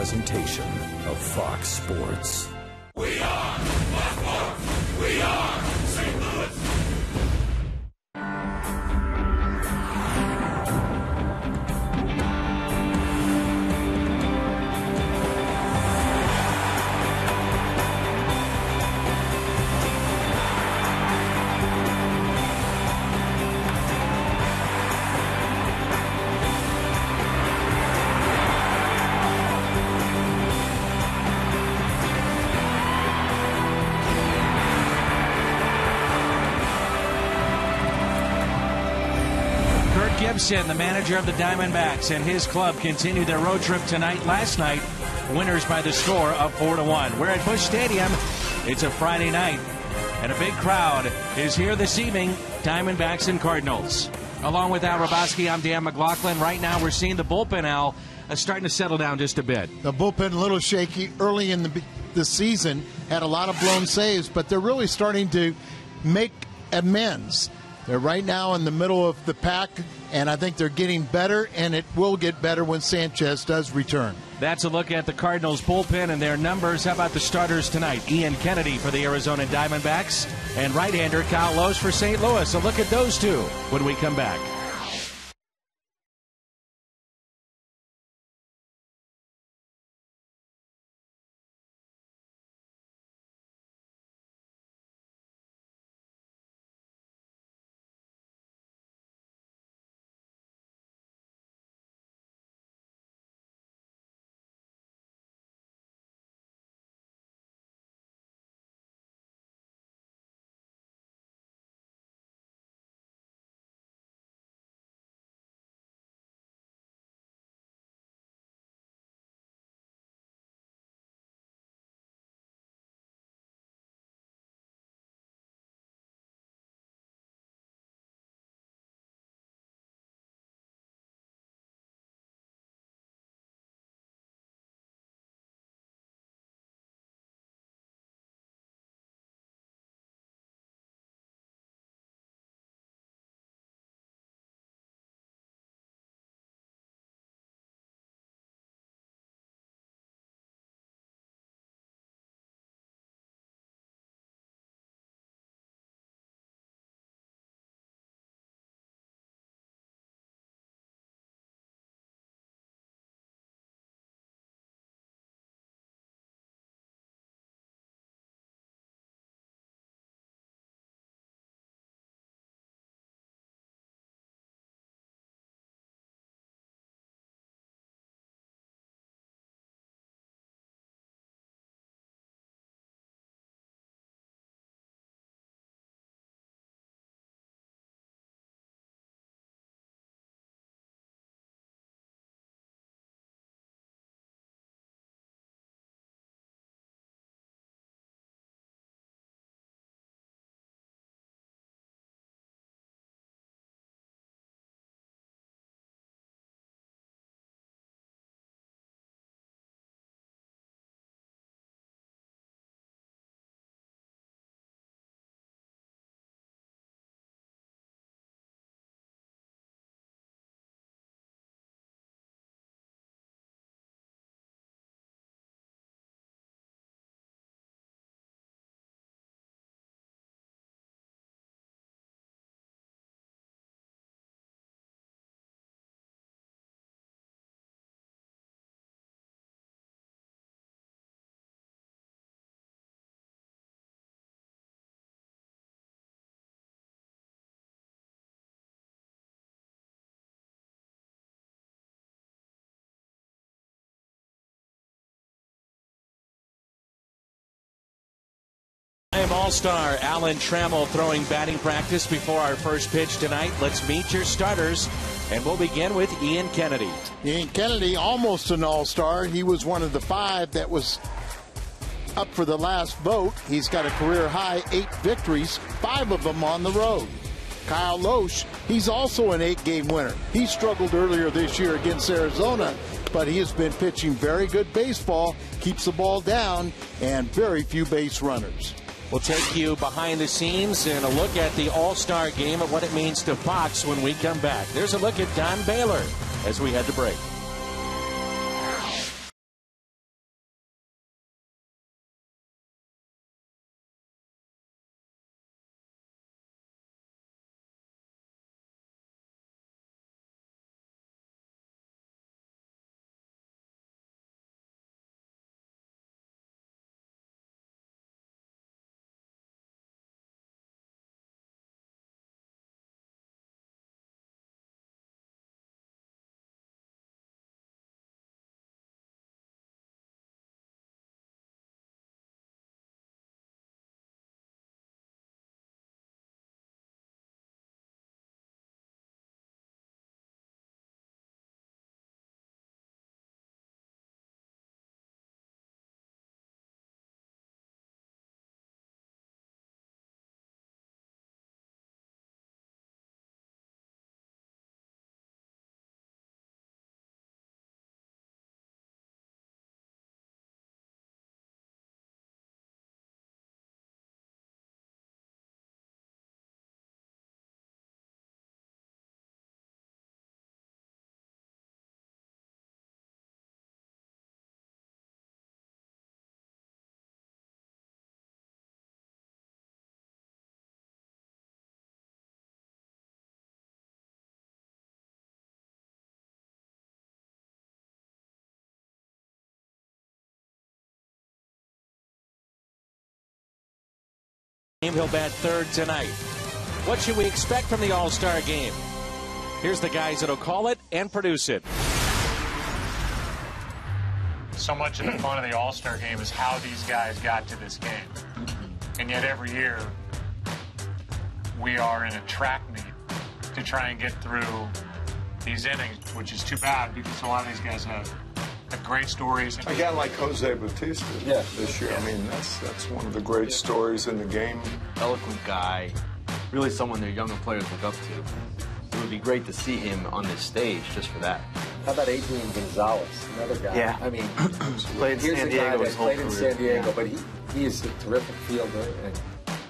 presentation of Fox Sports. We are Fox Sports. We are St. Louis. Gibson, the manager of the Diamondbacks, and his club continued their road trip tonight. Last night, winners by the score of 4-1. We're at Busch Stadium. It's a Friday night, and a big crowd is here this evening. Diamondbacks and Cardinals. Along with Al Raboski, I'm Dan McLaughlin. Right now, we're seeing the bullpen, Al, starting to settle down just a bit. The bullpen a little shaky early in the season, had a lot of blown saves, but they're really starting to make amends. They're right now in the middle of the pack, and I think they're getting better, and it will get better when Sanchez does return. That's a look at the Cardinals bullpen and their numbers. How about the starters tonight? Ian Kennedy for the Arizona Diamondbacks and right-hander Kyle Lohse for St. Louis. So look at those two when we come back. All-Star Alan Trammell throwing batting practice before our first pitch tonight. Let's meet your starters, and we'll begin with Ian Kennedy. Ian Kennedy, almost an all-star. He was one of the 5 that was up for the last vote. He's got a career-high 8 victories, 5 of them on the road. Kyle Lohse, he's also an 8-game winner. He struggled earlier this year against Arizona, but he has been pitching very good baseball, keeps the ball down, and very few base runners. We'll take you behind the scenes and a look at the All-Star game and what it means to Fox when we come back. There's a look at Don Baylor as we head to break. He'll bat third tonight. What should we expect from the All-Star game? Here's the guys that'll call it and produce it. So much of the fun of the All-Star game is how these guys got to this game. And yet every year we are in a track meet to try and get through these innings, which is too bad because a lot of these guys have great stories. A guy like Jose Bautista this year, I mean, that's one of the great stories in the game. Eloquent guy, really someone their younger players look up to. It would be great to see him on this stage just for that. How about Adrian Gonzalez, another guy? Yeah. I mean, played in San Diego his whole career. Played in San Diego, but he is a terrific fielder, and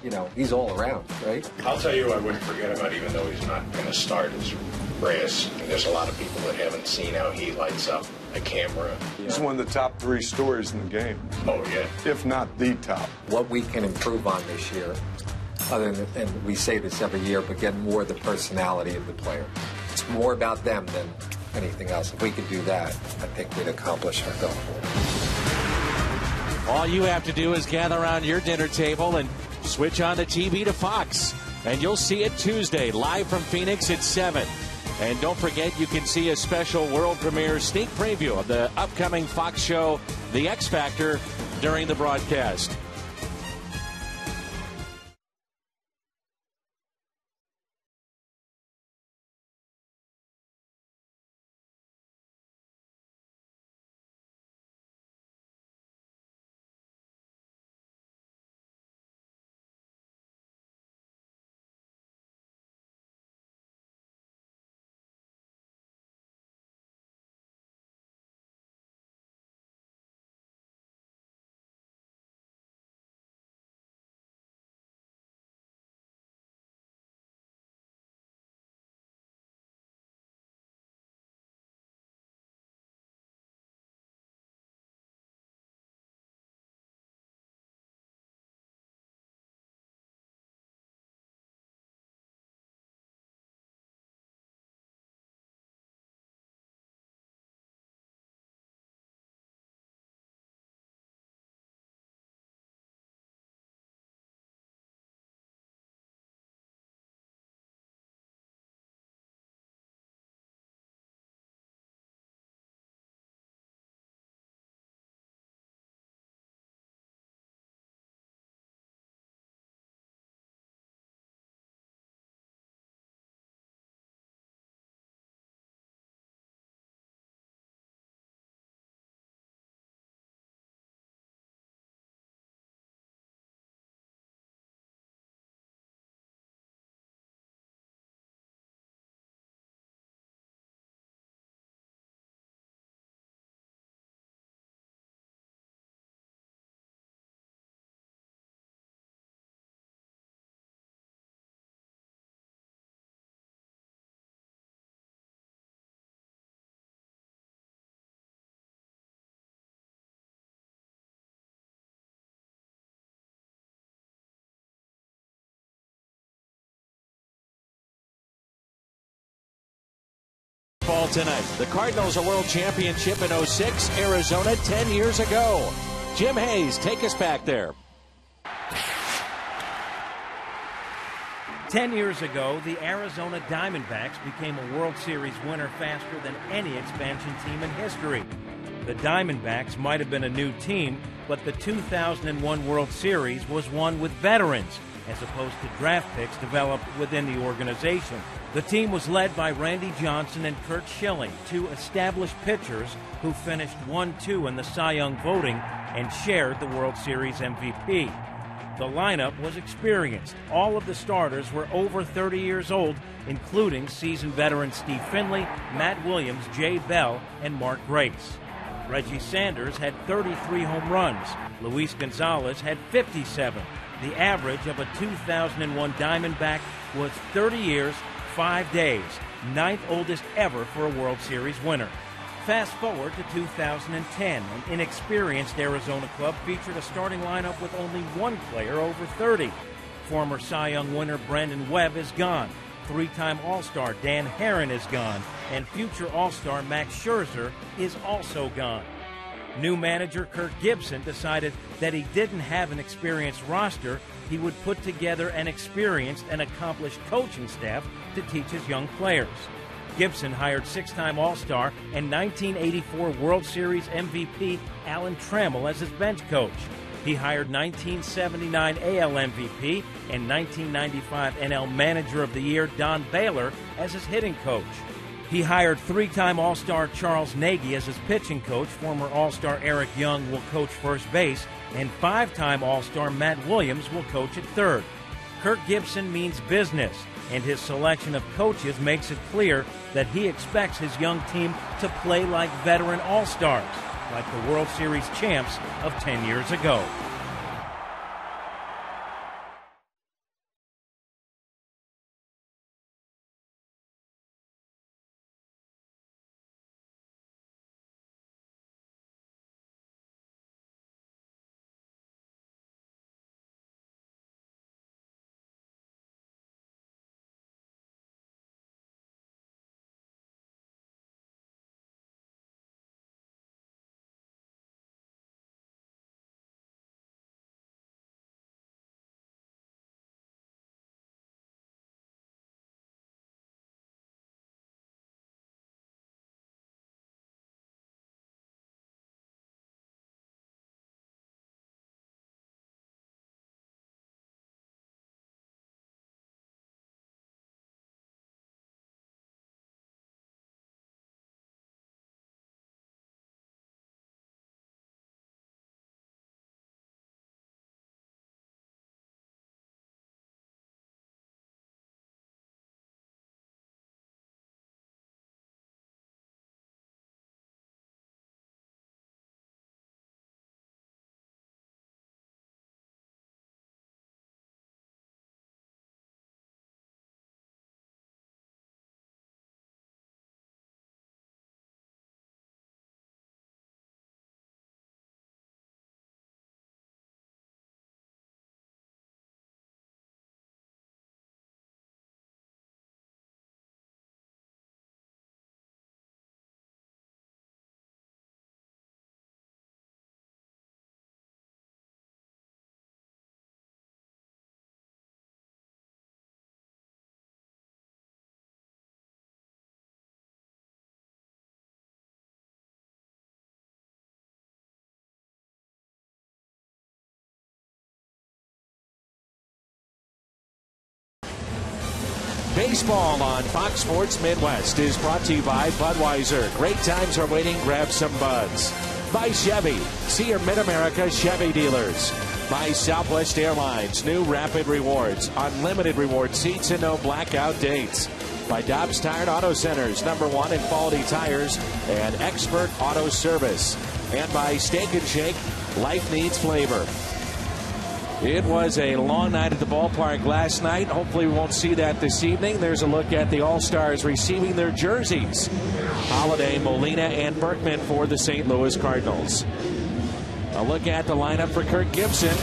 you know, he's all around, right? I'll tell you, I wouldn't forget about, even though he's not going to start, is Reyes. And there's a lot of people that haven't seen how he lights up a camera. He's one of the top 3 stories in the game. Oh, yeah. If not the top. What we can improve on this year, other than, and we say this every year, but get more of the personality of the player. It's more about them than anything else. If we could do that, I think we'd accomplish our goal. All you have to do is gather around your dinner table and switch on the TV to Fox. And you'll see it Tuesday, live from Phoenix at 7. And don't forget, you can see a special world premiere sneak preview of the upcoming Fox show, The X Factor, during the broadcast. Ball tonight. The Cardinals a world championship in 06, Arizona 10 years ago. Jim Hayes, take us back there. 10 years ago, the Arizona Diamondbacks became a World Series winner faster than any expansion team in history. The Diamondbacks might have been a new team, but the 2001 World Series was won with veterans, as opposed to draft picks developed within the organization. The team was led by Randy Johnson and Curt Schilling, 2 established pitchers who finished 1-2 in the Cy Young voting and shared the World Series MVP. The lineup was experienced. All of the starters were over 30 years old, including seasoned veterans Steve Finley, Matt Williams, Jay Bell, and Mark Grace. Reggie Sanders had 33 home runs. Luis Gonzalez had 57. The average of a 2001 Diamondback was 30 years, 5 days, 9th oldest ever for a World Series winner. Fast forward to 2010, an inexperienced Arizona club featured a starting lineup with only 1 player over 30. Former Cy Young winner Brandon Webb is gone. 3-time All-Star Dan Herron is gone. And future All-Star Max Scherzer is also gone. New manager Kirk Gibson decided that he didn't have an experienced roster. He would put together an experienced and accomplished coaching staff to teach his young players. Gibson hired six-time All-Star and 1984 World Series MVP Alan Trammell as his bench coach. He hired 1979 AL MVP and 1995 NL Manager of the Year Don Baylor as his hitting coach. He hired three-time All-Star Charles Nagy as his pitching coach. Former All-Star Eric Young will coach first base, and five-time All-Star Matt Williams will coach at third. Kirk Gibson means business, and his selection of coaches makes it clear that he expects his young team to play like veteran All-Stars, like the World Series champs of 10 years ago. Baseball on Fox Sports Midwest is brought to you by Budweiser. Great times are waiting. Grab some buds. By Chevy. See your Mid-America Chevy dealers. By Southwest Airlines. New Rapid Rewards. Unlimited reward seats and no blackout dates. By Dobbs Tire and Auto Centers. #1 in quality tires and expert auto service. And by Steak and Shake. Life needs flavor. It was a long night at the ballpark last night. Hopefully we won't see that this evening. There's a look at the All-Stars receiving their jerseys. Holiday, Molina, and Berkman for the St. Louis Cardinals. A look at the lineup for Kirk Gibson.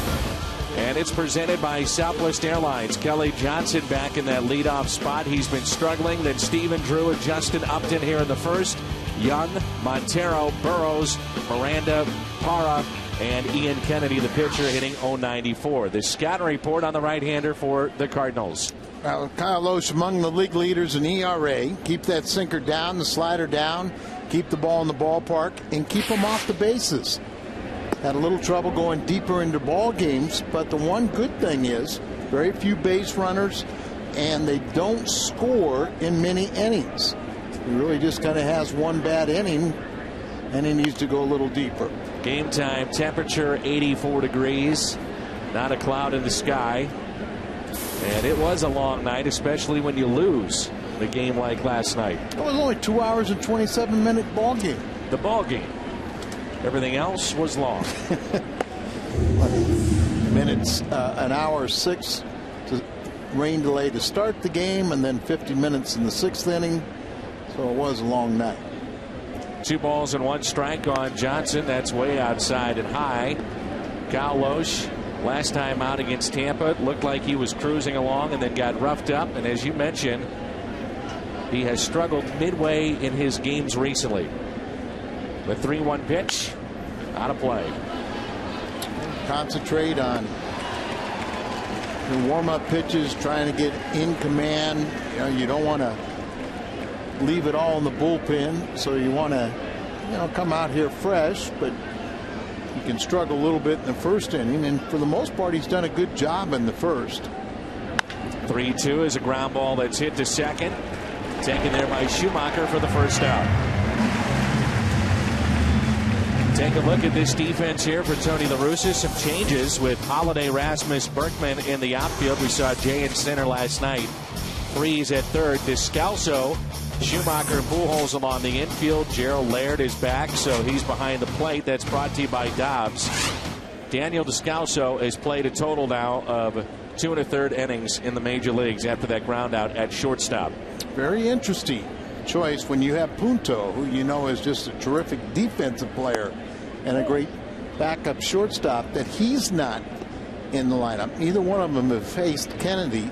And it's presented by Southwest Airlines. Kelly Johnson back in that leadoff spot. He's been struggling. Then Stephen Drew and Justin Upton here in the first. Young, Montero, Burrows, Miranda, Parra, and Ian Kennedy, the pitcher, hitting .094. The scouting report on the right-hander for the Cardinals. Kyle Loesch among the league leaders in ERA. Keep that sinker down, the slider down, keep the ball in the ballpark, and keep them off the bases. Had a little trouble going deeper into ball games, but the one good thing is very few base runners, and they don't score in many innings. He really just kind of has one bad inning, and he needs to go a little deeper. Game time temperature 84 degrees. Not a cloud in the sky. And it was a long night, especially when you lose the game like last night. It was only 2 hours and 27-minute ball game. The ball game. Everything else was long. Minutes, an hour 6 to rain delay to start the game, and then 50 minutes in the 6th inning. So it was a long night. 2 balls and 1 strike on Johnson. That's way outside and high. Kyle Loesch, last time out against Tampa, it looked like he was cruising along and then got roughed up. And as you mentioned, he has struggled midway in his games recently. The 3-1 pitch. Out of play. Concentrate on the warm-up pitches, trying to get in command. You know, you don't want to leave it all in the bullpen, so you want to, you know, come out here fresh, but you can struggle a little bit in the first inning, and for the most part he's done a good job in the first. 3-2 is a ground ball that's hit to second, taken there by Schumacher for the first out. Take a look at this defense here for Tony La Russa. Some changes with Holiday, Rasmus, Berkman in the outfield. We saw Jay in center last night. Freeze at third. Descalso, Schumacher, and Pujols along the infield. Gerald Laird is back, so he's behind the plate. That's brought to you by Dobbs. Daniel Descalso has played a total now of 2 1/3 innings in the major leagues after that ground out at shortstop. Very interesting choice when you have Punto, who you know is just a terrific defensive player and a great backup shortstop, that he's not in the lineup. Neither one of them have faced Kennedy.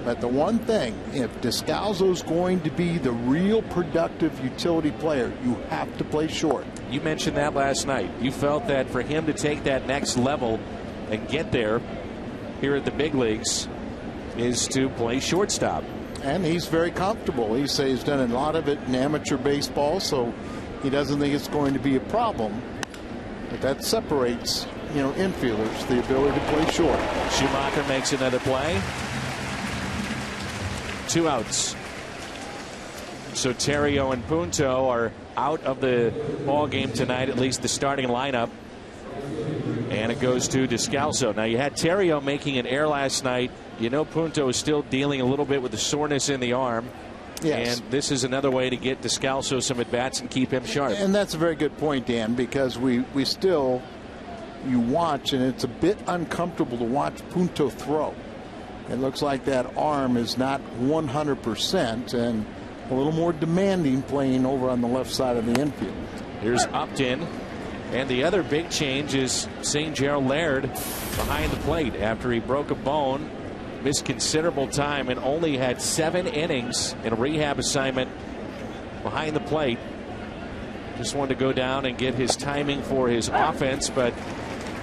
But the one thing, if Descalso's going to be the real productive utility player, you have to play short. You mentioned that last night. You felt that for him to take that next level and get there here at the big leagues is to play shortstop. And he's very comfortable. He says he's done a lot of it in amateur baseball, so he doesn't think it's going to be a problem. But that separates, you know, infielders, the ability to play short. Schumacher makes another play. 2 outs. So Terrio and Punto are out of the ball game tonight, at least the starting lineup. And it goes to Descalso. Now, you had Terrio making an error last night. You know Punto is still dealing a little bit with the soreness in the arm. Yes. And this is another way to get Descalso some at-bats and keep him sharp. And that's a very good point, Dan, because we still, you watch, and it's a bit uncomfortable to watch Punto throw. It looks like that arm is not 100% and a little more demanding playing over on the left side of the infield. Here's Upton. And the other big change is seeing Gerald Laird behind the plate after he broke a bone, missed considerable time, and only had 7 innings in a rehab assignment behind the plate. Just wanted to go down and get his timing for his offense, but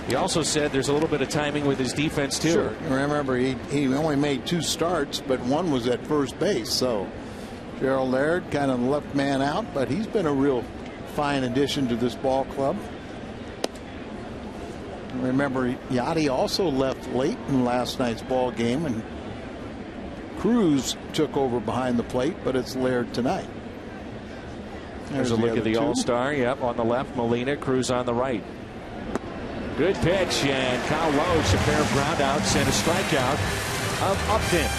he also said there's a little bit of timing with his defense too. Sure. Remember, he only made 2 starts, but one was at first base. So Gerald Laird kind of the left man out, but he's been a real fine addition to this ball club. Remember, Yachty also left late in last night's ball game, and Cruz took over behind the plate, but it's Laird tonight. There's a look at the All-Star. Yep, on the left, Molina, Cruz on the right. Good pitch, and Kyle Loesch, a pair of groundouts and a strikeout of Upton.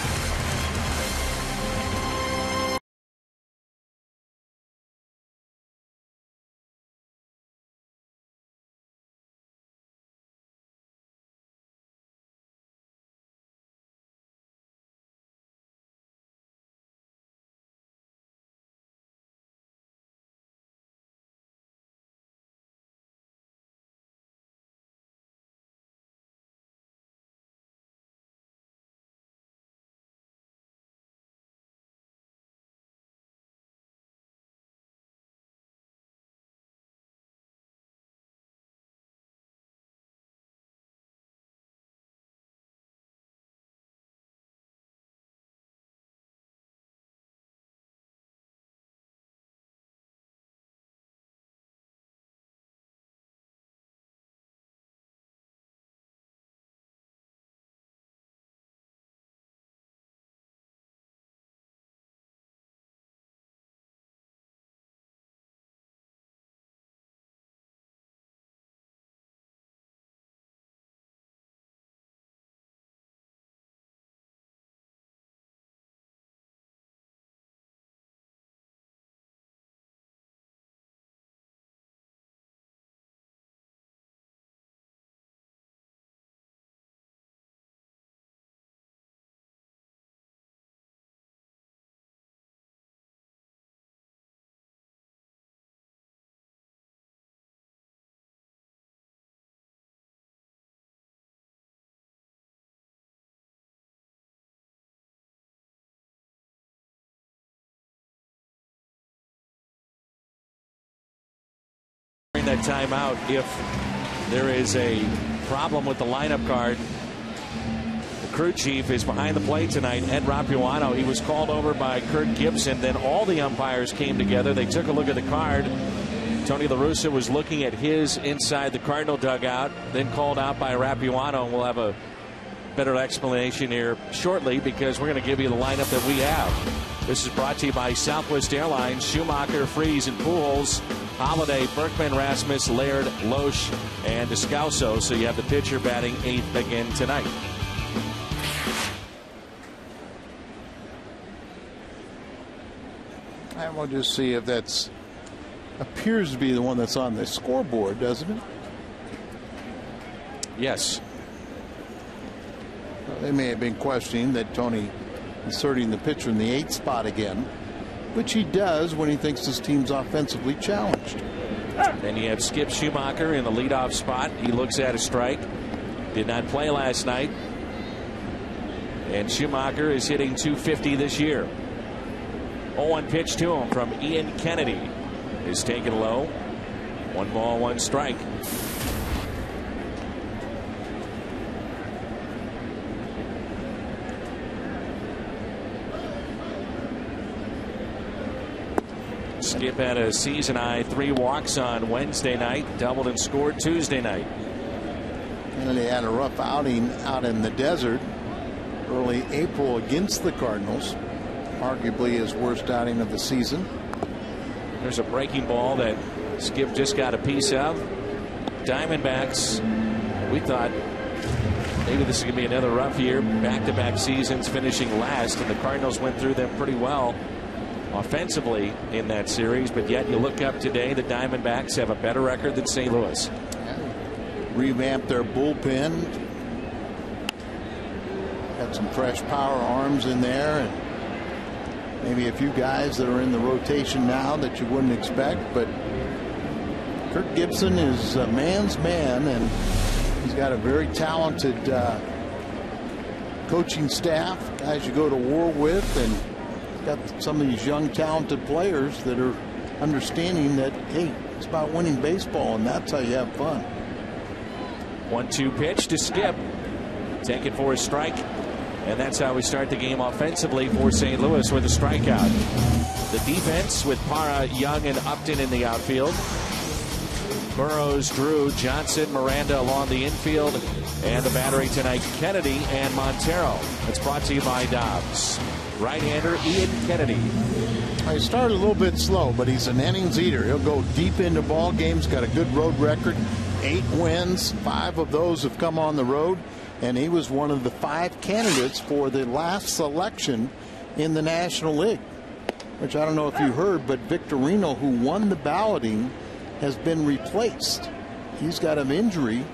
that timeout if there is a problem with the lineup card. The crew chief is behind the plate tonight, Ed Rapuano. He was called over by Kurt Gibson. Then all the umpires came together. They took a look at the card. Tony La Russa was looking at his inside the Cardinal dugout, then called out by Rapuano. We'll have a better explanation here shortly because we're going to give you the lineup that we have. This is brought to you by Southwest Airlines, Schumacher, Freeze, and Pujols, Holiday, Berkman, Rasmus, Laird, Loesch, and Descalso. So you have the pitcher batting 8th again tonight. And we'll just see if that's appears to be the one that's on the scoreboard, doesn't it? Yes. Well, they may have been questioning that Tony inserting the pitcher in the 8th spot again, which he does when he thinks his team's offensively challenged. Then you have Skip Schumacher in the leadoff spot. He looks at a strike. Did not play last night. And Schumacher is hitting .250 this year. 0-1 pitch to him from Ian Kennedy is taken low. 1 ball, 1 strike. Skip had a season high 3 walks on Wednesday night, doubled and scored Tuesday night. And they had a rough outing out in the desert early April against the Cardinals, arguably his worst outing of the season. There's a breaking ball that Skip just got a piece of. Diamondbacks, we thought maybe this is going to be another rough year. Back-to-back seasons finishing last, and the Cardinals went through them pretty well offensively in that series. But yet you look up today, the Diamondbacks have a better record than St. Louis. Revamped their bullpen. Got some fresh power arms in there, and maybe a few guys that are in the rotation now that you wouldn't expect. But Kirk Gibson is a man's man, and he's got a very talented coaching staff, guys you go to war with, and got some of these young talented players that are understanding that, hey, it's about winning baseball, and that's how you have fun. 1-2 pitch to Skip. Take it for a strike. And that's how we start the game offensively for St. Louis with a strikeout. The defense with Parra, Young, and Upton in the outfield. Burrows, Drew, Johnson, Miranda along the infield. And the battery tonight, Kennedy and Montero. It's brought to you by Dobbs. Right-hander Ian Kennedy. He started a little bit slow, but he's an innings eater. He'll go deep into ball games. Got a good road record. 8 wins. 5 of those have come on the road. And he was one of the 5 candidates for the last selection in the National League, which I don't know if you heard, but Victorino, who won the balloting, has been replaced. He's got an injury,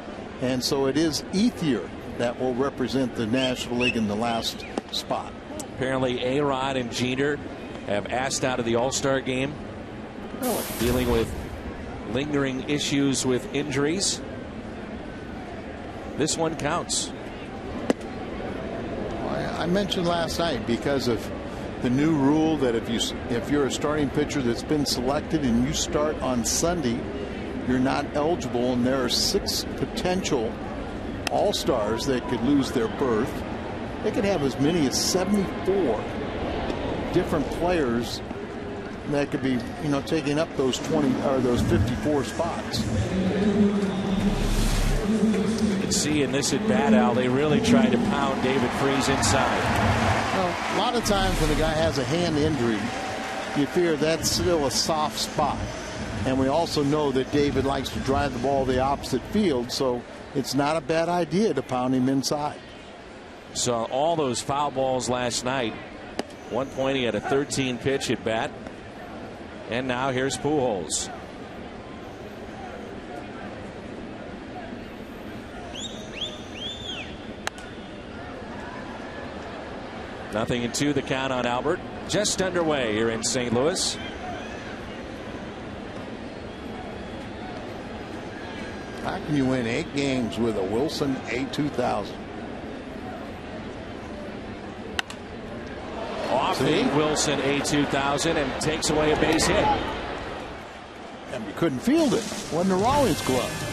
and so it is Ethier that will represent the National League in the last spot. Apparently A-Rod and Jeter have asked out of the All-Star game, dealing with lingering issues with injuries. This one counts. I mentioned last night, because of the new rule that if you're a starting pitcher that's been selected and you start on Sunday, you're not eligible, and there are 6 potential All-Stars that could lose their berth. They could have as many as 74 different players that could be, taking up those 20 or those 54 spots. You can see in this at bat, Al, they really tried to pound David Freese inside. Well, a lot of times when a guy has a hand injury, you fear that's still a soft spot. And we also know that David likes to drive the ball the opposite field, so it's not a bad idea to pound him inside. Saw all those foul balls last night. 1 point he had a 13 pitch at bat. And now here's Pujols. Nothing in 2, the count on Albert. Just underway here in St. Louis. How can you win 8 games with a Wilson A2000? Off the Wilson A2000 and takes away a base hit. And you couldn't field it. Wasn't a Rawlings glove.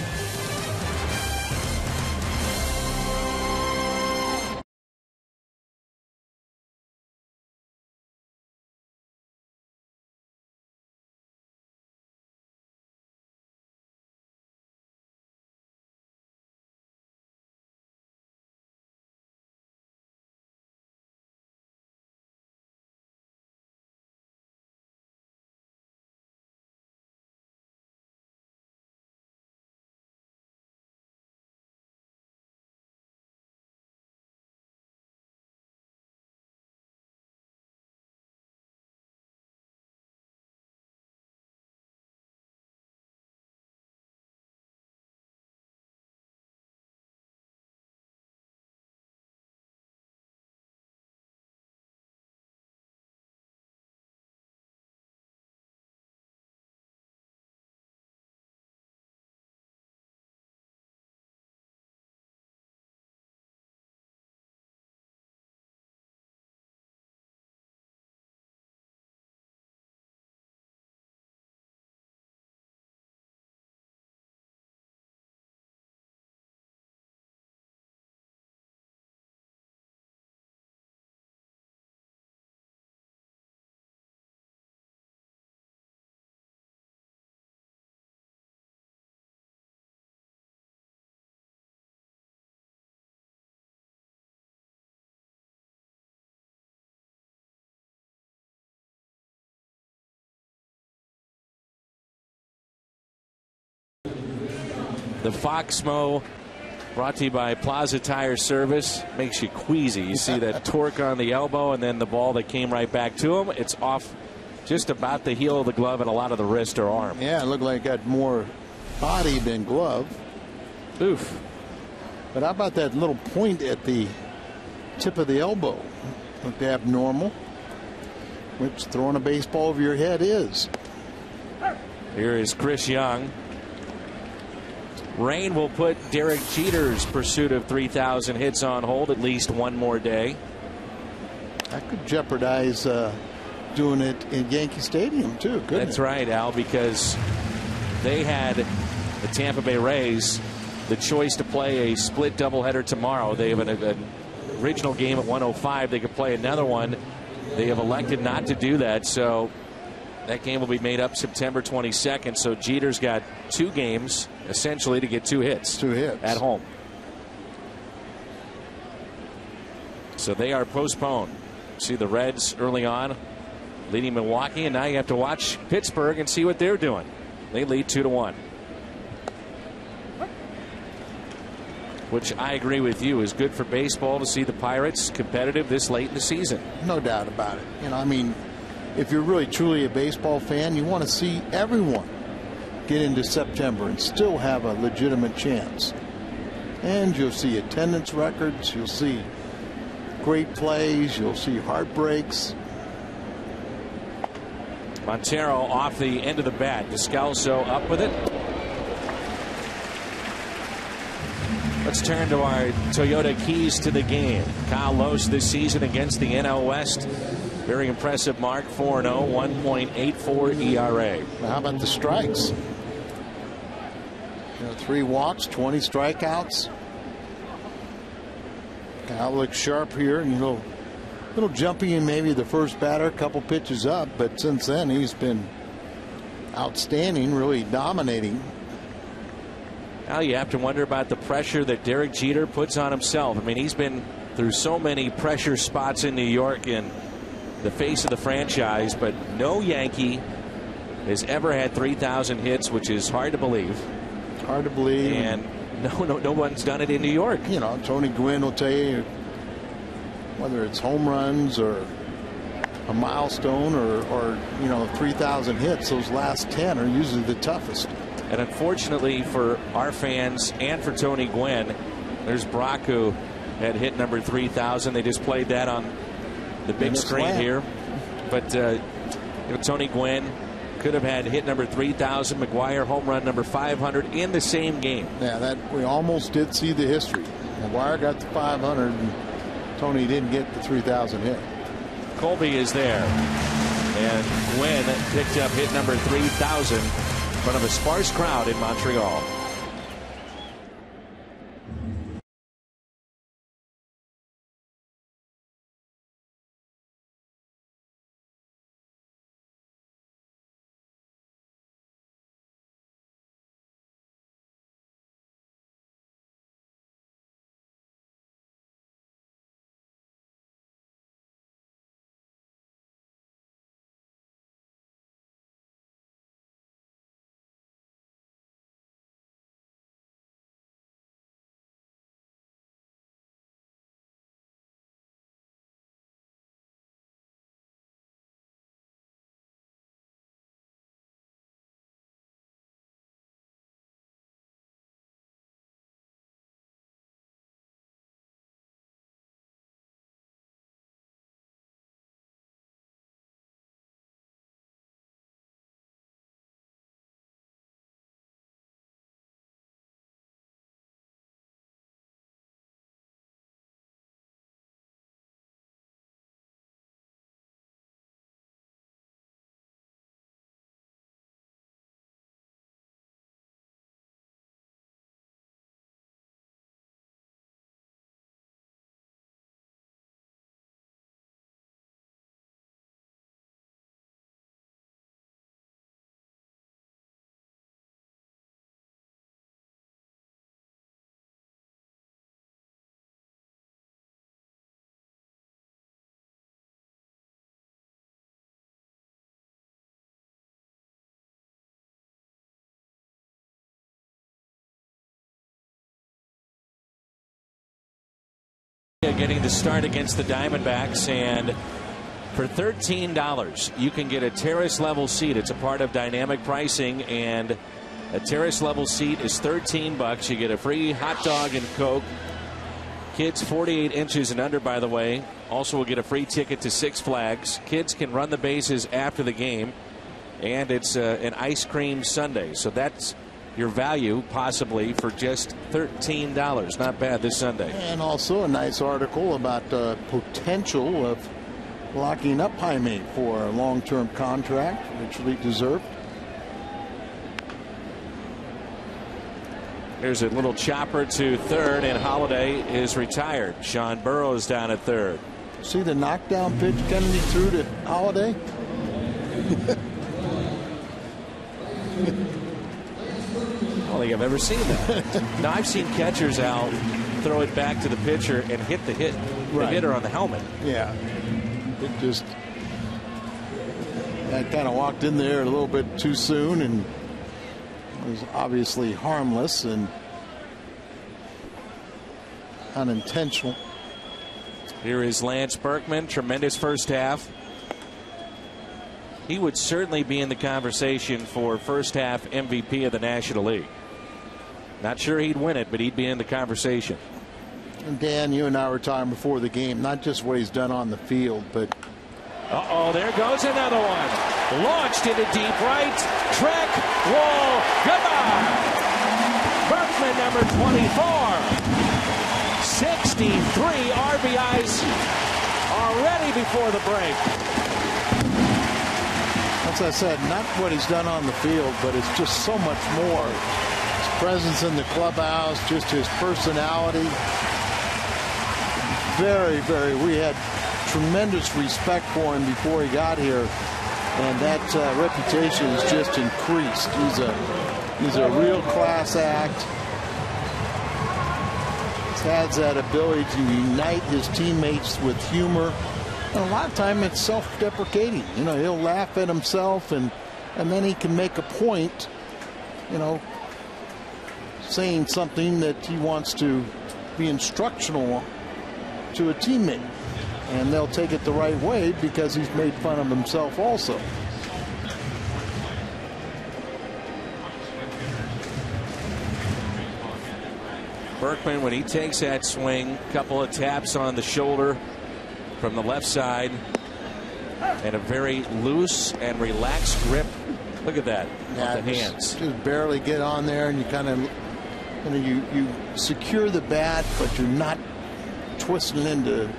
The Foxmo, brought to you by Plaza Tire Service, makes you queasy. You see that torque on the elbow, and then the ball that came right back to him. It's off just about the heel of the glove and a lot of the wrist or arm. Yeah, it looked like it got more body than glove. Oof. But how about that little point at the tip of the elbow? Looked abnormal, which throwing a baseball over your head is. Here is Chris Young. Rain will put Derek Jeter's pursuit of 3,000 hits on hold at least one more day. That could jeopardize doing it in Yankee Stadium, too. That's right, Al, because they had the Tampa Bay Rays the choice to play a split doubleheader tomorrow. They have an original game at 1:05. They could play another one. They have elected not to do that, so that game will be made up September 22nd. So Jeter's got 2 games, essentially, to get 2 hits. 2 hits. At home. So they are postponed. See the Reds early on leading Milwaukee, and now you have to watch Pittsburgh and see what they're doing. They lead 2-1. Which I agree with you is good for baseball to see the Pirates competitive this late in the season. No doubt about it. You know, I mean, if you're really truly a baseball fan, you want to see everyone get into September and still have a legitimate chance. And you'll see attendance records, you'll see great plays, you'll see heartbreaks. Montero off the end of the bat. Descalso up with it. Let's turn to our Toyota keys to the game. Kyle Lohse this season against the NL West. Very impressive mark, 4-0, 1.84 ERA. Now how about the strikes? 3 walks, 20 strikeouts. Kyle looks sharp here, and a little jumpy in maybe the first batter, a couple pitches up, but since then he's been outstanding, really dominating. Now you have to wonder about the pressure that Derek Jeter puts on himself. I mean, he's been through so many pressure spots in New York and the face of the franchise, but no Yankee has ever had 3,000 hits, which is hard to believe. Hard to believe. And no one's done it in New York. You know, Tony Gwynn will tell you whether it's home runs or a milestone or 3,000 hits, those last 10 are usually the toughest. And unfortunately for our fans and for Tony Gwynn, there's Brock who had hit number 3,000. They just played that on the big screen here. But Tony Gwynn could have had hit number 3,000. McGuire home run number 500 in the same game. Yeah, that we almost did see the history. McGuire got the 500 and Tony didn't get the 3,000 hit. Colby is there. And Gwynn picked up hit number 3,000 front of a sparse crowd in Montreal. Getting the start against the Diamondbacks, and for $13 you can get a terrace level seat. It's a part of dynamic pricing, and a terrace level seat is $13. You get a free hot dog and Coke. Kids 48 inches and under, by the way, also will get a free ticket to Six Flags. Kids can run the bases after the game, and it's an ice cream sundae. So that's your value possibly for just $13. Not bad this Sunday. And also a nice article about the potential of locking up Jaime for a long-term contract, richly deserved. There's a little chopper to third, and Holiday is retired. Sean Burroughs down at third. See the knockdown pitch Kennedy threw to Holiday? I don't think I've ever seen that. Now, I've seen catchers, Al, throw it back to the pitcher and hit the hitter on the helmet. Yeah. It just, that kind of walked in there a little bit too soon and was obviously harmless and unintentional. Here is Lance Berkman. Tremendous first half. He would certainly be in the conversation for first half MVP of the National League. Not sure he'd win it, but he'd be in the conversation. And Dan, you and I were talking before the game, not just what he's done on the field, but. Uh-oh, there goes another one. Launched into deep right. Track, wall, goodbye. Berkman, number 24. 63 RBIs already before the break. As I said, not what he's done on the field, but it's just so much more. His presence in the clubhouse, just his personality. We had tremendous respect for him before he got here, and that reputation has just increased. He's a real class act. He has that ability to unite his teammates with humor. And a lot of time it's self-deprecating. You know, he'll laugh at himself, and then he can make a point, you know, saying something that he wants to be instructional to a teammate. And they'll take it the right way because he's made fun of himself also. Berkman, when he takes that swing, couple of taps on the shoulder from the left side, and a very loose and relaxed grip. Look at that, yeah, the hands. Just barely get on there, and you kind of, you secure the bat, but you're not twisting into,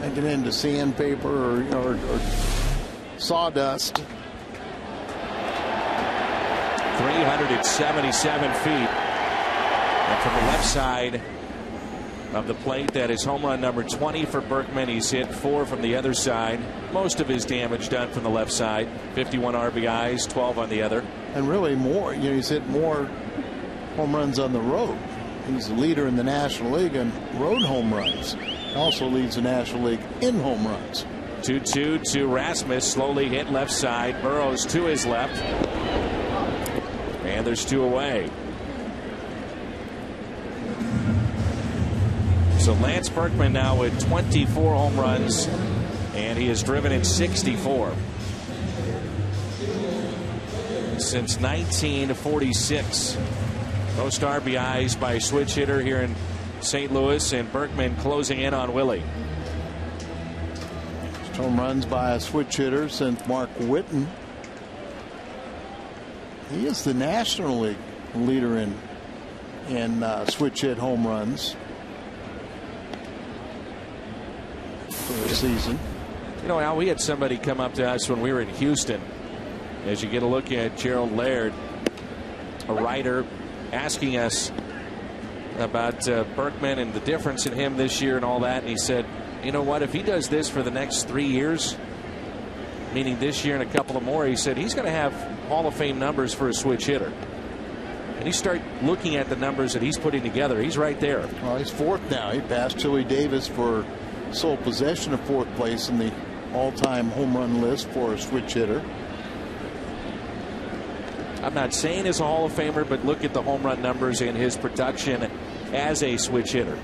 making it into sandpaper or sawdust. 377 feet. And from the left side of the plate, that is home run number 20 for Berkman. He's hit 4 from the other side. Most of his damage done from the left side. 51 RBIs, 12 on the other. And really more, he's hit more home runs on the road. He's the leader in the National League in road home runs. Also leads the National League in home runs. 2-2 to Rasmus, slowly hit left side. Burrows to his left. And there's 2 away. So Lance Berkman now with 24 home runs, and he has driven in 64 since 1946. Most RBIs by a switch hitter here in St. Louis, and Berkman closing in on Willie. Home runs by a switch hitter since Mark Whitten. He is the National League leader in switch hit home runs for the season. Al, we had somebody come up to us when we were in Houston. As you get a look at Gerald Laird, a writer, asking us about Berkman and the difference in him this year and all that. And he said, you know what, if he does this for the next 3 years, meaning this year and a couple of more, he said he's going to have Hall of Fame numbers for a switch hitter. And you start looking at the numbers that he's putting together, he's right there. Well, he's 4th now. He passed Chili Davis for sole possession of 4th place in the all-time home run list for a switch hitter. I'm not saying he's a Hall of Famer, but look at the home run numbers and his production as a switch hitter.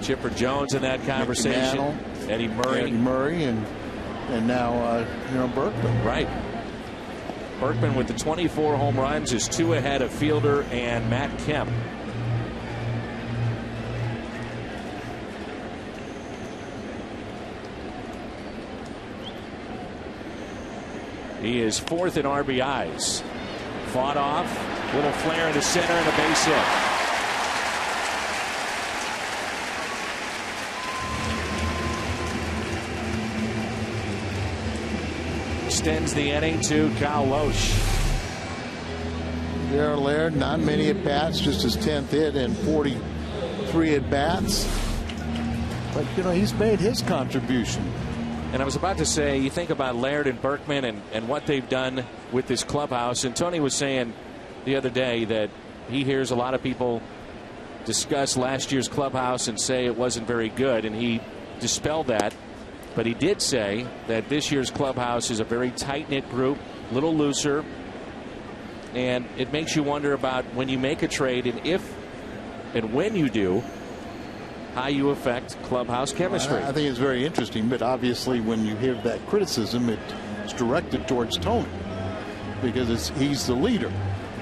Chipper Jones in that conversation. Eddie Murray. And now Berkman. Right. Berkman with the 24 home runs is 2 ahead of Fielder and Matt Kemp. He is 4th in RBIs. Fought off. Little flare into center and a base hit. Extends the inning to Kyle Loesch. Gerald Laird, not many at bats, just his 10th hit and 43 at bats. But he's made his contribution. And I was about to say, you think about Laird and Berkman and what they've done with this clubhouse. And Tony was saying the other day that he hears a lot of people discuss last year's clubhouse and say it wasn't very good, and he dispelled that. But he did say that this year's clubhouse is a very tight-knit group, a little looser, and it makes you wonder about when you make a trade and if and when you do, how you affect clubhouse chemistry. I think it's very interesting, but obviously when you hear that criticism, it's directed towards Tony because he's the leader.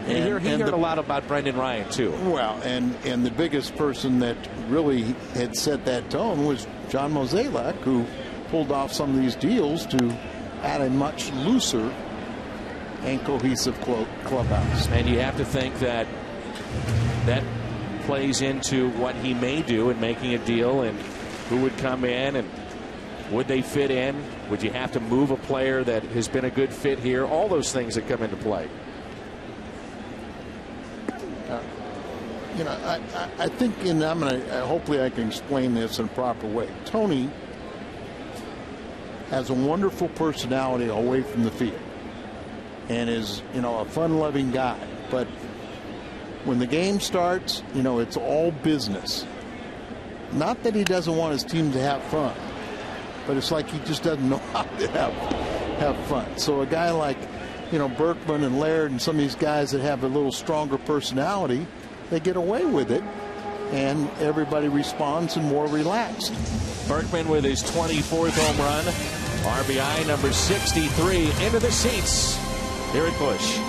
And he heard a lot about Brendan Ryan too. Well, and the biggest person that really had set that tone was John Mozeliak, who pulled off some of these deals to add a much looser and cohesive clubhouse. And you have to think that plays into what he may do in making a deal and who would come in and would they fit in? Would you have to move a player that has been a good fit here? All those things that come into play. I think, and hopefully I can explain this in a proper way. Tony has a wonderful personality away from the field and is, a fun-loving guy. But when the game starts, it's all business. Not that he doesn't want his team to have fun, but it's like he just doesn't know how to have fun. So a guy like, Berkman and Laird and some of these guys that have a little stronger personality, they get away with it, and everybody responds and more relaxed. Berkman with his 24th home run, RBI number 63 into the seats here at Busch.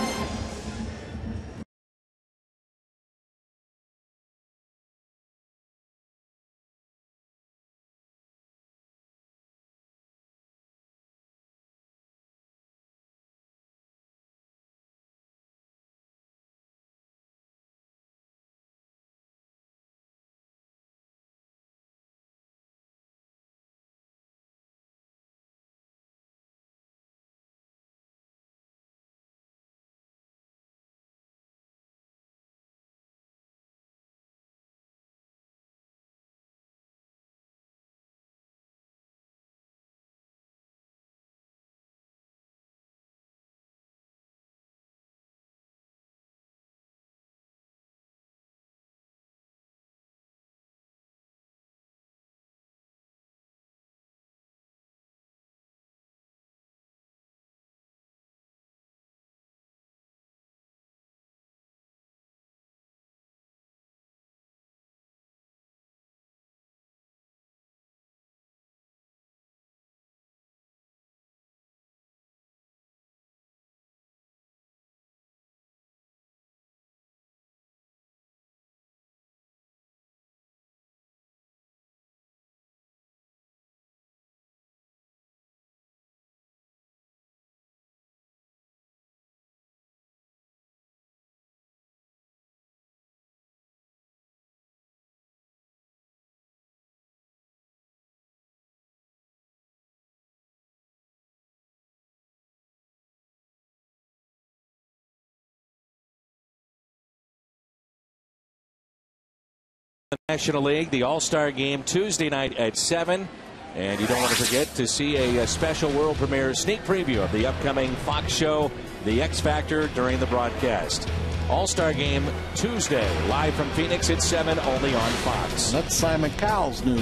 the National League, the All-Star Game Tuesday night at 7. And you don't want to forget to see a special world premiere sneak preview of the upcoming Fox show, The X Factor, during the broadcast. All-Star Game Tuesday, live from Phoenix at 7, only on Fox. That's Simon Cowell's new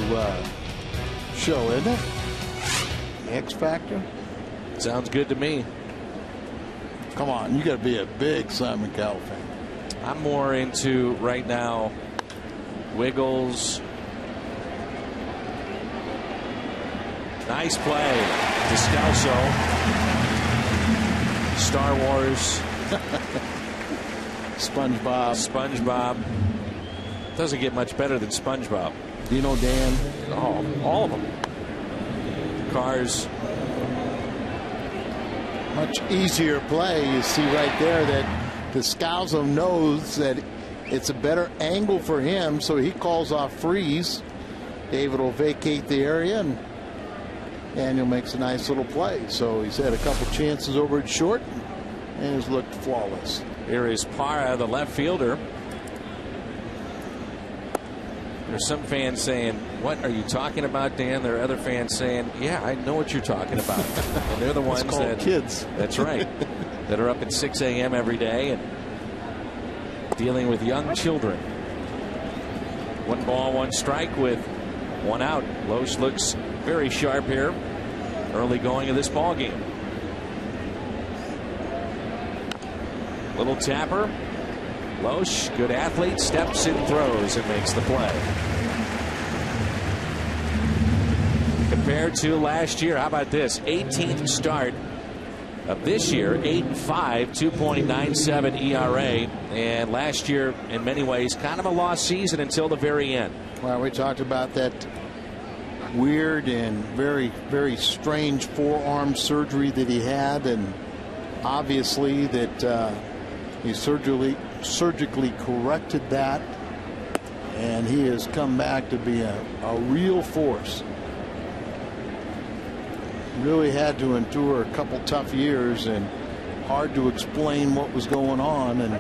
show, isn't it? The X Factor? Sounds good to me. Come on, you got to be a big Simon Cowell fan. I'm more into, right now, Wiggles. Nice play. Descalso. Star Wars. SpongeBob. Doesn't get much better than SpongeBob. Dino Dan. Oh, all of them. Cars. Much easier play. You see right there that Descalso knows that it's a better angle for him, so he calls off freeze. David will vacate the area, and Daniel makes a nice little play. So he's had a couple chances over at short and has looked flawless. Here is Parra, the left fielder. There's some fans saying, "What are you talking about, Dan?" There are other fans saying, "Yeah, I know what you're talking about." And they're the ones that kids. That's right. That are up at 6 a.m. every day and dealing with young children. 1 ball, 1 strike with 1 out. Loesch looks very sharp here early going of this ball game. Little tapper. Loesch, good athlete, steps and throws and makes the play. Compared to last year, how about this? 18th start of this year, 8-5, 2.97 ERA, and last year, in many ways, kind of a lost season until the very end. Well, we talked about that weird and very, very strange forearm surgery that he had, and obviously that he surgically corrected that, and he has come back to be a real force. Really had to endure a couple tough years, and hard to explain what was going on, and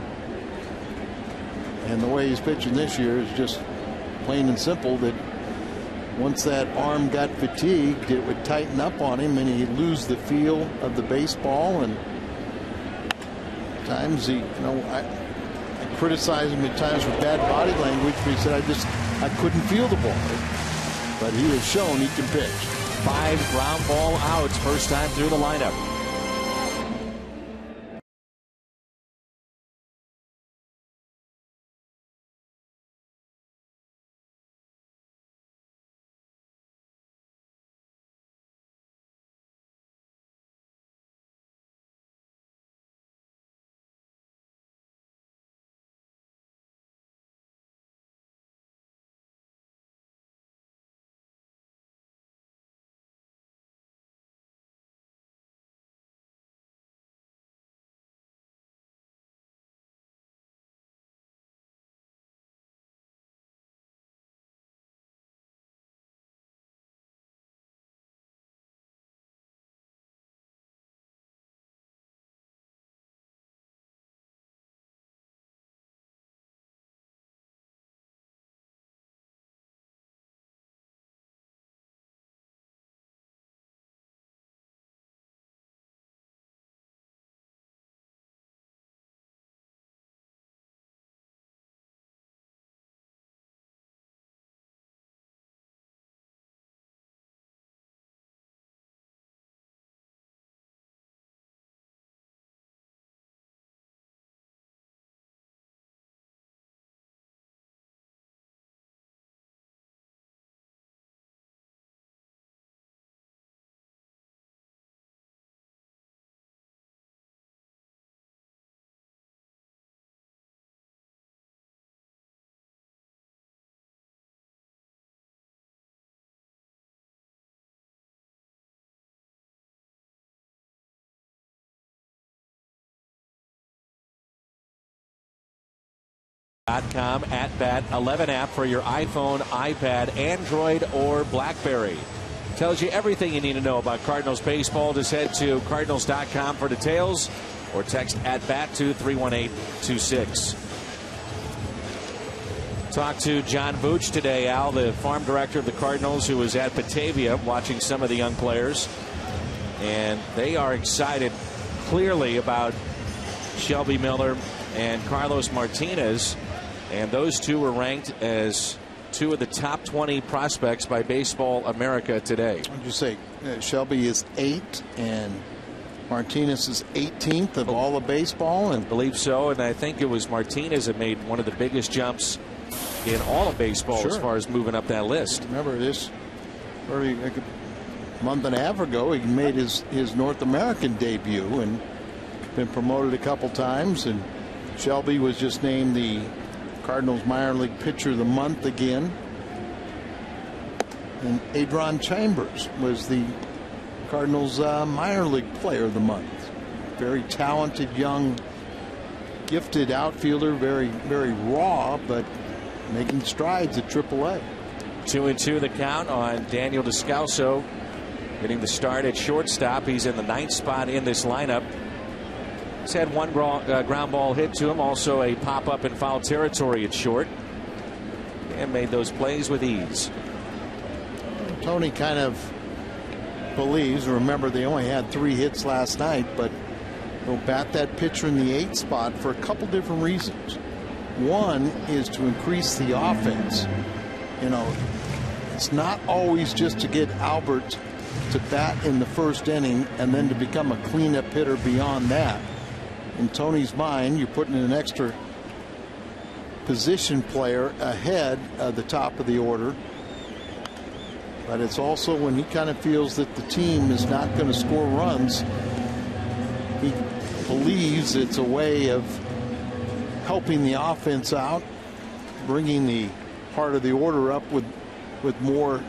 the way he's pitching this year is just plain and simple that once that arm got fatigued, it would tighten up on him and he'd lose the feel of the baseball. And times I criticized him at times for bad body language, but he said I couldn't feel the ball. But he has shown he can pitch. 5 ground ball outs, first time through the lineup. .com @bat 11 app for your iPhone, iPad, Android, or BlackBerry. Tells you everything you need to know about Cardinals baseball. Just head to Cardinals.com for details or text @bat to 31826. Talked to John Vooch today, Al, the farm director of the Cardinals, who was at Batavia watching some of the young players. And they are excited clearly about Shelby Miller and Carlos Martinez. And those two were ranked as two of the top 20 prospects by Baseball America today. What did you say? Shelby is 8 and Martinez is 18th of all of baseball? And I believe so. And I think it was Martinez that made one of the biggest jumps in all of baseball as far as moving up that list. Remember this early, like a month and a half ago, he made his North American debut and been promoted a couple times. And Shelby was just named the Cardinals minor league pitcher of the month again. And Adron Chambers was the Cardinals minor league player of the month. Very talented, young, gifted outfielder, very raw, but making strides at AAA. 2-2 the count on Daniel Descalso, getting the start at shortstop. He's in the 9th spot in this lineup. He's had one ground ball hit to him, also a pop up in foul territory at short, and made those plays with ease. Tony kind of believes, remember they only had 3 hits last night, but they'll bat that pitcher in the 8th spot for a couple different reasons. One is to increase the offense. You know, it's not always just to get Albert to bat in the first inning and then to become a cleanup hitter beyond that. In Tony's mind, you're putting an extra position player ahead of the top of the order. But it's also when he kind of feels that the team is not going to score runs, he believes it's a way of helping the offense out, bringing the heart of the order up with more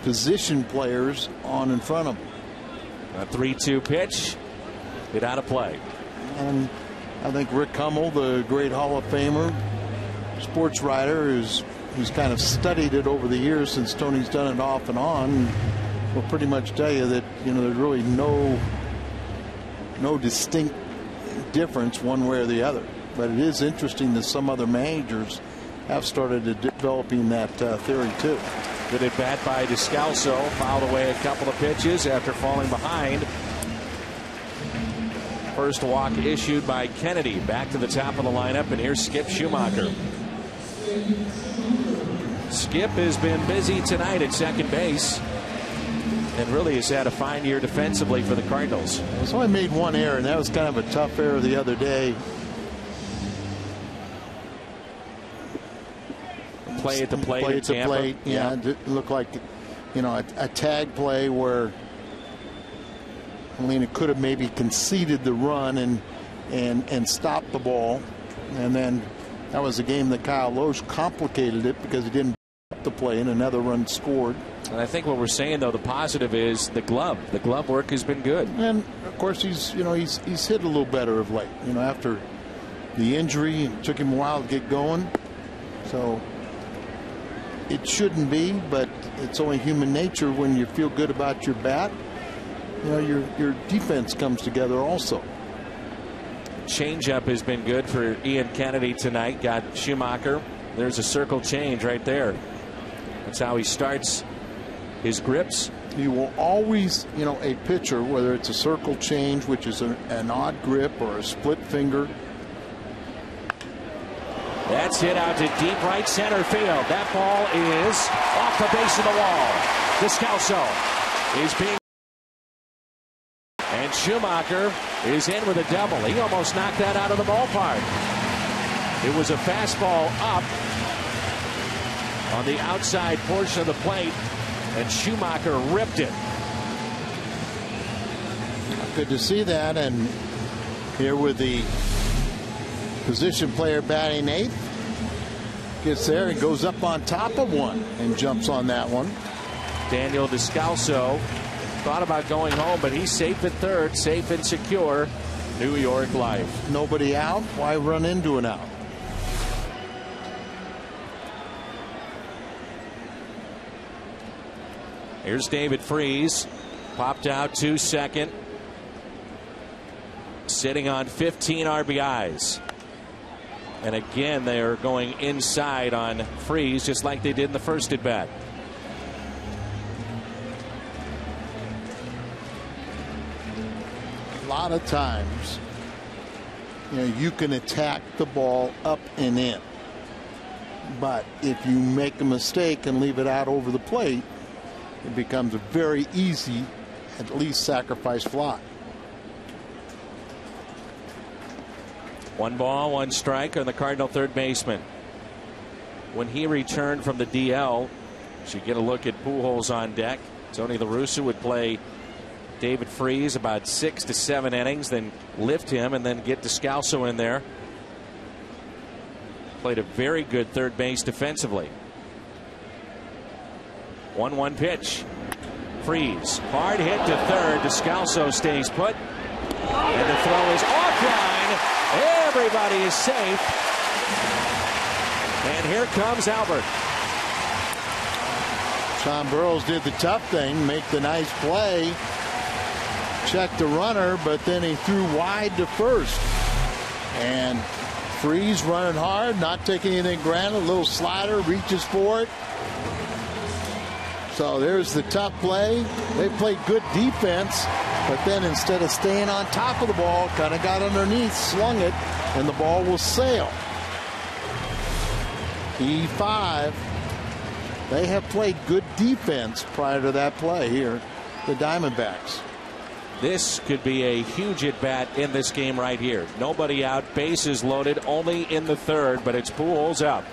position players on in front of him. A 3-2 pitch, get out of play. And I think Rick Hummel, the great Hall of Famer, sports writer, who's kind of studied it over the years since Tony's done it off and on, will pretty much tell you that, you know, there's really no distinct difference one way or the other. But it is interesting that some other managers have started developing that theory too. Good at bat by Descalso, fouled away a couple of pitches after falling behind. First walk issued by Kennedy. Back to the top of the lineup, and here's Skip Schumacher. Skip has been busy tonight at second base and really has had a fine year defensively for the Cardinals. He's only made one error, and that was kind of a tough error the other day. Play at the plate. Play at the plate. Yeah, it looked like, you know, a tag play where Molina could have maybe conceded the run and stopped the ball, and then that was a game that Kyle Loesch complicated it because he didn't the play and another run scored. And I think what we're saying, though, the positive is the glove. The glove work has been good. And of course he's hit a little better of late. You know, after the injury, it took him a while to get going. So it shouldn't be, but it's only human nature when you feel good about your bat. You know, your defense comes together also. Changeup has been good for Ian Kennedy tonight. Got Schumacher. There's a circle change right there. That's how he starts his grips. You will always, you know, a pitcher, whether it's a circle change, which is an odd grip, or a split finger. That's hit out to deep right center field. That ball is off the base of the wall. Descalso is being. And Schumacher is in with a double. He almost knocked that out of the ballpark. It was a fastball up on the outside portion of the plate, and Schumacher ripped it. Good to see that. And here with the position player batting 8th, gets there and goes up on top of one and jumps on that one. Daniel Descalso thought about going home, but he's safe at third, safe and secure. New York life. Nobody out. Why run into an out? Here's David Freese. Popped out to second. Sitting on 15 RBIs. And again, they are going inside on Freeze, just like they did in the first at bat. A lot of times, you can attack the ball up and in. But if you make a mistake and leave it out over the plate, it becomes a very easy, at least sacrifice fly. 1 ball, 1 strike on the Cardinal third baseman. When he returned from the DL, should get a look at Pujols on deck. Tony La Russa would play David Freese about 6 to 7 innings, then lift him and then get Descalso in there. Played a very good third base defensively. 1-1 pitch. Freeze. Hard hit to third. Descalso stays put. And the throw is offline. Everybody is safe. And here comes Albert. Tom Burrows did the tough thing, make the nice play, check the runner, but then he threw wide to first. And Freeze running hard, not taking anything granted, a little slider, reaches for it. So there's the tough play. They played good defense, but then instead of staying on top of the ball, kind of got underneath, slung it, and the ball will sail. E5. They have played good defense prior to that play here, the Diamondbacks. This could be a huge at bat in this game right here. Nobody out, bases loaded, only in the third, but it's Pujols up.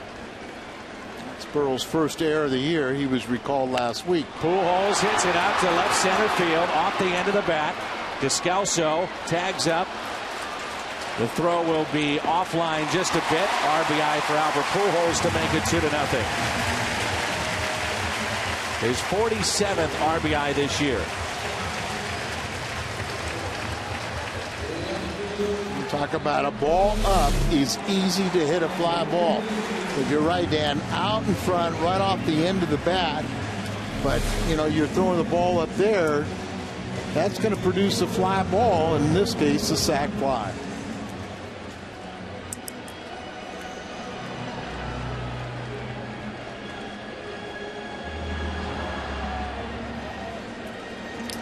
It's Burrow's first error of the year. He was recalled last week. Pujols hits it out to left center field off the end of the bat. Descalso tags up. The throw will be offline just a bit. RBI for Albert Pujols to make it 2-0. His 47th RBI this year. Talk about a ball up is easy to hit a fly ball. If you're right, Dan, out in front, right off the end of the bat, but you're throwing the ball up there, that's going to produce a fly ball, in this case a sac fly.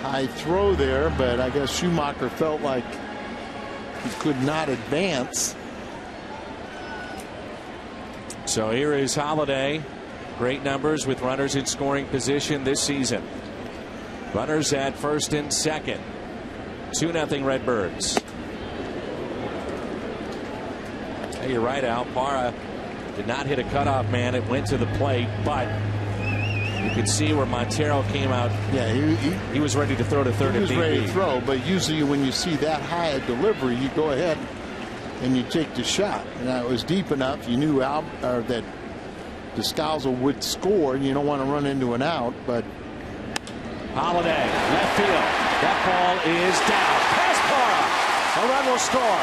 High throw there, but I guess Schumacher felt like he could not advance. So here is Holiday. Great numbers with runners in scoring position this season. Runners at first and second. 2-0 Redbirds. Hey, you're right, Al. Parra did not hit a cutoff man. It went to the plate, but you could see where Montero came out. Yeah, he was ready to throw to third. He was ready to throw, but usually when you see that high a delivery, you go ahead and you take the shot. Now, it was deep enough. You knew that Descalso would score. You don't want to run into an out, but Holiday, left field. That ball is down. Past Parra. A run will score.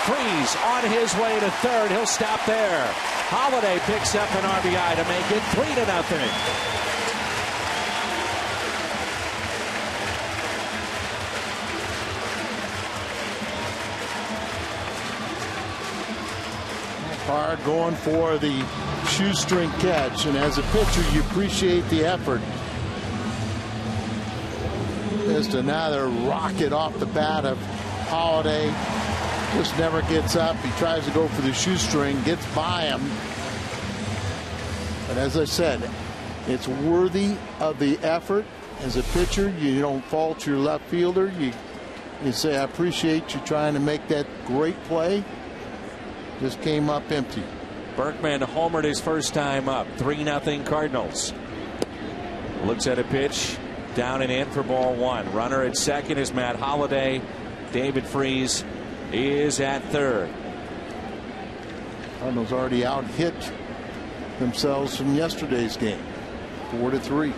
Freeze on his way to third. He'll stop there. Holiday picks up an RBI to make it 3-0. Parra going for the shoestring catch, and as a pitcher you appreciate the effort. Just another rocket off the bat of Holiday. Just never gets up. He tries to go for the shoestring, gets by him. But as I said, it's worthy of the effort. As a pitcher, you don't fault your left fielder. You say, I appreciate you trying to make that great play. Just came up empty. Berkman homered his first time up. 3-0 Cardinals. Looks at a pitch. Down and in for ball one. Runner at second is Matt Holiday. David Freese is at third. Cardinals already out-hit themselves from yesterday's game. 4-3.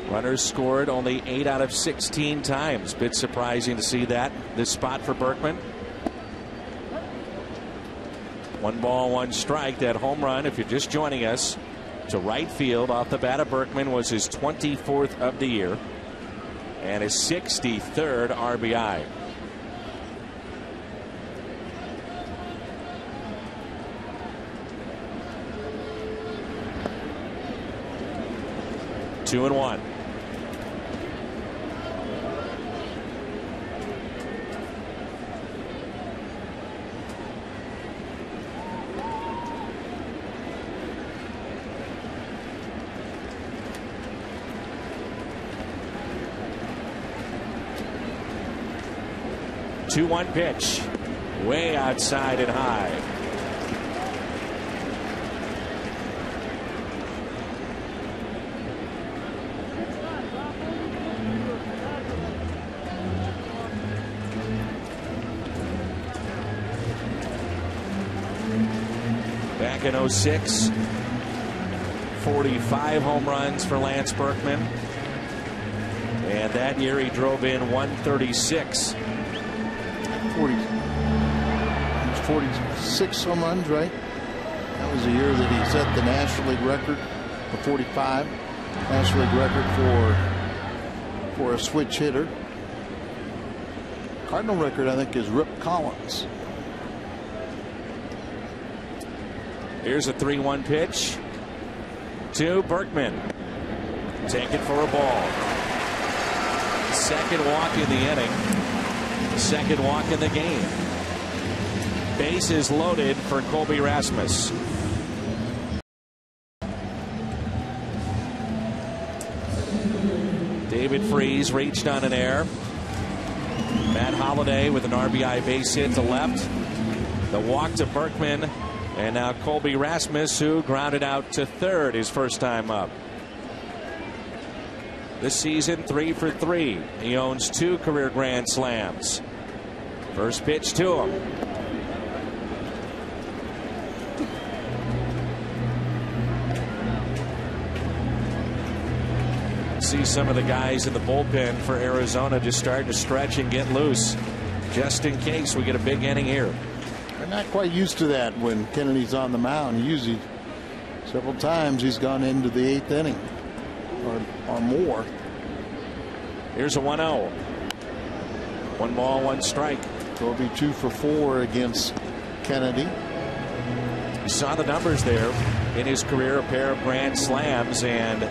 Runners scored only 8 out of 16 times. Bit surprising to see that. This spot for Berkman. 1 ball, 1 strike. That home run, if you're just joining us, to right field off the bat of Berkman was his 24th of the year and his 63rd RBI. Two and one. Two-one pitch, way outside and high. Back in 06, 45 home runs for Lance Berkman, and that year he drove in 136. 46 home runs, right? That was the year that he set the National League record, the 45 National League record for a switch hitter. Cardinal record, I think, is Rip Collins. Here's a 3-1 pitch to Berkman. Take it for a ball. Second walk in the inning. Second walk in the game. Bases loaded for Colby Rasmus. David Freese reached on an error. Matt Holliday with an RBI base hit to left. The walk to Berkman, and now Colby Rasmus, who grounded out to third his first time up. This season 3 for 3. He owns 2 career grand slams. First pitch to him. See some of the guys in the bullpen for Arizona just starting to stretch and get loose, just in case we get a big inning here. They're not quite used to that when Kennedy's on the mound. Usually, several times he's gone into the 8th inning or more. Here's a 1-0. 1 ball, 1 strike. Colby 2 for 4 against Kennedy. You saw the numbers there in his career, a pair of grand slams, and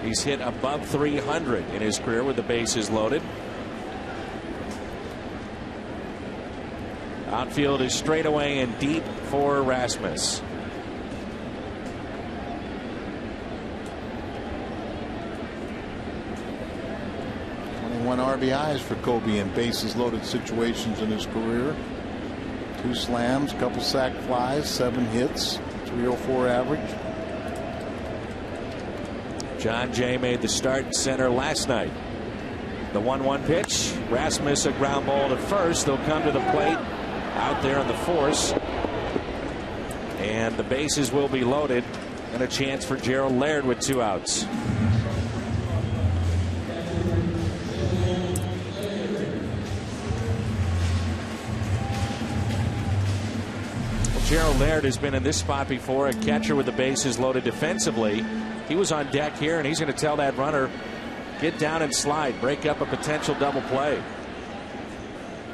he's hit above 300 in his career with the bases loaded. Outfield is straight away and deep for Rasmus. RBIs for Colby in bases loaded situations in his career. 2 slams, couple sac flies, 7 hits, 304 average. John Jay made the start in center last night. The 1-1 pitch. Rasmus a ground ball to first. They'll come to the plate out there on the force, and the bases will be loaded, and a chance for Gerald Laird with 2 outs. Gerald Laird has been in this spot before, a catcher with the bases loaded defensively. He was on deck here, and he's going to tell that runner, get down and slide, break up a potential double play.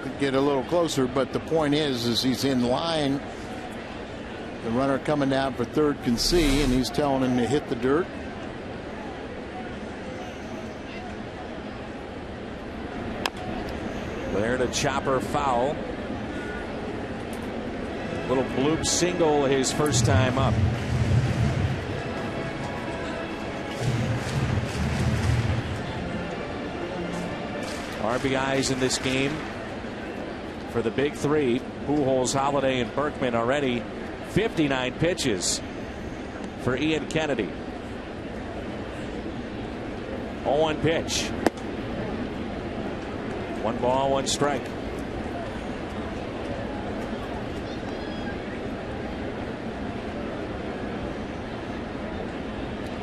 Could get a little closer, but the point is he's in line. The runner coming down for third can see, and he's telling him to hit the dirt. Laird a chopper foul. Little bloop single his first time up. RBIs in this game for the big 3, Pujols, Holliday, and Berkman. Already 59 pitches for Ian Kennedy. 0-1 pitch. 1 ball, 1 strike.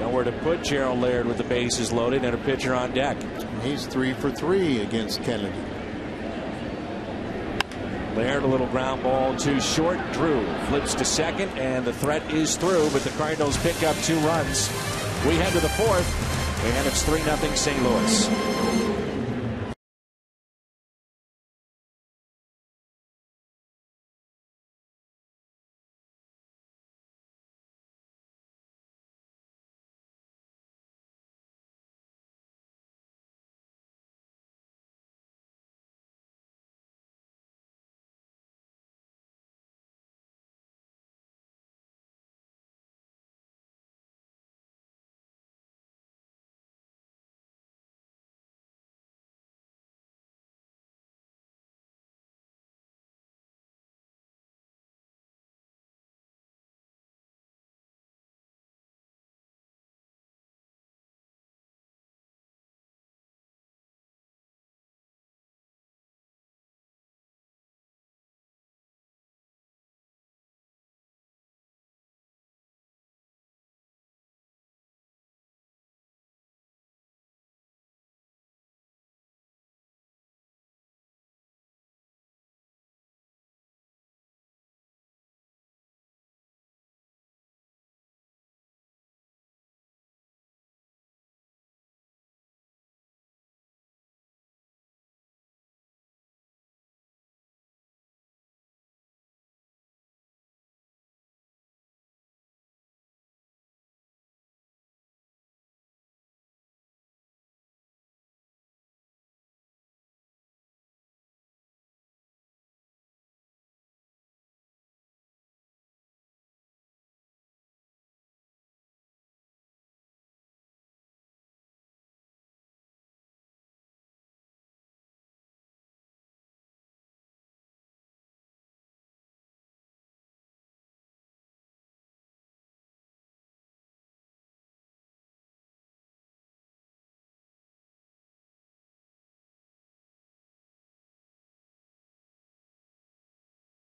Nowhere to put Gerald Laird with the bases loaded and a pitcher on deck. He's 3 for 3 against Kennedy. Laird, a little ground ball too short. Drew flips to second, and the threat is through, but the Cardinals pick up 2 runs. We head to the 4th, and it's 3-0 St. Louis.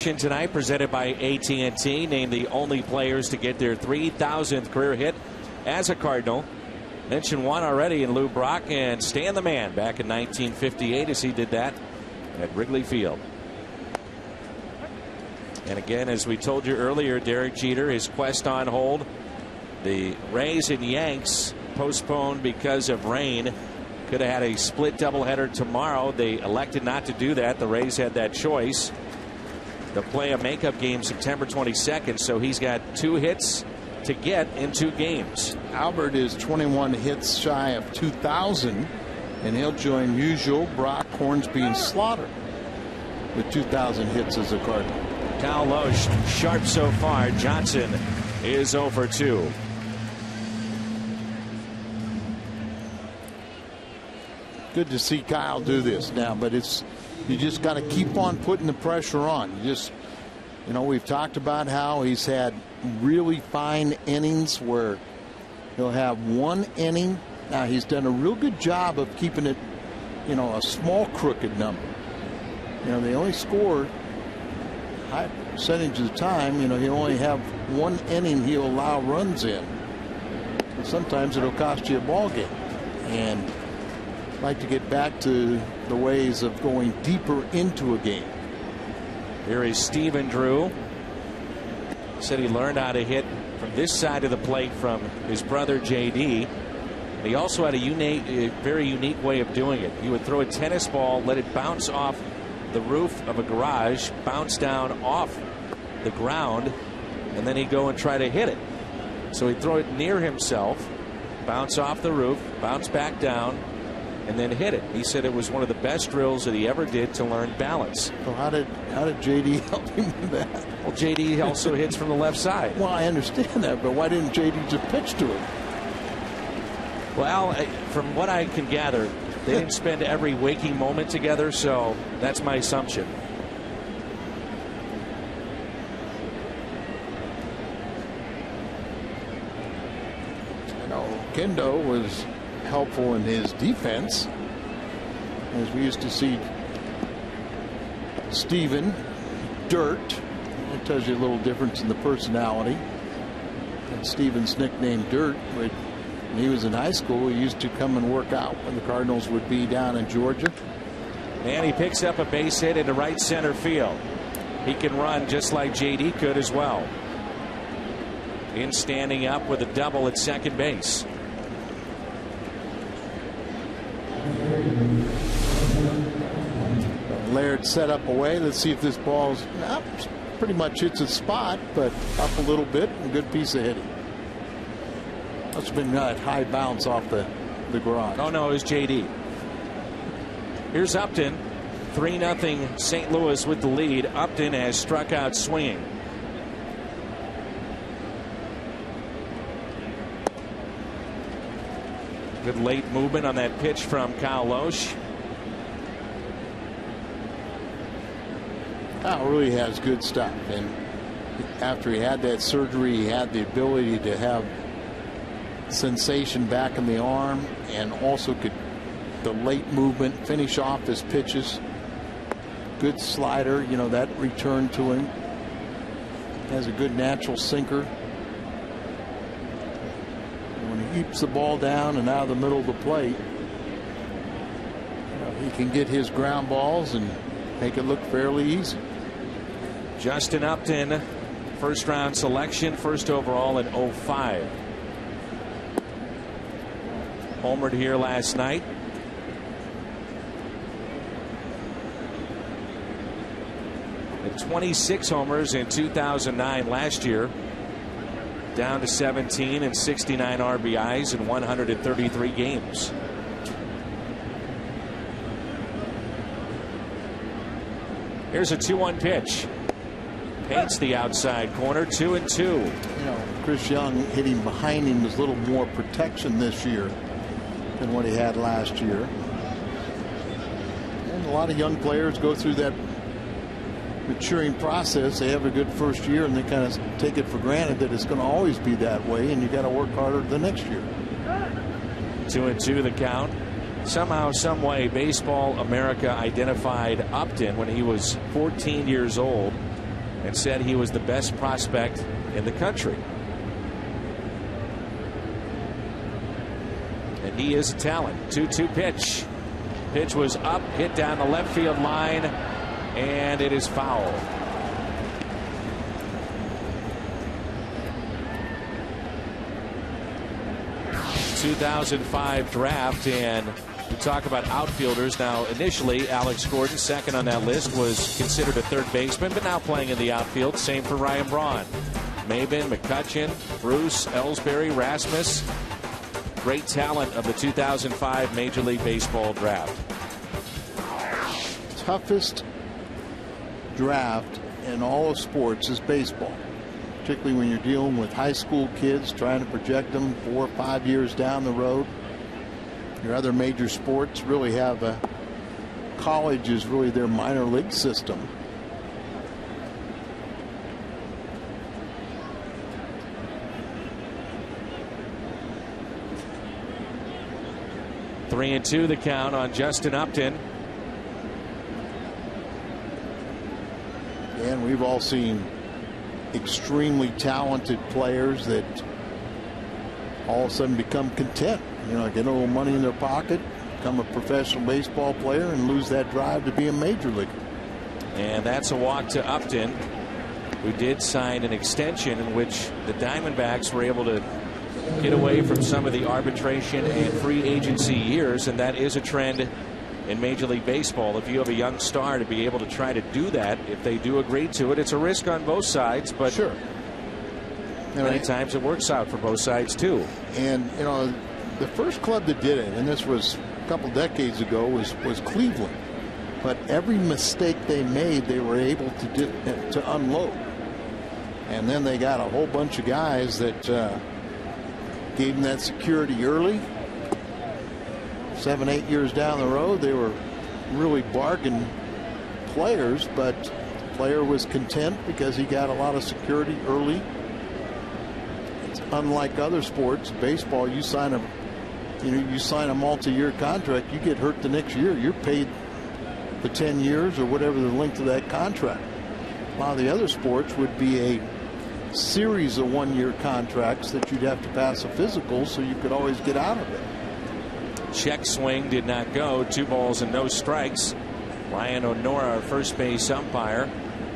Tonight presented by AT&T, named the only players to get their 3,000th career hit as a Cardinal. Mentioned one already in Lou Brock, and Stan the Man back in 1958 as he did that at Wrigley Field. And again, as we told you earlier, Derek Jeter, his quest on hold. The Rays and Yanks postponed because of rain. Could have had a split doubleheader tomorrow. They elected not to do that. The Rays had that choice. They'll play a makeup game September 22nd, so he's got 2 hits to get in 2 games. Albert is 21 hits shy of 2,000, and he'll join Musial, Brock, Hornsby, and Slaughter with 2,000 hits as a Cardinal. Kyle Loesch sharp so far. Johnson is 0 for 2. Good to see Kyle do this now, but you just got to keep on putting the pressure on. We've talked about how he's had really fine innings where he'll have 1 inning. Now he's done a real good job of keeping it, a small crooked number. They only score high percentage of the time. He'll only have 1 inning he'll allow runs in. But sometimes it'll cost you a ball game. And I'd like to get back to the ways of going deeper into a game. Here is Stephen Drew. Said he learned how to hit from this side of the plate from his brother JD. And he also had a very unique way of doing it. He would throw a tennis ball, let it bounce off the roof of a garage, bounce down off the ground, and then he'd go and try to hit it. So he'd throw it near himself, bounce off the roof, bounce back down, and then hit it. He said it was one of the best drills that he ever did to learn balance. So how did JD help him with that? Well, JD also hits from the left side. Well, I understand that, but why didn't JD just pitch to him? Well, from what I can gather, they didn't spend every waking moment together, so that's my assumption. Kendo was helpful in his defense, as we used to see Steven Dirt. It tells you a little difference in the personality. And Steven's nickname Dirt, when he was in high school, he used to come and work out when the Cardinals would be down in Georgia. And he picks up a base hit into right center field. He can run just like JD could as well. In standing up with a double at second base. Laird set up away. Let's see if this ball's pretty much hits its spot, but up a little bit. A good piece of hitting. That's been a high bounce off the garage. Oh no, it was JD. Here's Upton. 3-0 St. Louis with the lead. Upton has struck out swinging. Good late movement on that pitch from Kyle Loesch. Kyle really has good stuff, and after he had that surgery, he had the ability to have sensation back in the arm, and also could the late movement finish off his pitches. Good slider, you know, that return to him. Has a good natural sinker. When he keeps the ball down and out of the middle of the plate, he can get his ground balls and make it look fairly easy. Justin Upton, first round selection, first overall in 05. Homered here last night. At 26 homers in 2009 last year. Down to 17 and 69 RBIs in 133 games. Here's a 2-1 pitch. Paints the outside corner, 2-2. You know, Chris Young hitting behind him was a little more protection this year than what he had last year. And a lot of young players go through that maturing process. They have a good first year and they kind of take it for granted that it's going to always be that way, and you got to work harder the next year. 2-2 the count. Somehow, some way, Baseball America identified Upton when he was 14 years old and said he was the best prospect in the country. And he is a talent. 2-2 pitch. Pitch was up, hit down the left field line, and it is foul. ...2005 draft, and we talk about outfielders. Now, initially, Alex Gordon, second on that list, was considered a third baseman, but now playing in the outfield. Same for Ryan Braun. Maben, McCutcheon, Bruce, Ellsbury, Rasmus. Great talent of the 2005 Major League Baseball draft. Toughest draft in all of sports is baseball, particularly when you're dealing with high school kids, trying to project them 4 or 5 years down the road. Your other major sports really have college is really their minor league system. Three and two the count on Justin Upton. And we've all seen extremely talented players that all of a sudden become content. You know, get a little money in their pocket, become a professional baseball player, and lose that drive to be a major leaguer. And that's a walk to Upton, who did sign an extension in which the Diamondbacks were able to get away from some of the arbitration and free agency years, and that is a trend in Major League Baseball. If you have a young star, to be able to try to do that, if they do agree to it, it's a risk on both sides, but sure, many times it works out for both sides too. And you know, the first club that did it, and this was a couple decades ago, was Cleveland. But every mistake they made, they were able to unload. And then they got a whole bunch of guys that gave them that security early. 7, 8 years down the road, they were really bargain players, but the player was content because he got a lot of security early. It's unlike other sports. Baseball, you sign a multi-year contract, you get hurt the next year, you're paid for 10 years or whatever the length of that contract. A lot of the other sports would be a series of one-year contracts that you'd have to pass a physical so you could always get out of it. Check swing did not go. 2 balls and no strikes. Ryan Honora, our first base umpire,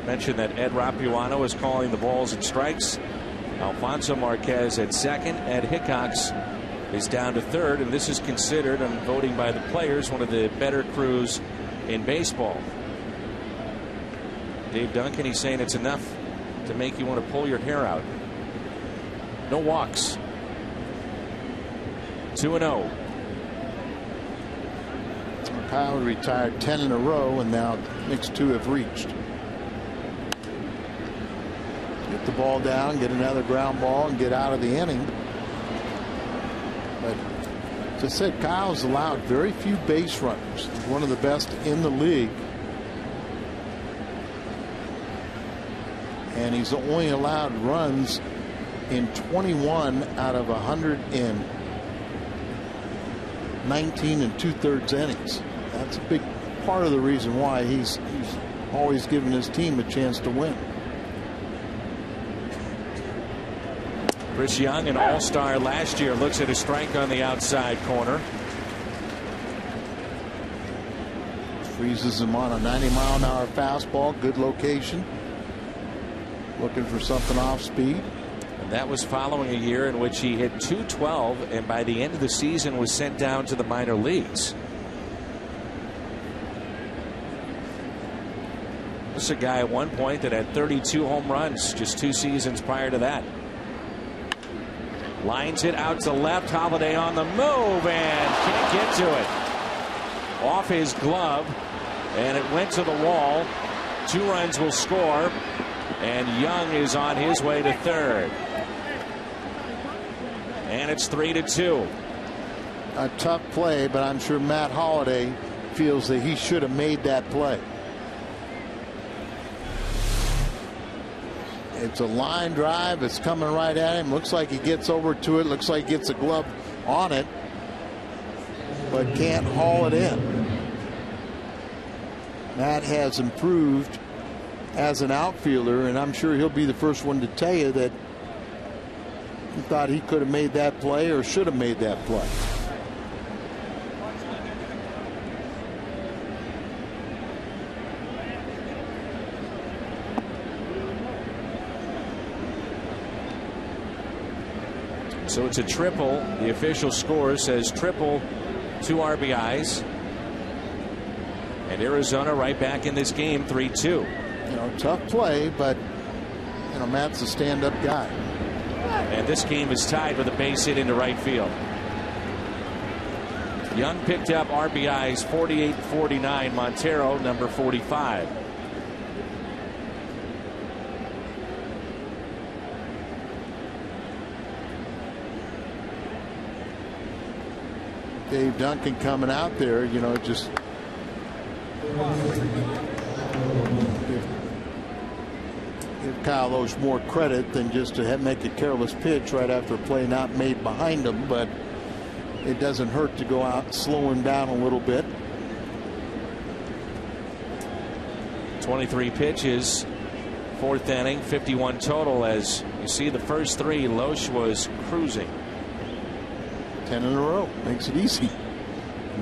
mentioned that Ed Rapuano is calling the balls and strikes. Alfonso Marquez at second. Ed Hickox is down to third, and this is considered, on voting by the players, one of the better crews in baseball. Dave Duncan, he's saying it's enough to make you want to pull your hair out. No walks. 2-0. Kyle retired 10 in a row, and now next 2 have reached. Get the ball down, get another ground ball, and get out of the inning. But as I said, Kyle's allowed very few base runners. He's one of the best in the league. And he's only allowed runs in 21 out of 119 and 2/3 innings. That's a big part of the reason why he's always given his team a chance to win. Chris Young, an all-star last year, looks at a strike on the outside corner. Freezes him on a 90-mile-an-hour fastball. Good location. Looking for something off speed. And that was following a year in which he hit .212, and by the end of the season was sent down to the minor leagues. This is a guy at one point that had 32 home runs just 2 seasons prior to that. Lines it out to left. Holiday on the move and can't get to it. Off his glove, and it went to the wall. 2 runs will score, and Young is on his way to third. And it's 3-2. A tough play, but I'm sure Matt Holliday feels that he should have made that play. It's a line drive. It's coming right at him. Looks like he gets over to it. Looks like he gets a glove on it, but can't haul it in. Matt has improved as an outfielder, and I'm sure he'll be the first one to tell you that he thought he could have made that play or should have made that play. So it's a triple. The official score says triple, 2 RBIs. And Arizona right back in this game, 3-2. You know, tough play, but you know, Matt's a stand-up guy. And this game is tied with a base hit into right field. Young picked up RBIs 48-49. Montero number 45. Dave Duncan coming out there, you know, just give Kyle Osh more credit than just to make a careless pitch right after a play not made behind him, but it doesn't hurt to go out and slow him down a little bit. 23 pitches, 4th inning, 51 total. As you see, the first 3, Loesch was cruising. 10 in a row makes it easy.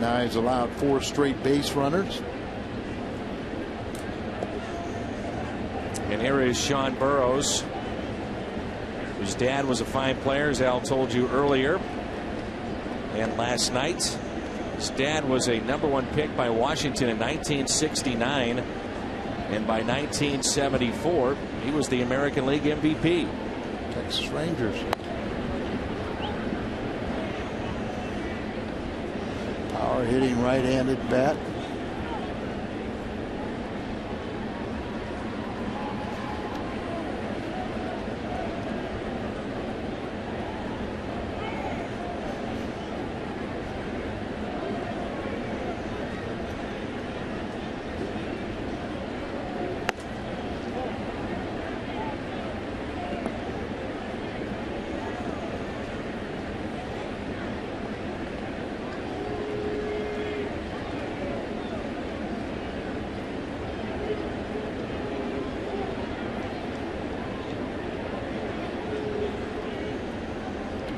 Now he's allowed 4 straight base runners. And here is Sean Burroughs, whose dad was a fine player, as Al told you earlier. And last night, his dad was a #1 pick by Washington in 1969. And by 1974, he was the American League MVP. Texas Rangers. Power hitting right-handed bat.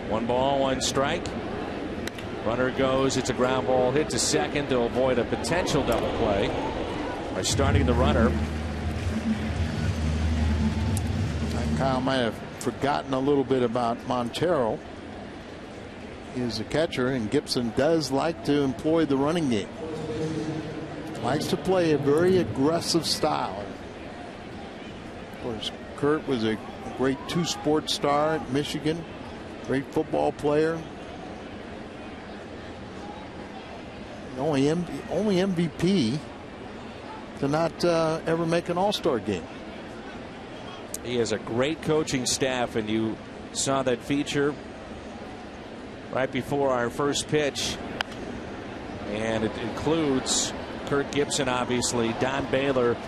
One ball, 1 strike. Runner goes. It's a ground ball hit to second to avoid a potential double play. are starting the runner. Kyle might have forgotten a little bit about Montero. He is a catcher, and Gibson does like to employ the running game. Likes to play a very aggressive style. Of course, Kurt was a great two-sport star at Michigan. Great football player. Only MVP to not ever make an All-Star game. He has a great coaching staff, and you saw that feature right before our first pitch. And it includes Kurt Gibson, obviously. Don Baylor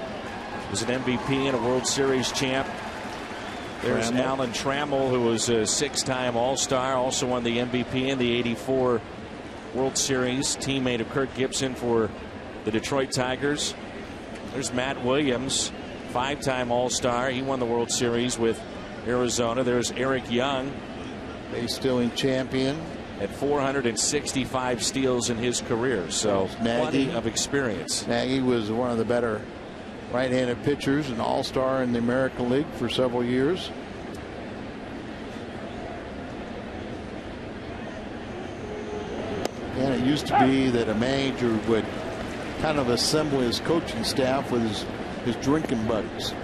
was an MVP and a World Series champ. There's Alan Trammell, who was a 6-time All-Star, also won the MVP in the '84 World Series, teammate of Kurt Gibson for the Detroit Tigers. There's Matt Williams, 5-time All-Star. He won the World Series with Arizona. There's Eric Young, base stealing champion, at 465 steals in his career. So plenty of experience. Nagy was one of the better right-handed pitchers, an All-Star in the American League for several years. And it used to be that a manager would kind of assemble his coaching staff with his drinking buddies,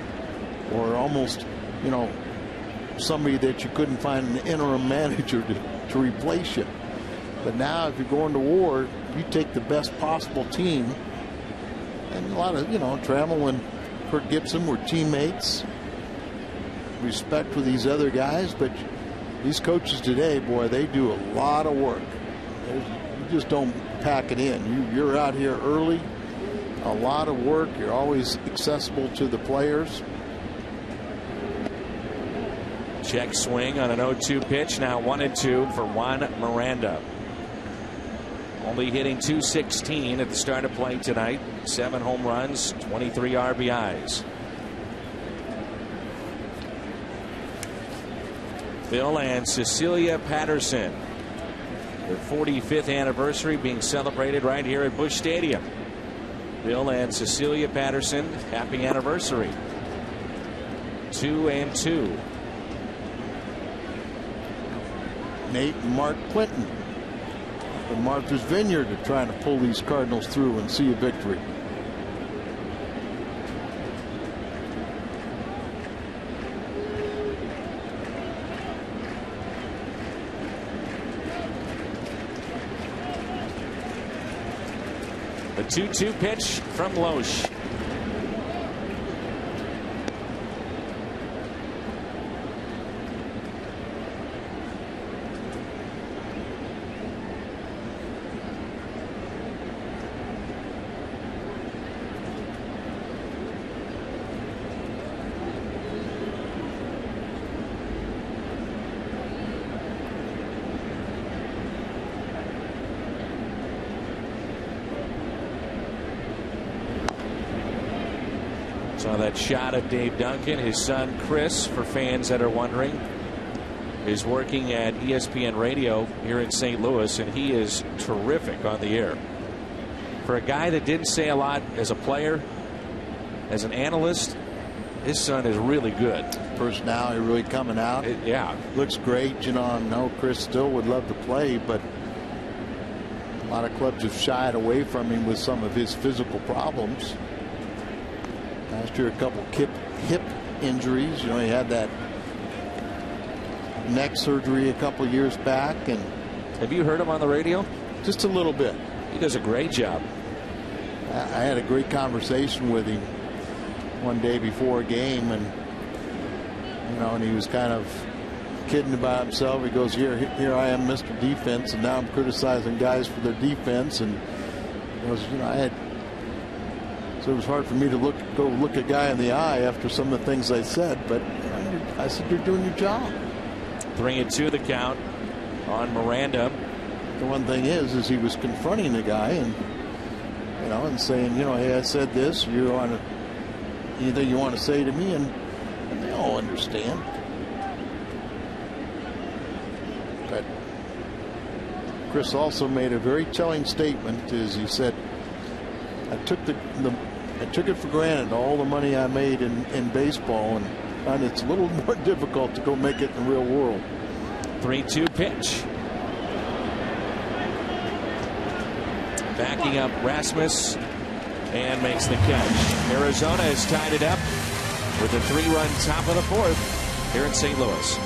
or almost, you know, somebody that you couldn't find an interim manager to replace you. But now, if you're going to war, you take the best possible team. And a lot of, you know, Trammell and Kurt Gibson were teammates. Respect for these other guys, but these coaches today, boy, they do a lot of work. You just don't pack it in. You're out here early, a lot of work. You're always accessible to the players. Check swing on an 0-2 pitch. Now 1-2 for Juan Miranda. Only hitting .216 at the start of play tonight. 7 home runs, 23 RBIs. Bill and Cecilia Patterson. Their 45th anniversary being celebrated right here at Busch Stadium. Bill and Cecilia Patterson, happy anniversary. 2-2. Nate and Mark Clinton from Martha's Vineyard are trying to pull these Cardinals through and see a victory. The 2-2 pitch from Loesch. Saw that shot of Dave Duncan. His son Chris, for fans that are wondering, is working at ESPN Radio here in St. Louis, and he is terrific on the air. For a guy that didn't say a lot as a player, as an analyst, his son is really good. Personality really coming out. Yeah. Looks great. You know, I know Chris still would love to play, but a lot of clubs have shied away from him with some of his physical problems. Last year, a couple hip injuries. You know, he had that neck surgery a couple years back. And have you heard him on the radio? Just a little bit. He does a great job. I had a great conversation with him one day before a game, and you know, and he was kind of kidding about himself. He goes, here I am, Mr. Defense, and now I'm criticizing guys for their defense. And he goes, you know, so it was hard for me to go look a guy in the eye after some of the things I said, but I said, you're doing your job. 3-2 the count on Miranda. The one thing is he was confronting the guy and, you know, and saying, you know, hey, I said this, anything you want to say to me, and they all understand. But Chris also made a very telling statement, as he said, I took the I took it for granted, all the money I made in baseball, and find it's a little more difficult to go make it in the real world. 3-2 pitch. Backing up Rasmus and makes the catch. Arizona has tied it up with a 3-run top of the 4th here in St. Louis.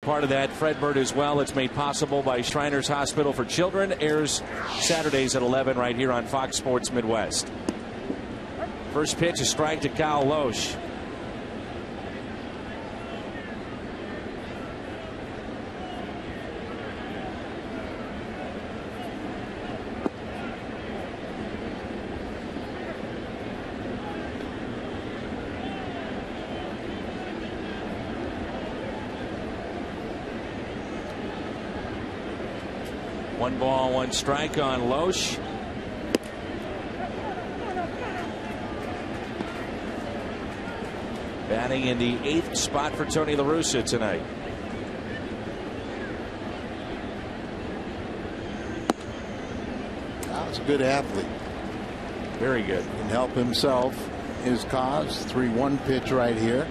Part of that, Fred Bird as well. It's made possible by Shriners Hospital for Children. Airs Saturdays at 11 right here on Fox Sports Midwest. First pitch, a strike to Kyle Loesch. One ball, one strike on Loesch. Batting in the 8th spot for Tony La Russa tonight. Kyle's a good athlete. Very good. Can help himself, his cause. 3-1 pitch right here.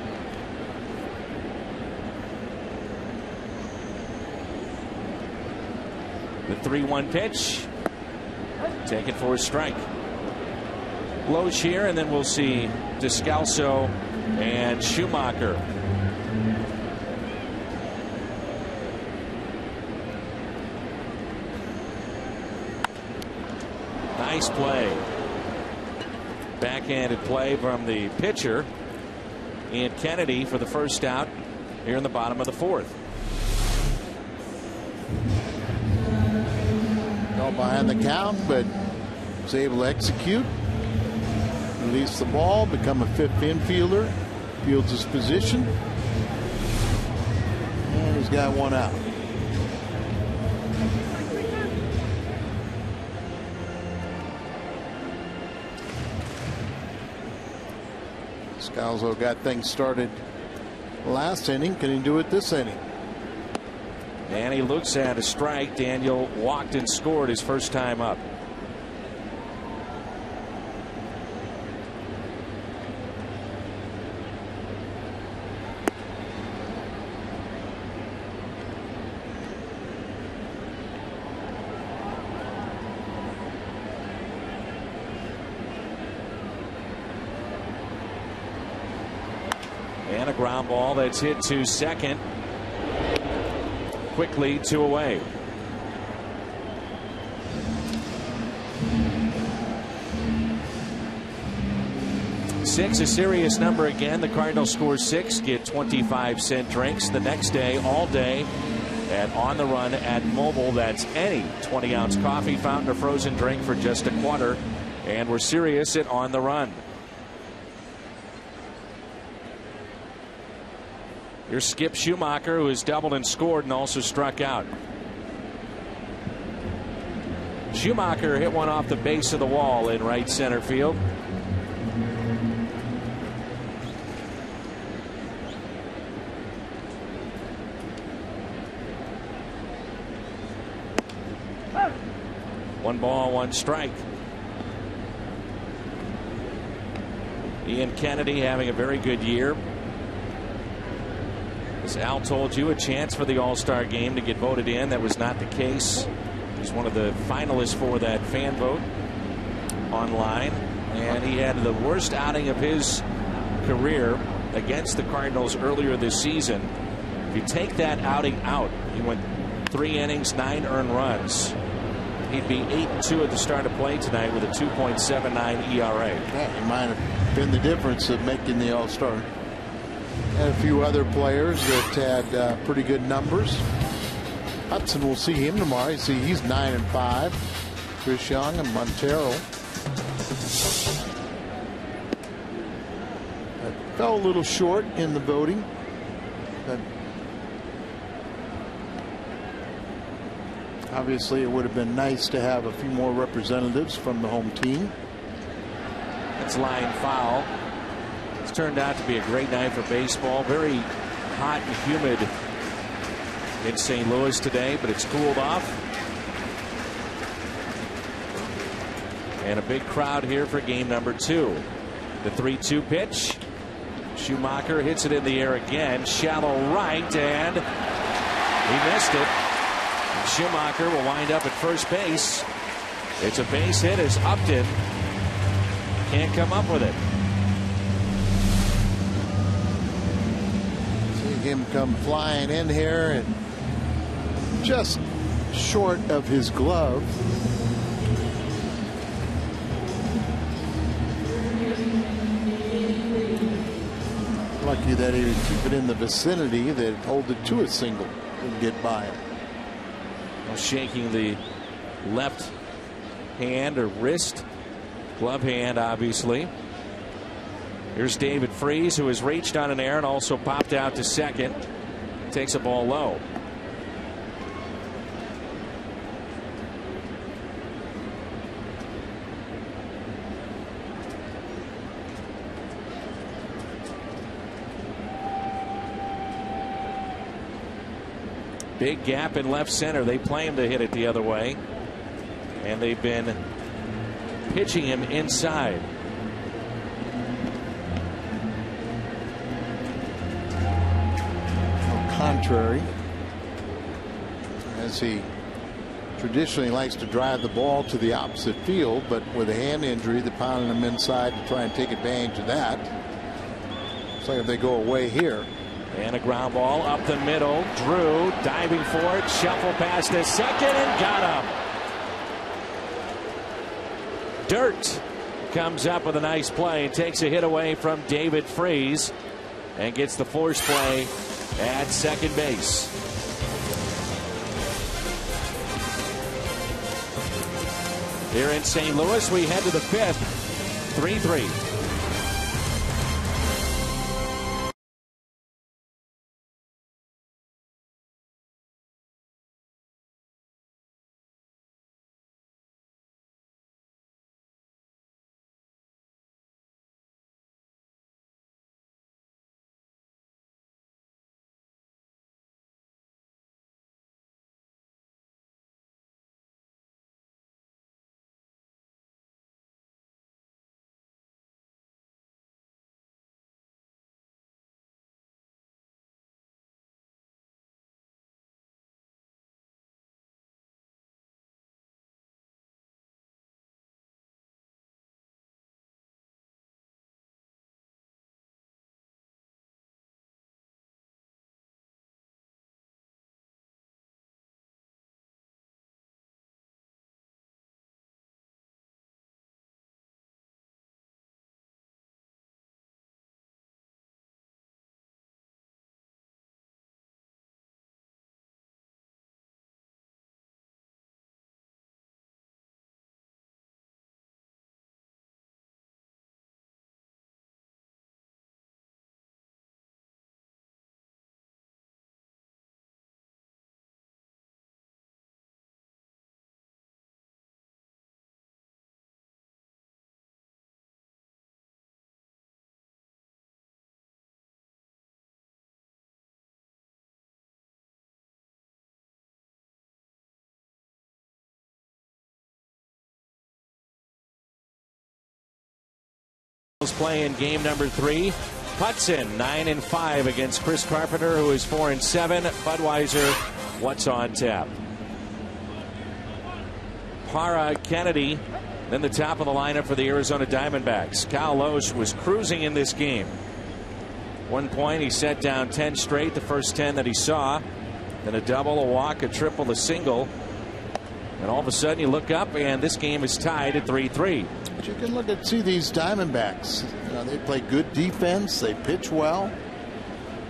The 3-1 pitch. Taken for a strike. Loesch here, and then we'll see Descalso and Schumacher. Nice play. Backhanded play from the pitcher. And Kennedy for the first out here in the bottom of the 4th. Behind the count, but was able to execute, release the ball, become a 5th infielder, fields his position, and he's got one out. Scalzo got things started last inning. Can he do it this inning? And he looks at a strike. Daniel walked and scored his first time up. And a ground ball that's hit to second. Quickly 2 away. Six, a serious number again. The Cardinals score 6, get 25-cent drinks the next day, all day at On the Run at Mobile. That's any 20-ounce coffee, fountain, or frozen drink for just $1. And we're serious at On the Run. Here's Skip Schumacher, who has doubled and scored and also struck out. Schumacher hit one off the base of the wall in right center field. One ball, one strike. Ian Kennedy having a very good year. As Al told you, a chance for the All-Star game to get voted in. That was not the case. He's one of the finalists for that fan vote online. And he had the worst outing of his career against the Cardinals earlier this season. If you take that outing out, he went 3 innings, 9 earned runs. He'd be 8-2 at the start of play tonight with a 2.79 ERA. Yeah, he might have been the difference of making the All-Star. And a few other players that had pretty good numbers. Hudson, will see him tomorrow. You see, he's 9-5. Chris Young and Montero. Fell a little short in the voting. But obviously, it would have been nice to have a few more representatives from the home team. That's line foul. It's turned out to be a great night for baseball. Very hot and humid in St. Louis today, but it's cooled off. And a big crowd here for game number 2. The 3-2 pitch. Schumacher hits it in the air again. Shallow right, and he missed it. And Schumacher will wind up at first base. It's a base hit as Upton can't come up with it. See him come flying in here and just short of his glove. Lucky that he would keep it in the vicinity, that hold it to a single and get by him. Well, shaking the left hand or wrist, glove hand, obviously. Here's David Freese, who has reached on an error and also popped out to second. Takes a ball low. Big gap in left center. They play him to hit it the other way. And they've been pitching him inside. Contrary, as he traditionally likes to drive the ball to the opposite field, but with a hand injury, they're pounding him inside to try and take advantage of that. Looks like if they go away here. And a ground ball up the middle. Drew diving for it. Shuffle past the second and got him. Dirt comes up with a nice play and takes a hit away from David Freese and gets the force play at second base. Here in St. Louis, we head to the 5th. 3-3. Play in game number 3. Hudson 9-5 against Chris Carpenter, who is 4-7. Budweiser, what's on tap? Para, Kennedy, then the top of the lineup for the Arizona Diamondbacks. Cal Loesch was cruising in this game. One point, he set down 10 straight, the first 10 that he saw. Then a double, a walk, a triple, a single. And all of a sudden you look up and this game is tied at 3-3. But you can look at see these Diamondbacks. You know, they play good defense. They pitch well.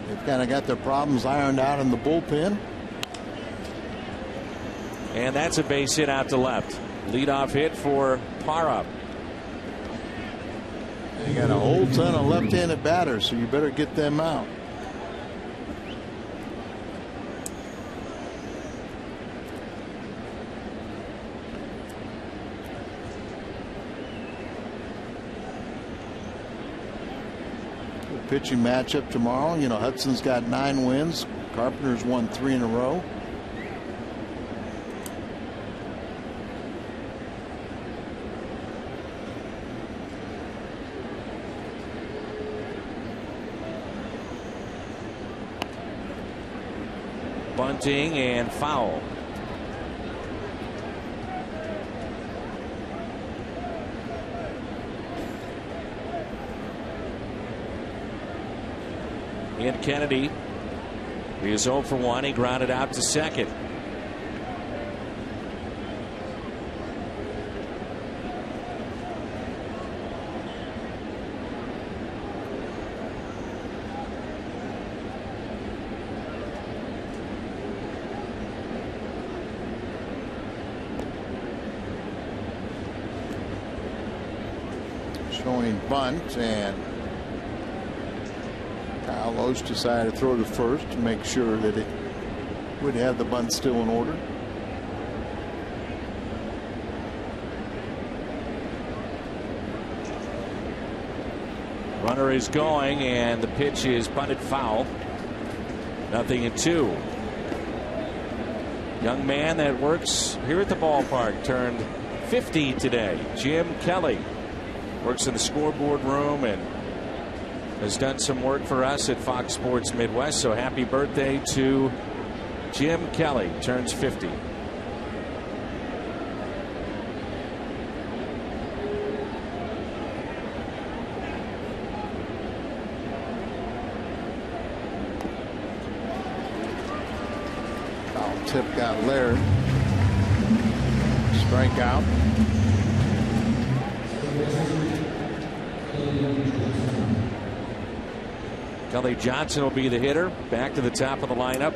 They've kind of got their problems ironed out in the bullpen. And that's a base hit out to left. Leadoff hit for Para. They got a whole ton of left-handed batters, so you better get them out. Pitching matchup tomorrow. You know, Hudson's got 9 wins. Carpenter's won 3 in a row. Bunting and foul. And Kennedy, he is 0 for 1. He grounded out to second. Showing bunt, and Kyle Loesch decided to throw to first to make sure that it would have the bunt still in order. Runner is going, and the pitch is bunted foul. 0-2. Young man that works here at the ballpark turned 50 today. Jim Kelly works in the scoreboard room and has done some work for us at Fox Sports Midwest. So happy birthday to Jim Kelly. Turns 50. Foul tip got Laird. Strikeout. Kelly Johnson will be the hitter. Back to the top of the lineup.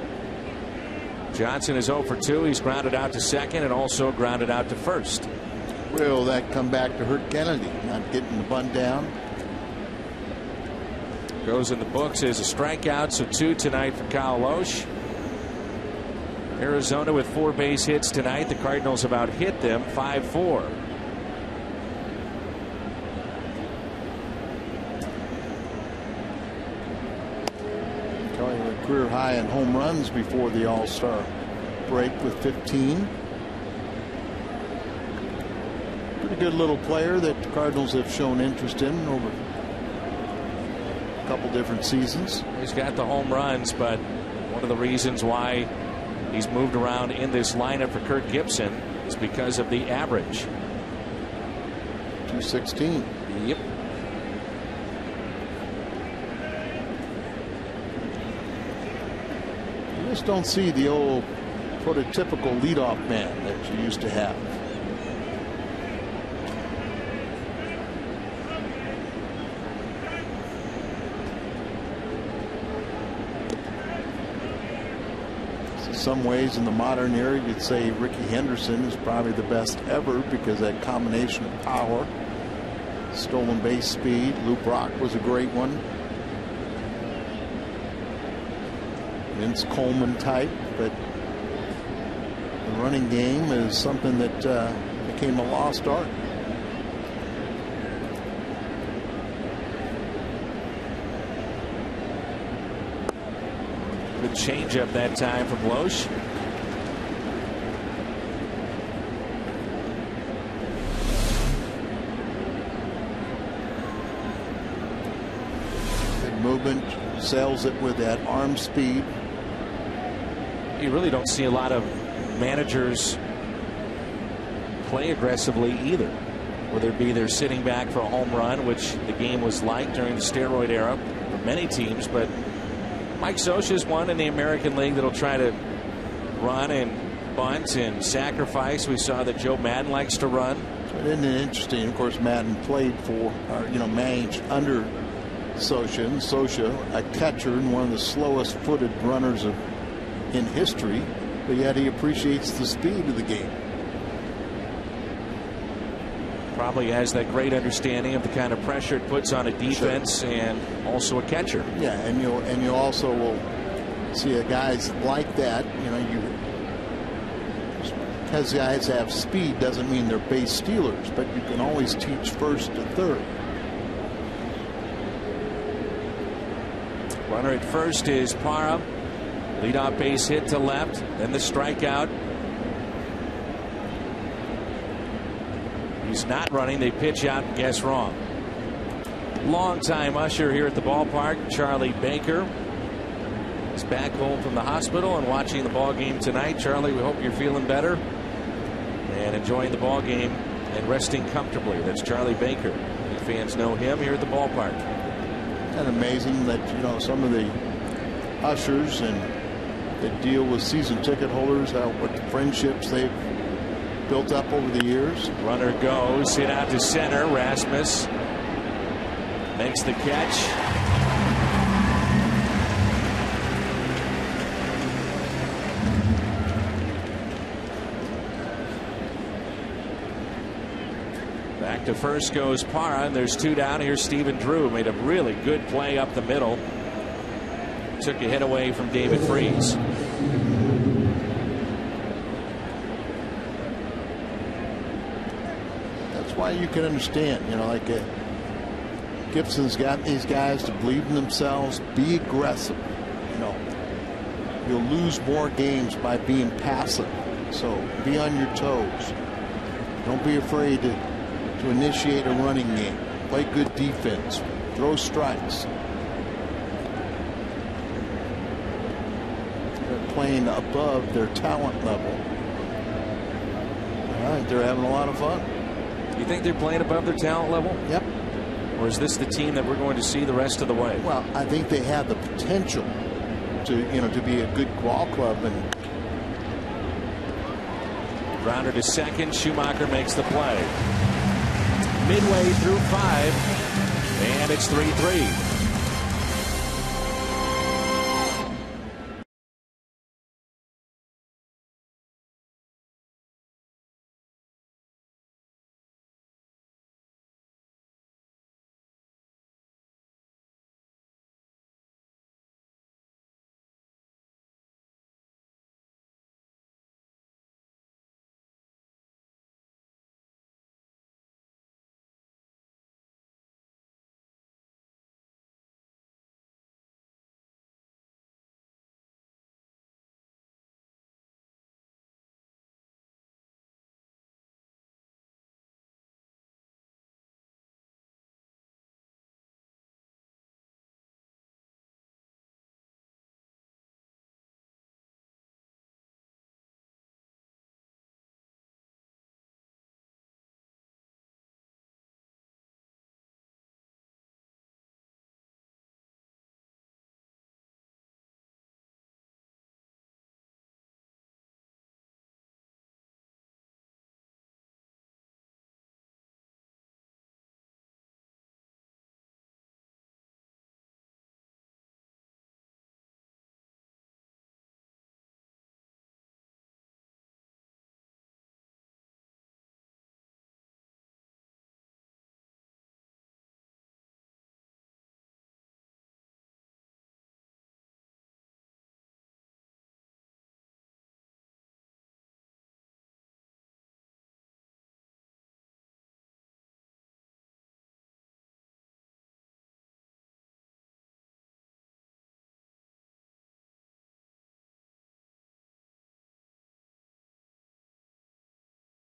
Johnson is 0 for 2. He's grounded out to second and also grounded out to first. Will that come back to hurt Kennedy? Not getting the bunt down. Goes in the books as a strikeout, so 2 tonight for Kyle Loesch. Arizona with 4 base hits tonight. The Cardinals about hit them 5-4. Career high in home runs before the All-Star break with 15. Pretty good little player that the Cardinals have shown interest in over a couple different seasons. He's got the home runs, but one of the reasons why he's moved around in this lineup for Kirk Gibson is because of the average. 216. Yep. You just don't see the old prototypical leadoff man that you used to have. In some ways, in the modern era, you'd say Ricky Henderson is probably the best ever because that combination of power, stolen base speed. Lou Brock was a great one. Vince Coleman type, but the running game is something that became a lost art. Good changeup that time from Loesch. movement, sails it with that arm speed. You really don't see a lot of managers play aggressively either, whether it be they're sitting back for a home run, which the game was like during the steroid era for many teams. But Mike Scioscia's one in the American League that'll try to run and bunt and sacrifice. We saw that Joe Madden likes to run. Isn't it interesting? Of course, Madden played for, managed under Scioscia. And Scioscia, a catcher and one of the slowest footed runners in history, but yet he appreciates the speed of the game. Probably has that great understanding of the kind of pressure it puts on a defense, sure. And also a catcher. Yeah, and you also will see a guys like that. Because guys have speed doesn't mean they're base stealers, but you can always teach first to third. Runner at first is Parra. Leadoff base hit to left, then the strikeout. He's not running. They pitch out and guess wrong. Longtime usher here at the ballpark, Charlie Baker, is back home from the hospital and watching the ball game tonight. Charlie, we hope you're feeling better and enjoying the ball game and resting comfortably. That's Charlie Baker. You fans know him here at the ballpark. Isn't that amazing that some of the ushers and that deal with season ticket holders, what friendships they've built up over the years. Runner goes, hit out to center. Rasmus makes the catch. Back to first goes Parra, and there's two down. Here's Stephen Drew. Made a really good play up the middle. Took a hit away from David Freese. Why you can understand, Gibson's got these guys to believe in themselves, be aggressive. You'll lose more games by being passive, so be on your toes. Don't be afraid to initiate a running game. Play good defense, throw strikes. They're playing above their talent level. I think they're having a lot of fun. You think they're playing above their talent level? Yep. Or is this the team that we're going to see the rest of the way? Well, I think they have the potential to be a good ball club. And Grounder to second. Schumacher makes the play. Midway through 5, and it's 3-3.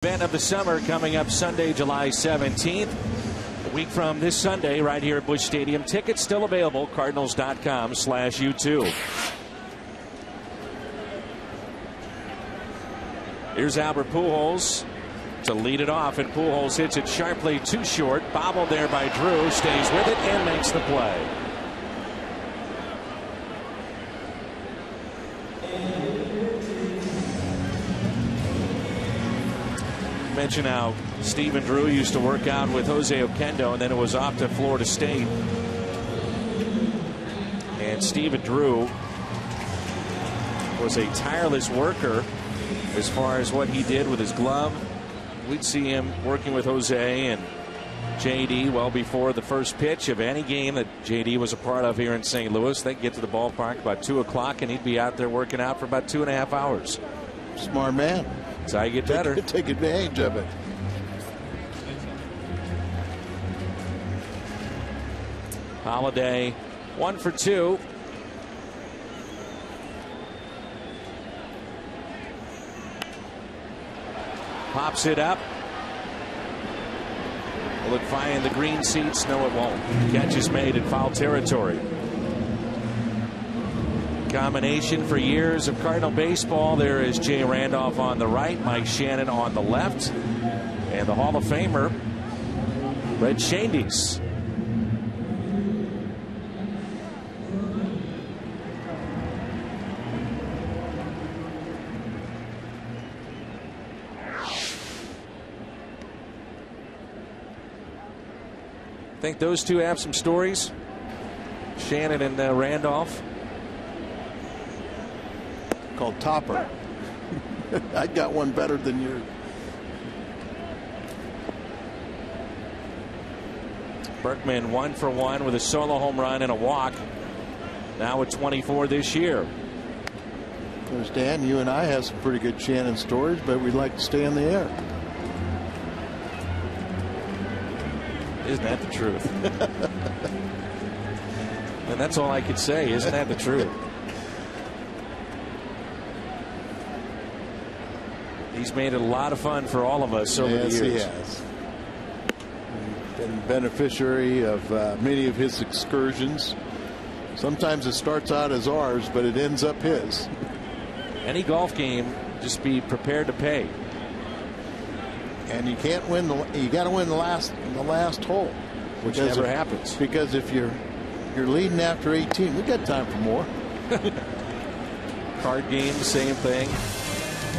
Event of the summer coming up Sunday, July 17th. The week from this Sunday right here at Busch Stadium. Tickets still available, cardinals.com/U2. Here's Albert Pujols to lead it off, and Pujols hits it sharply too short. Bobbled there by Drew, stays with it and makes the play. Mention how Stephen Drew used to work out with Jose Oquendo, and then it was off to Florida State. And Stephen Drew was a tireless worker as far as what he did with his glove. We'd see him working with Jose and JD well before the first pitch of any game that JD was a part of here in St. Louis. They'd get to the ballpark about 2 o'clock, and he'd be out there working out for about 2.5 hours. Smart man. That's how you get better. Take advantage of it. Holiday 1 for 2. Pops it up. Will it find the green seats? No, it won't. Catch is made in foul territory. Combination for years of Cardinal baseball. There is Jay Randolph on the right, Mike Shannon on the left, and the Hall of Famer, Red Shandies. Think those two have some stories, Shannon and Randolph. Called Topper. I got one better than yours. Berkman 1 for 1 with a solo home run and a walk. Now at 24 this year. Of course, Dan, you and I have some pretty good Shannon stories, but we'd like to stay in the air. Isn't that the truth? And that's all I could say. Isn't that the truth? He's made it a lot of fun for all of us over the years. Yes, he has. Been beneficiary of many of his excursions. Sometimes it starts out as ours, but it ends up his. Any golf game, just be prepared to pay. And you can't win you got to win the last hole, which never happens. Because if you're leading after 18, we got time for more. Card game, same thing.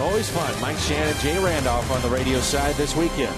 Always fun. Mike Shannon, Jay Randolph on the radio side this weekend.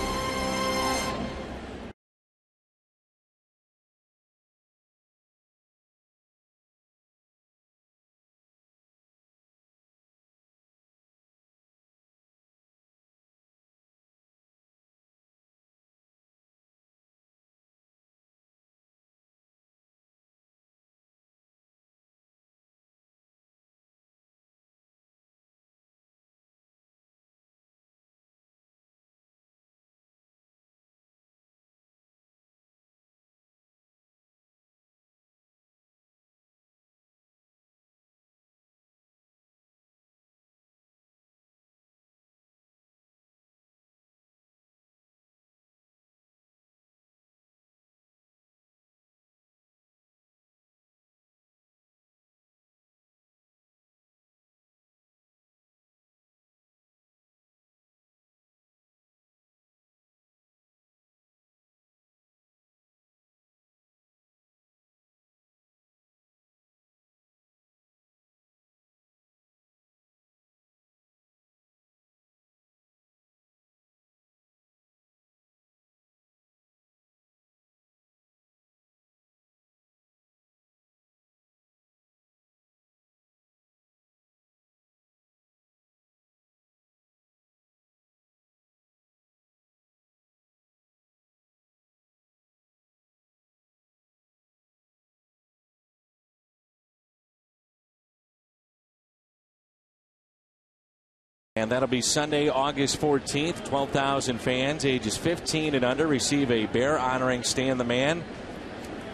And that'll be Sunday, August 14th. 12,000 fans ages 15 and under receive a bear honoring Stan the Man.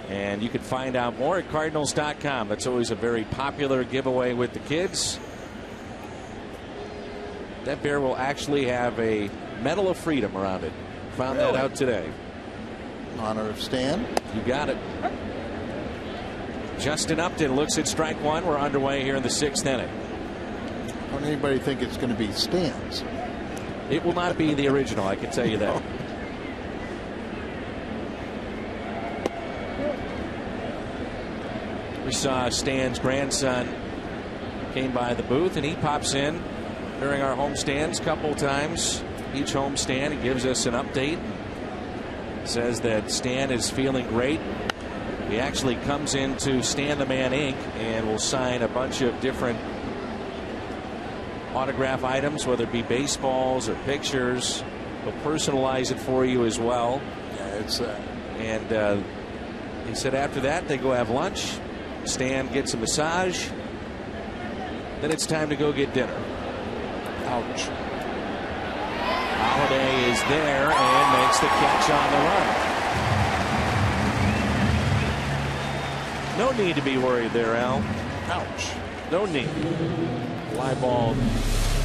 And you can find out more at Cardinals.com. That's always a very popular giveaway with the kids. That bear will actually have a Medal of Freedom around it. Found that out today. Honor of Stan. You got it. Justin Upton looks at strike one. We're underway here in the 6th inning. Don't anybody think it's going to be Stan's? It will not be the original, I can tell you that. We saw Stan's grandson came by the booth, and he pops in during our homestands a couple times. Each homestand, he gives us an update. Says that Stan is feeling great. He actually comes into Stan the Man Inc. and will sign a bunch of different autograph items, whether it be baseballs or pictures. He'll personalize it for you as well. Yeah, it's and he said after that they go have lunch. Stan gets a massage. Then it's time to go get dinner. Ouch. Holiday is there and makes the catch on the run. No need to be worried there, Al. Ouch. No need. Fly ball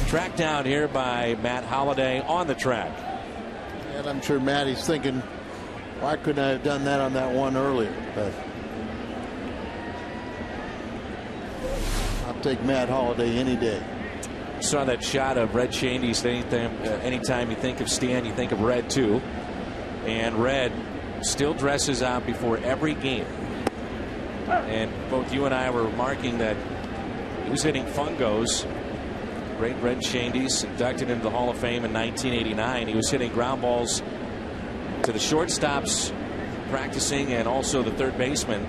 tracked down here by Matt Holliday on the track. And I'm sure Matty's thinking, why couldn't I have done that on that one earlier? But I'll take Matt Holliday any day. Saw that shot of Red Shandy's. Anytime you think of Stan, you think of Red too. And Red still dresses out before every game. And both you and I were remarking that he was hitting fungos. Great Red Shandy's, inducted into the Hall of Fame in 1989. He was hitting ground balls to the shortstops practicing, and also the third baseman.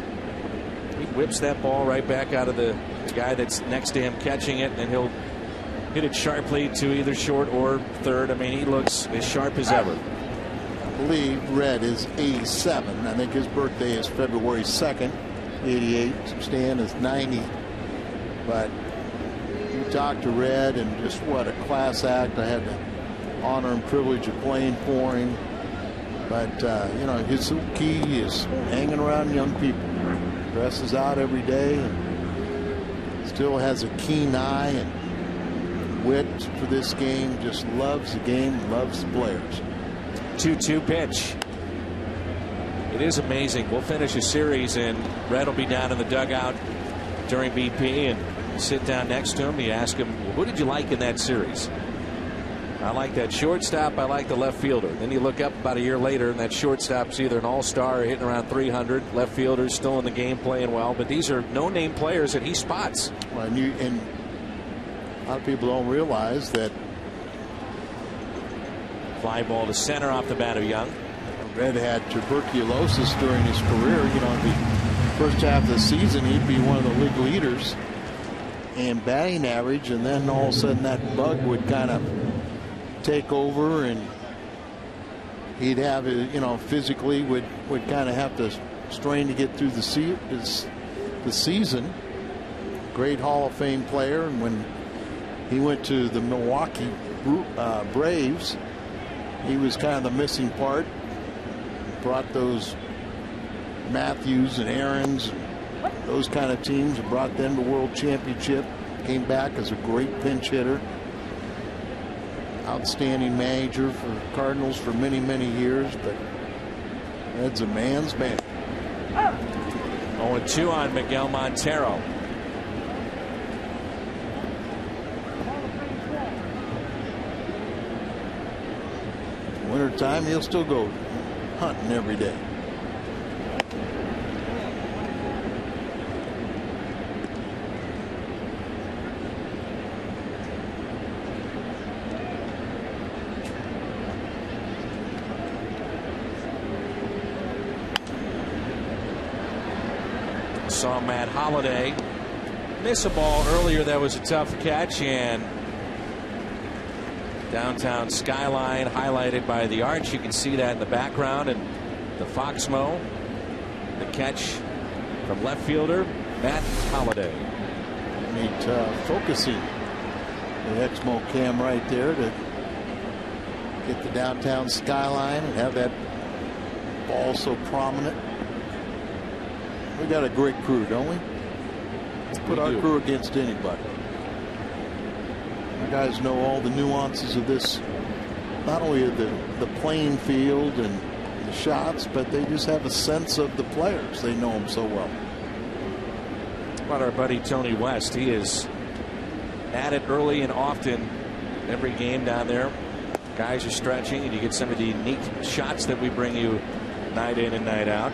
He whips that ball right back out of the guy that's next to him catching it, and he'll hit it sharply to either short or third. I mean, he looks as sharp as ever. I believe Red is 87. I think his birthday is February 2nd, 88. Stan is 90. But you talk to Red, and just what a class act. I had the honor and privilege of playing for him. But, you know, his key is hanging around young people. Dresses out every day and still has a keen eye and wit for this game. Just loves the game, loves the players. 2-2 pitch. It is amazing. We'll finish a series, and Red will be down in the dugout during BP, and sit down next to him. You ask him, well, who did you like in that series? I like that shortstop. I like the left fielder. Then you look up about a year later, and that shortstop's either an all-star or hitting around 300. Left fielder's still in the game playing well. But these are no-name players that he spots. Well, and a lot of people don't realize that. Fly ball to center off the bat of Young. Red had tuberculosis during his career. You know, the first half of the season, he'd be one of the league leaders in batting average, and then all of a sudden that bug would kind of take over, and he'd have, you know, physically would kind of have to strain to get through the season. Great Hall of Fame player, and when he went to the Milwaukee Braves, he was kind of the missing part. Brought those Matthews and Aarons, those kind of teams, and brought them to World Championship. Came back as a great pinch hitter. Outstanding manager for Cardinals for many, many years, but Red's a man's man. 0-2 on Miguel Montero. Wintertime, he'll still go hunting every day. Saw Matt Holliday miss a ball earlier that was a tough catch, and downtown skyline highlighted by the arch. You can see that in the background, and the Foxmo. The catch from left fielder Matt Holliday. Neat focusing the Exmo cam right there to get the downtown skyline and have that ball so prominent. We got a great crew, don't we? Let's put our crew against anybody. You guys know all the nuances of this, not only of the playing field and the shots, but they just have a sense of the players. They know them so well. How about our buddy Tony West? He is at it early and often every game down there. Guys are stretching, and you get some of the neat shots that we bring you night in and night out.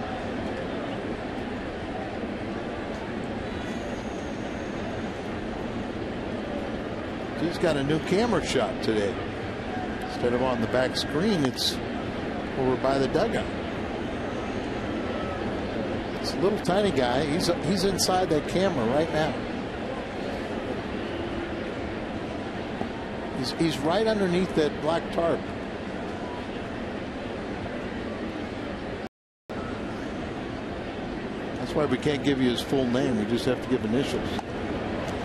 He's got a new camera shot today. Instead of on the back screen, it's over by the dugout. It's a little tiny guy. He's inside that camera right now. He's right underneath that black tarp. That's why we can't give you his full name. We just have to give initials.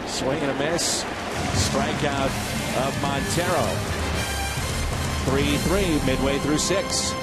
Swing and a miss. Strikeout of Montero. 3-3 midway through 6.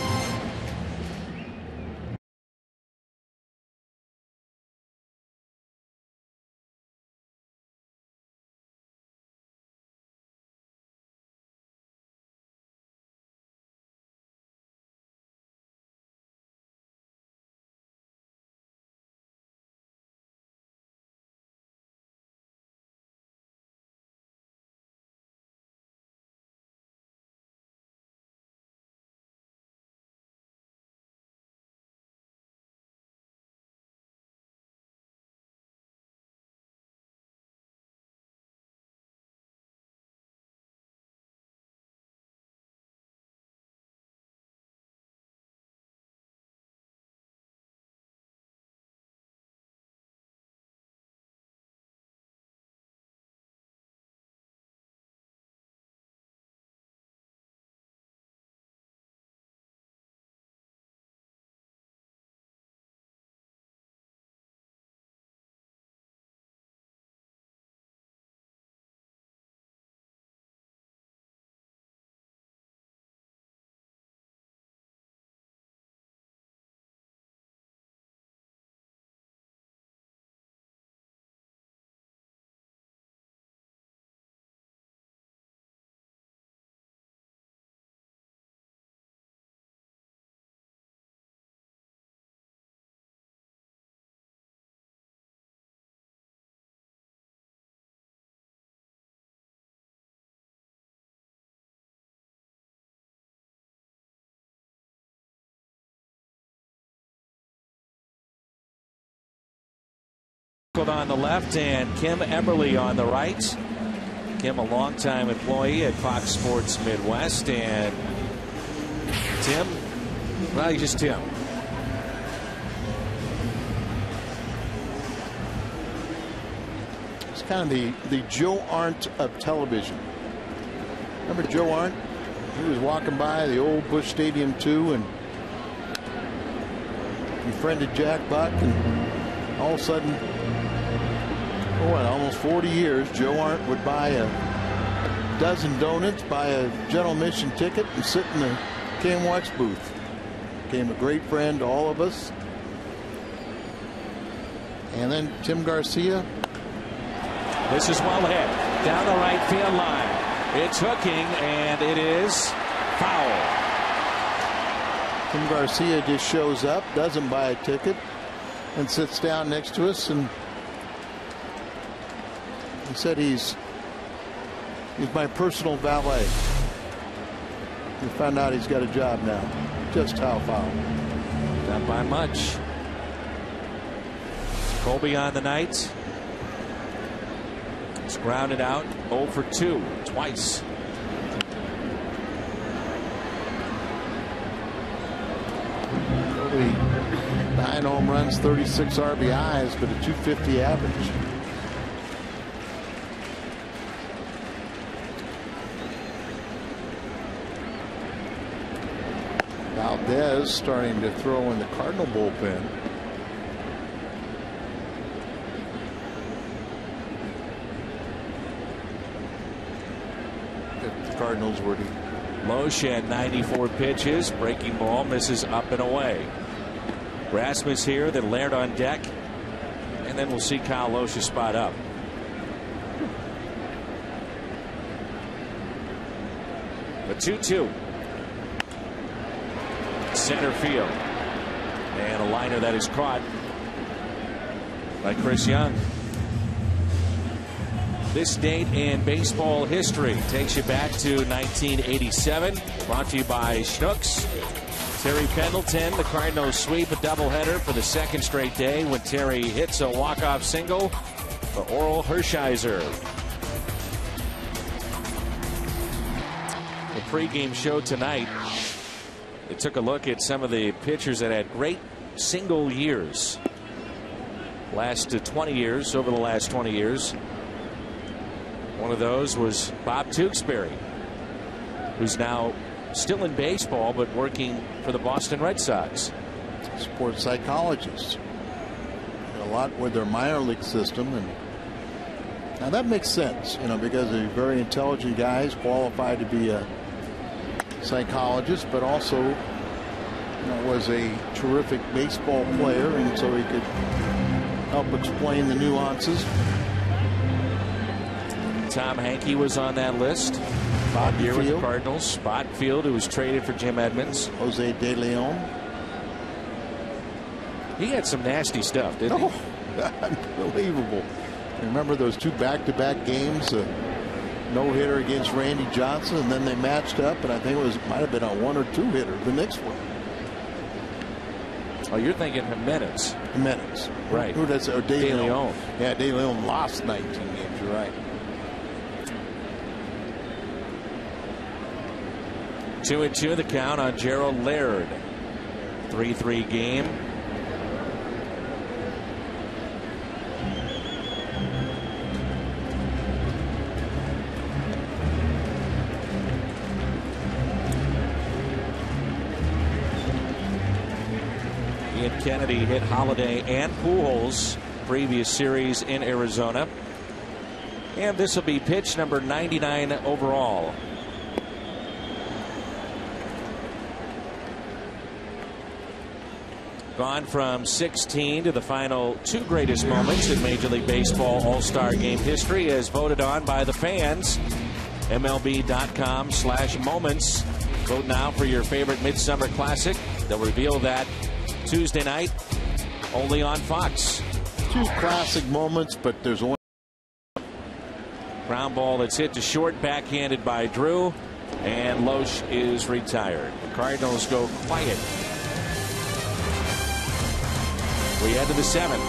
On the left and Kim Eberly on the right. Kim, a longtime employee at Fox Sports Midwest, and Tim, well, he's just Tim. It's kind of the Joe Arndt of television. Remember Joe Arndt? He was walking by the old Busch Stadium 2 and befriended Jack Buck, and all of a sudden, almost 40 years, Joe Arndt would buy a dozen donuts, buy a general admission ticket, and sit in the KMOX booth. Became a great friend to all of us. And then Tim Garcia. This is well hit down the right field line. It's hooking, and it is foul. Tim Garcia just shows up, doesn't buy a ticket, and sits down next to us, and he said he's my personal valet. We found out he's got a job now. Just how foul. Not by much. Colby on the night. It's grounded out. 0 for 2 twice. Colby, 9 home runs, 36 RBIs, but a .250 average. Valdez starting to throw in the Cardinal bullpen. If the Cardinals were to. Loesch had 94 pitches. Breaking ball misses up and away. Rasmus here, then Laird on deck. And then we'll see Kyle Loesch spot up. The 2-2. center field. And a liner that is caught by Chris Young. This date in baseball history takes you back to 1987. Brought to you by Schnucks. Terry Pendleton, the Cardinals sweep a doubleheader for the second straight day when Terry hits a walk-off single for Oral Hershiser. The pregame show tonight, it took a look at some of the pitchers that had great single years. Last 20 years, over the last 20 years. One of those was Bob Tewksbury, who's now still in baseball but working for the Boston Red Sox. Sports psychologists. A lot with their minor league system, and now that makes sense, you know, because they're very intelligent guys qualified to be a psychologist, but also, you know, was a terrific baseball player, and so he could help explain the nuances. Tom Hankey was on that list. Bob here with the Cardinals. Botfield, who was traded for Jim Edmonds. Jose De Leon. He had some nasty stuff, didn't he? Unbelievable. Remember those two back-to-back games, no-hitter against Randy Johnson, and then they matched up, and I think it might have been a 1 or 2 hitter the next one. Oh, you're thinking Jimenez. Jimenez. Right. Who does it? De Leon. Yeah, De Leon lost 19 games. You're right. 2-2 the count on Gerald Laird. 3-3 game. Ian Kennedy hit Holiday and Pujols previous series in Arizona. And this will be pitch number 99 overall. Gone from 16 to the final 2 greatest moments in Major League Baseball All-Star Game history, as voted on by the fans. MLB.com/moments. Vote now for your favorite Midsummer Classic. They'll reveal that Tuesday night, only on Fox. 2 classic moments, but there's one. Ground ball that's hit to short, backhanded by Drew, and Loesch is retired. The Cardinals go quiet. We head to the 7th.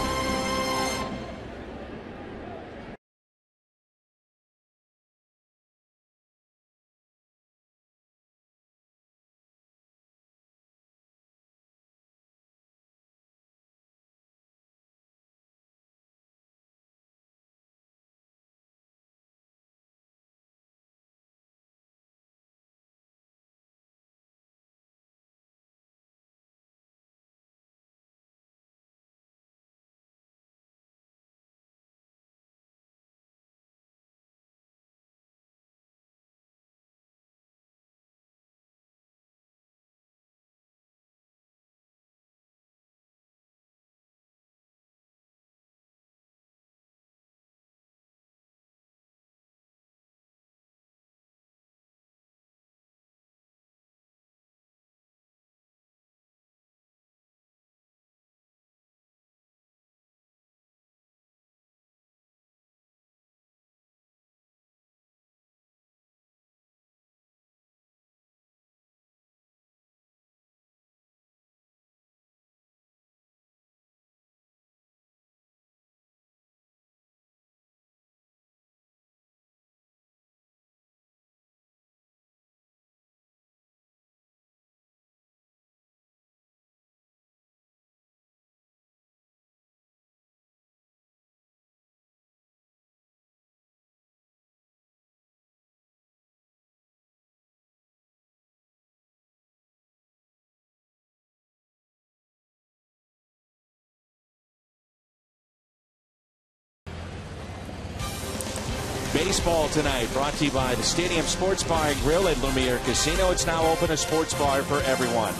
Baseball tonight brought to you by the Stadium Sports Bar and Grill at Lumiere Casino. It's now open, a sports bar for everyone.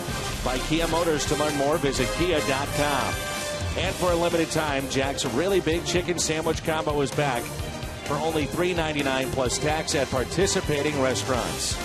By Kia Motors. To learn more, visit kia.com. And for a limited time, Jack's Really Big Chicken Sandwich Combo is back for only $3.99 plus tax at participating restaurants.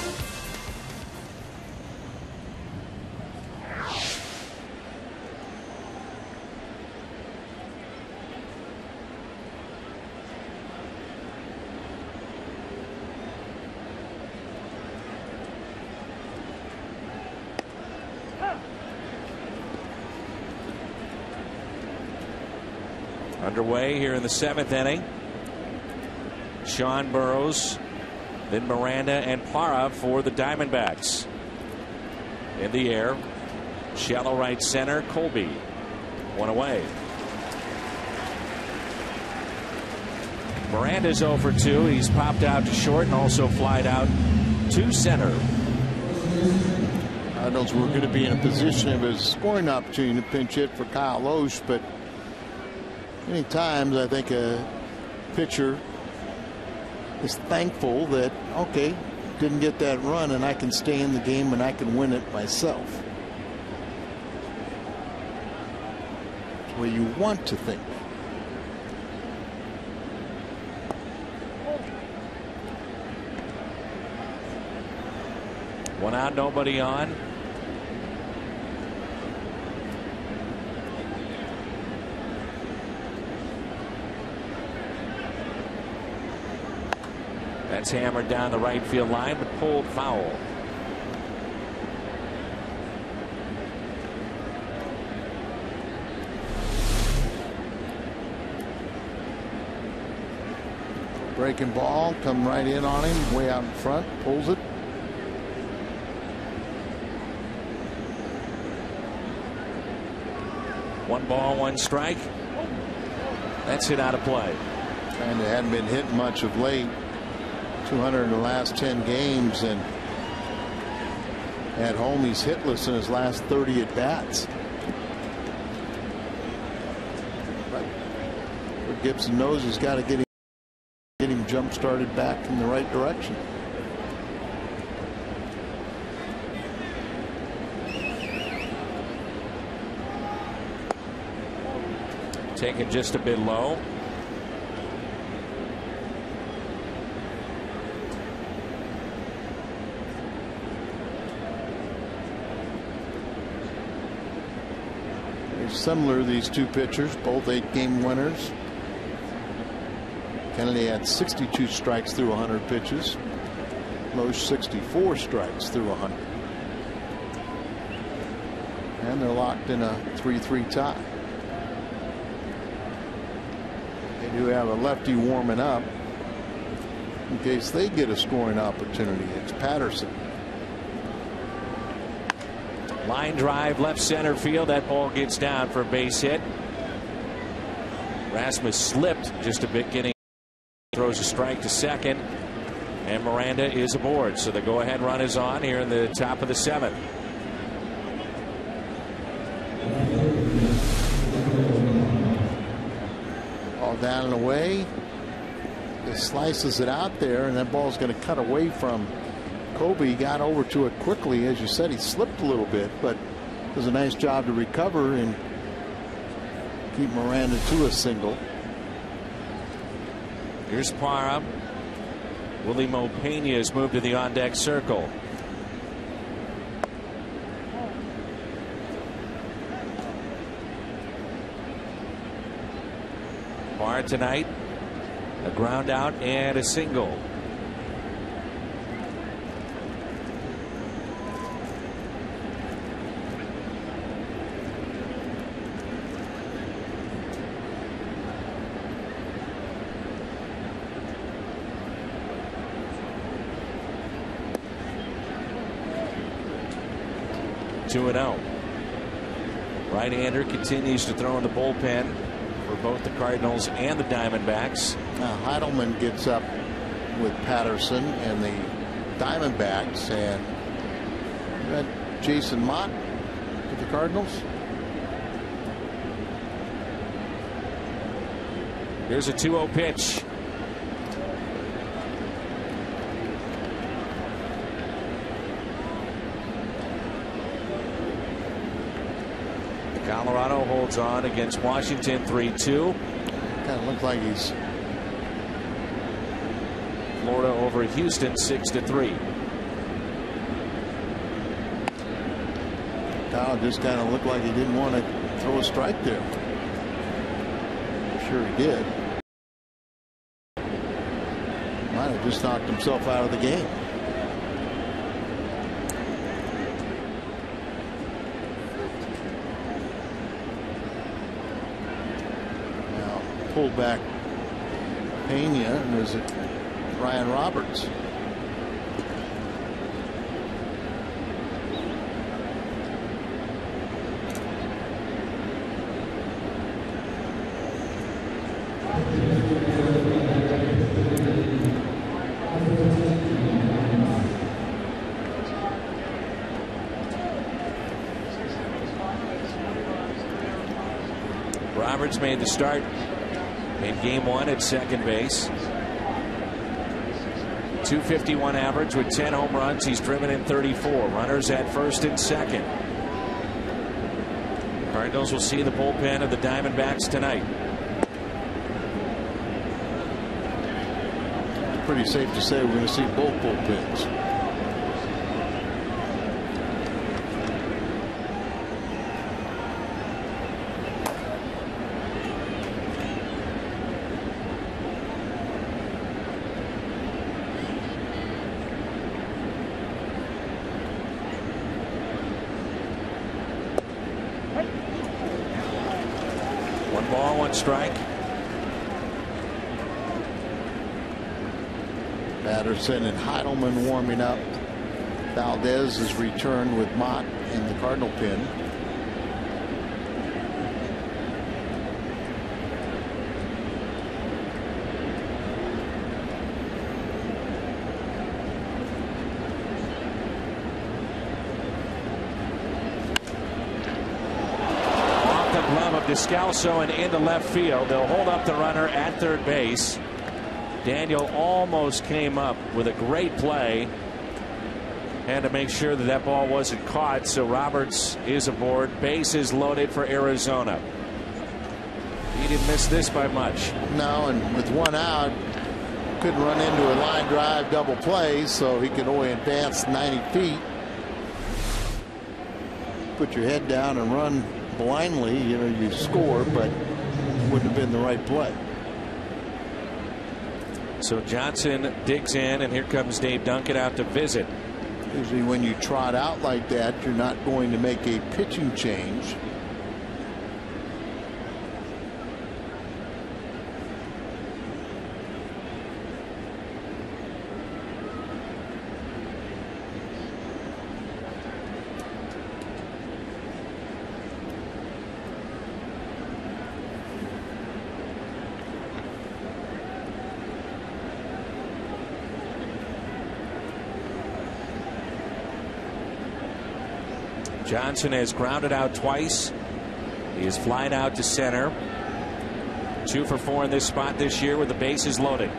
Underway here in the 7th inning. Sean Burrows, then Miranda and Parra for the Diamondbacks. In the air, shallow right center, Colby. One away. Miranda's 0 for 2. He's popped out to short and also flied out to center. Cardinals were going to be in a position of a scoring opportunity to pinch hit for Kyle Lohse, but many times I think a pitcher is thankful that, okay, didn't get that run and I can stay in the game and I can win it myself. That's what you want to think. One out, nobody on. That's hammered down the right field line, but pulled foul. Breaking ball, come right in on him, way out in front, pulls it. One ball, one strike. That's hit out of play. And it hadn't been hit much of late. 200 in the last 10 games, and at home he's hitless in his last 30 at bats. But Gibson knows he's got to get him jump started back in the right direction. Taken just a bit low. They're similar, these two pitchers, both 8-game winners. Kennedy had 62 strikes through 100 pitches. Lohse 64 strikes through 100. And they're locked in a 3-3 tie. They do have a lefty warming up in case they get a scoring opportunity. It's Patterson. Line drive left center field. That ball gets down for a base hit. Rasmus slipped just a bit, getting throws a strike to second, and Miranda is aboard. So the go ahead run is on here in the top of the 7th. All down and away. He slices it out there, and that ball's going to cut away from Kobe. He got over to it quickly. As you said, he slipped a little bit, but does a nice job to recover and keep Miranda to a single. Here's Parra. Willie Mo Pena has moved to the on deck circle. Parra tonight, a ground out and a single. Right-hander continues to throw in the bullpen for both the Cardinals and the Diamondbacks. Now Heidelman gets up with Patterson and the Diamondbacks, and you got Jason Mott with the Cardinals. Here's a 2-0 pitch. Colorado holds on against Washington 3-2. Kind of looks like he's Florida over Houston 6-3. Kyle just kind of looked like he didn't want to throw a strike there. I'm sure he did. Might have just knocked himself out of the game. pulled back Pena, and is it Ryan Roberts? Roberts made the start in game 1 at second base. .251 average with 10 home runs. He's driven in 34. Runners at first and second. Cardinals will see the bullpen of the Diamondbacks tonight. Pretty safe to say we're going to see both bullpens. One ball, one strike. Patterson and Heidelman warming up. Valdez has returned with Mott in the Cardinal pen. Off the glove of Descalso and into left field. They'll hold up the runner at third base. Daniel almost came up with a great play. Had to make sure that that ball wasn't caught, so Roberts is aboard. Bases loaded for Arizona. He didn't miss this by much. No, and with one out, couldn't run into a line drive double play, so he could only advance 90 feet. Put your head down and run blindly, you know, you score, but it wouldn't have been the right play. So Johnson digs in, and here comes Dave Duncan out to visit. Usually when you trot out like that, you're not going to make a pitching change. Johnson has grounded out twice. He has flied out to center. 2 for 4 in this spot this year with the bases loaded.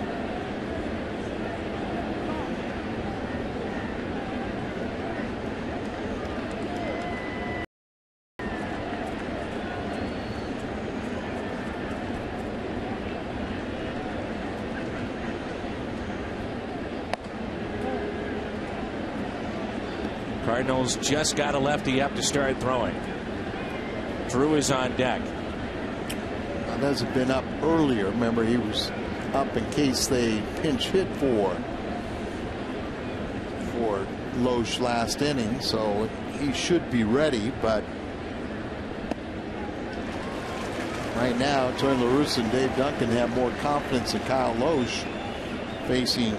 Cardinals just got a lefty up to start throwing. Drew is on deck. Now, those have been up earlier. Remember, he was up in case they pinch hit for Loesch last inning, so he should be ready. But right now, Tony La Russa and Dave Duncan have more confidence in Kyle Loesch facing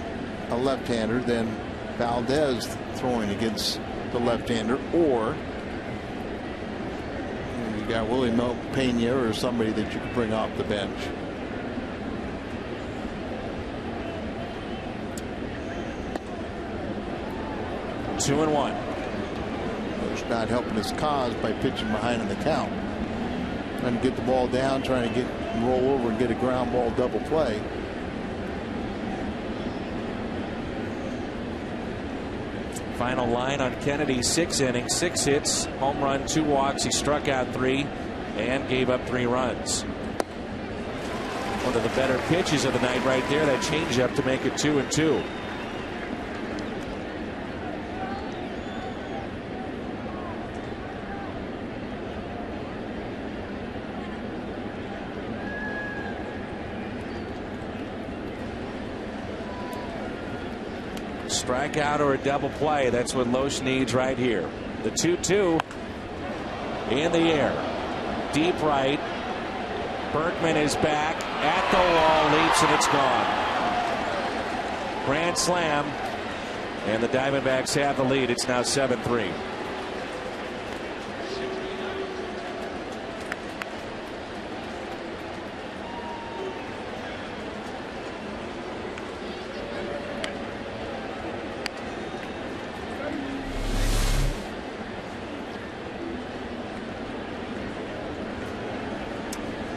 a left-hander than Valdez throwing against the left-hander, or you got Willie Pena or somebody that you could bring off the bench. Two and one. It's not helping his cause by pitching behind in the count. Trying to get the ball down, trying to roll over and get a ground ball double play. Final line on Kennedy: 6 innings, 6 hits, home run, 2 walks. He struck out 3 and gave up 3 runs. One of the better pitches of the night right there, that changeup to make it 2-2. Strikeout or a double play. That's what Loesch needs right here. The 2-2 in the air. Deep right. Berkman is back at the wall, leaps, and it's gone. Grand slam, and the Diamondbacks have the lead. It's now 7-3.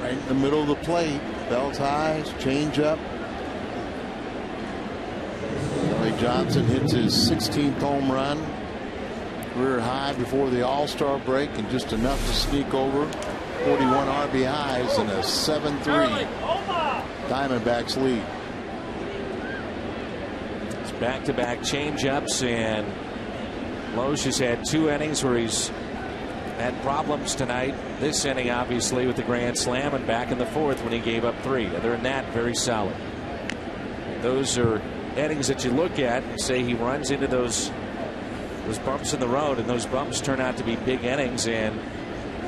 Right in the middle of the plate, belts high, change up. Johnson hits his 16th home run, career high before the All-Star break, and just enough to sneak over 41 RBIs in a 7-3 Diamondbacks lead. It's back-to-back change-ups, and Loesch has had 2 innings where he's had problems tonight. This inning, obviously, with the grand slam, and back in the 4th when he gave up 3. Other than that, very solid. Those are innings that you look at and say he runs into those bumps in the road, and those bumps turn out to be big innings and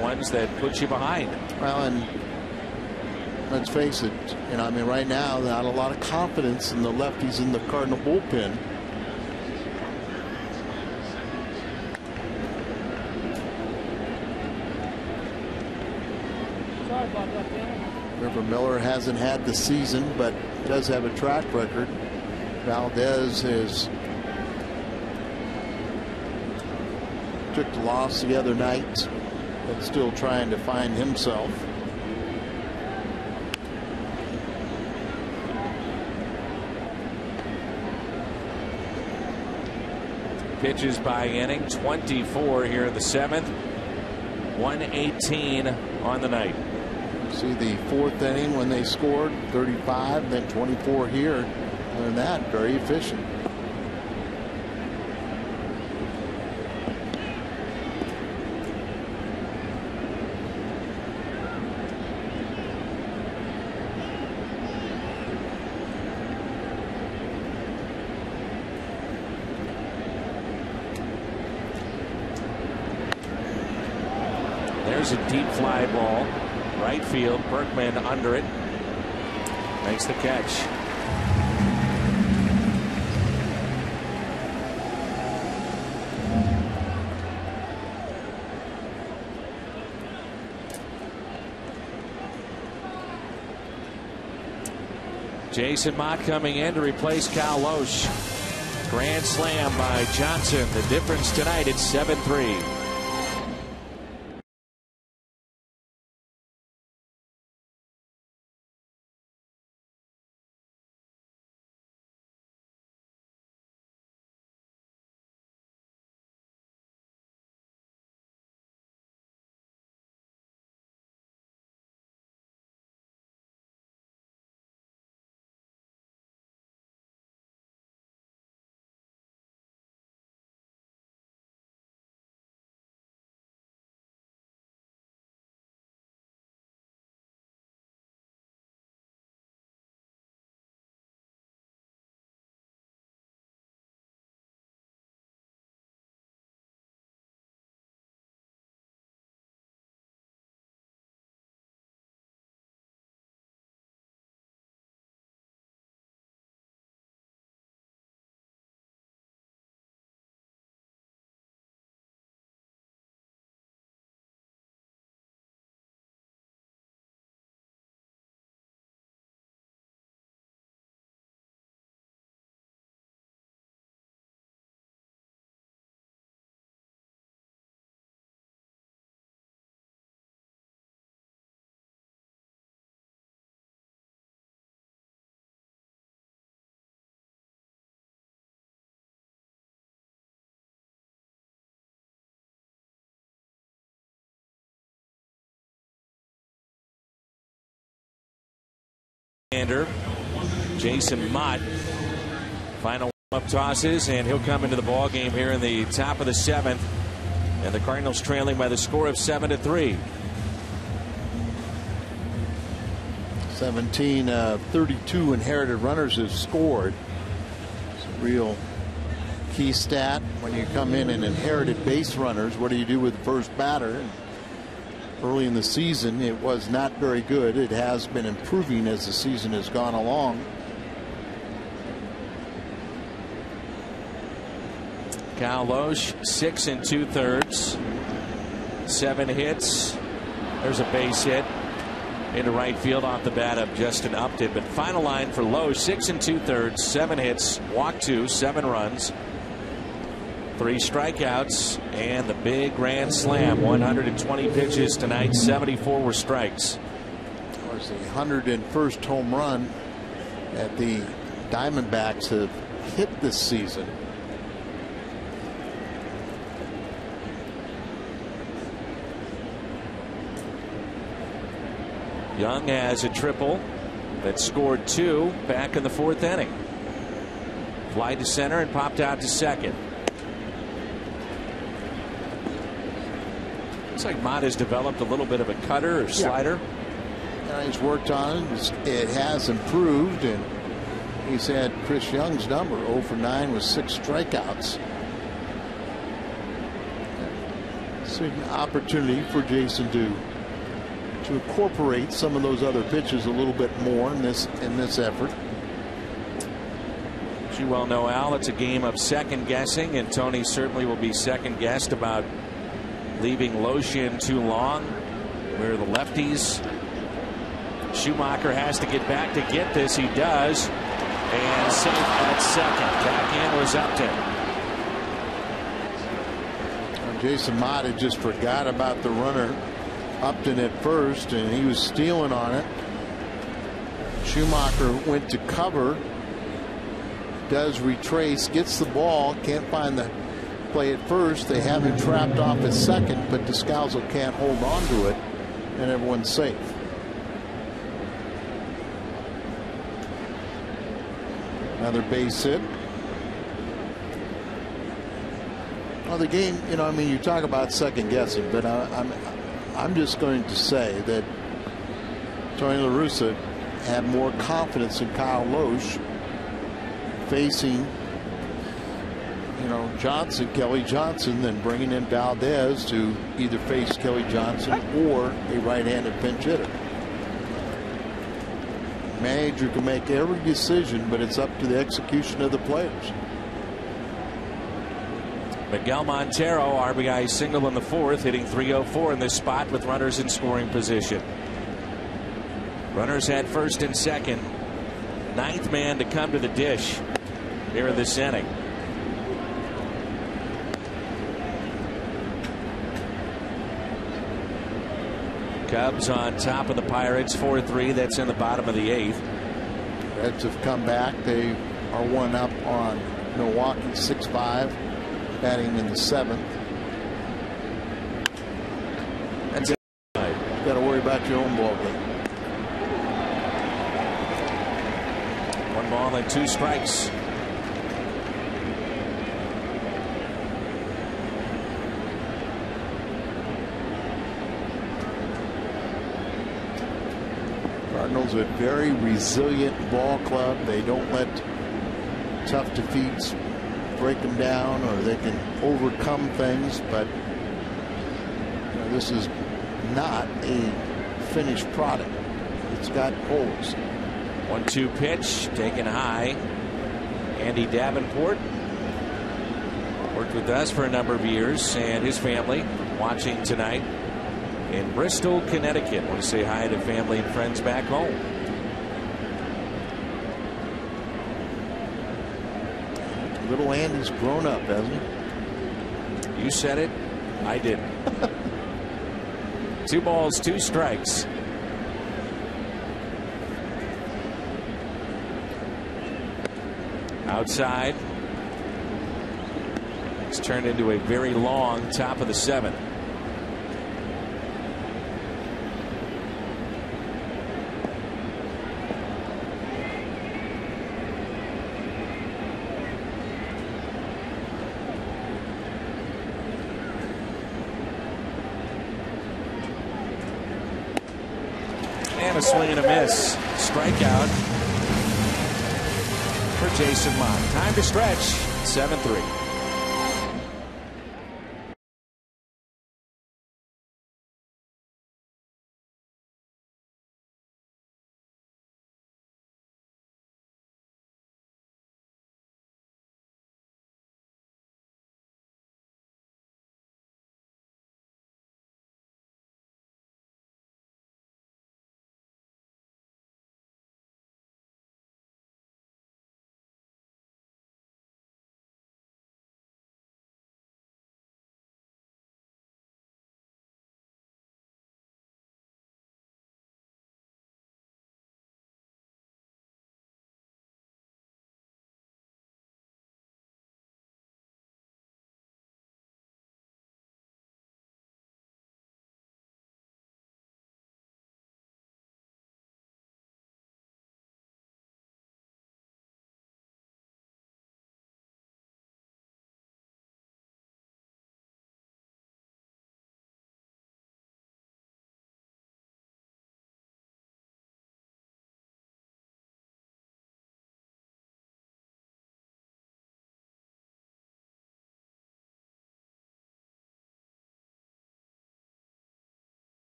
ones that put you behind. Well, and let's face it, I mean, right now, not a lot of confidence in the lefties in the Cardinal bullpen. River Miller hasn't had the season, but does have a track record. Valdez has took the loss the other night, but still trying to find himself. Pitches by inning, 24 here in the 7th. 118 on the night. See the 4th inning when they scored 35, then 24 here. Other than that, very efficient. There's a deep fly ball. Right field. Berkman under it. Makes the catch. Jason Mott coming in to replace Cal Loesch. Grand slam by Johnson. The difference tonight, it's 7-3. Jason Mott, final up tosses, and he'll come into the ball game here in the top of the 7th, and the Cardinals trailing by the score of 7-3. 17 32 inherited runners have scored. It's a real key stat when you come in and inherited base runners. What do you do with the first batter? early in the season, it was not very good. It has been improving as the season has gone along. Kyle Loesch, 6 2/3, 7 hits. There's a base hit into right field off the bat of Justin Upton. But final line for Loesch, 6 2/3, 7 hits, walked 2, 7 runs, 3 strikeouts, and the big grand slam. 120 pitches tonight, 74 were strikes. It was the 101st home run that the Diamondbacks have hit this season. Young has a triple that scored 2 back in the 4th inning. Fly to center and popped out to second. Looks like Mott has developed a little bit of a cutter or slider. Yeah, he's worked on it. It has improved, and he's had Chris Young's number, 0 for 9 with 6 strikeouts. It's an opportunity for Jason to incorporate some of those other pitches a little bit more in this effort. As you well know, Al, it's a game of second guessing, and Tony certainly will be second guessed about leaving Loesch in too long. Where the lefties, Schumacher has to get back to get this. He does, and safe at second. Back in was Upton. Jason Mott had just forgot about the runner Upton at first, and he was stealing on it. Schumacher went to cover, does retrace, gets the ball, can't find the play at first. They have him trapped off at second, but Descalso can't hold on to it, and everyone's safe. Another base hit. Well, the game, you know, I mean, you talk about second guessing, but I'm just going to say that Tony La Russa had more confidence in Kyle Loesch facing, you know, Kelly Johnson, than bringing in Valdez to either face Kelly Johnson or a right-handed pinch hitter. Manager can make every decision, but it's up to the execution of the players. Miguel Montero, RBI single in the 4th, hitting .304 in this spot with runners in scoring position. Runners at first and second. 9th man to come to the dish here in this inning. Cubs on top of the Pirates 4-3. That's in the bottom of the 8th. Reds have come back. They are 1 up on Milwaukee 6-5. Batting in the 7th. That's it. Got to worry about your own ball game. 1 ball and 2 strikes. Cardinals are a very resilient ball club. They don't let tough defeats break them down, or they can overcome things, but you know, this is not a finished product. It's got holes. 1-2 pitch taken high. Andy Davenport worked with us for a number of years, and his family watching tonight in Bristol, Connecticut. I want to say hi to family and friends back home. Little Andy's grown up, hasn't he? You said it. I didn't. 2 balls, 2 strikes. Outside. It's turned into a very long top of the 7th. And a swing and a miss. Strikeout for Jason Mott. Time to stretch. 7-3.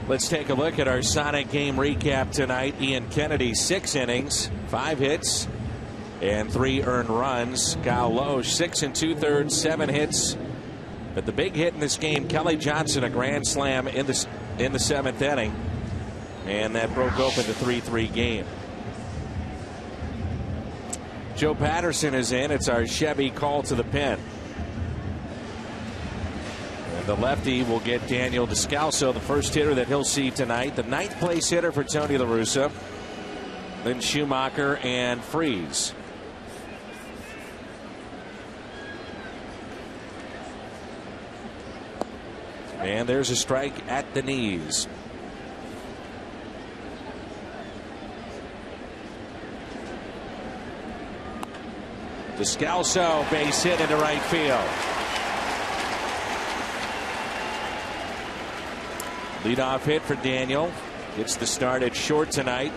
Let's take a look at our Sonic game recap tonight. Ian Kennedy, 6 innings, 5 hits, and 3 earned runs. Kyle Loesch, 6 2/3, 7 hits. But the big hit in this game, Kelly Johnson, a grand slam in the 7th inning, and that broke open the 3-3 game. Joe Patterson is in. It's our Chevy call to the pen. The lefty will get Daniel Descalso, the first hitter that he'll see tonight. The 9th place hitter for Tony La Russa. Then Schumacher and Freese. And there's a strike at the knees. Descalso, base hit into right field. Leadoff hit for Daniel. Gets the start at short tonight.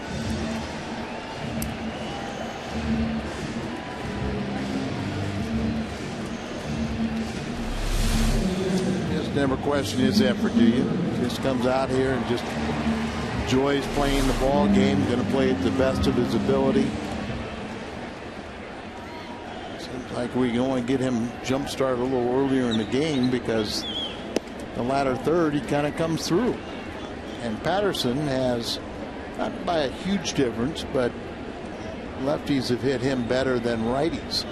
Just never question his effort, do you? Just comes out here and just enjoys playing the ball game. Going to play at the best of his ability. Seems like we can only get him jump started a little earlier in the game because the latter third he kind of comes through. And Patterson has, not by a huge difference, but lefties have hit him better than righties.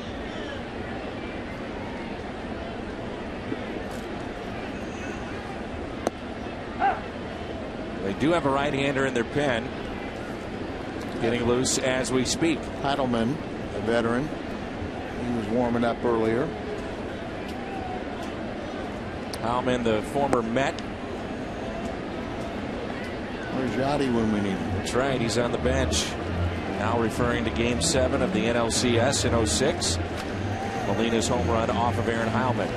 They do have a right-hander in their pen. Getting loose as we speak. Heidelman, a veteran. He was warming up earlier. Heilman, the former Met. Where's Yachty when we need him? That's right, he's on the bench. Now referring to Game 7 of the NLCS in 06. Molina's home run off of Aaron Heilman.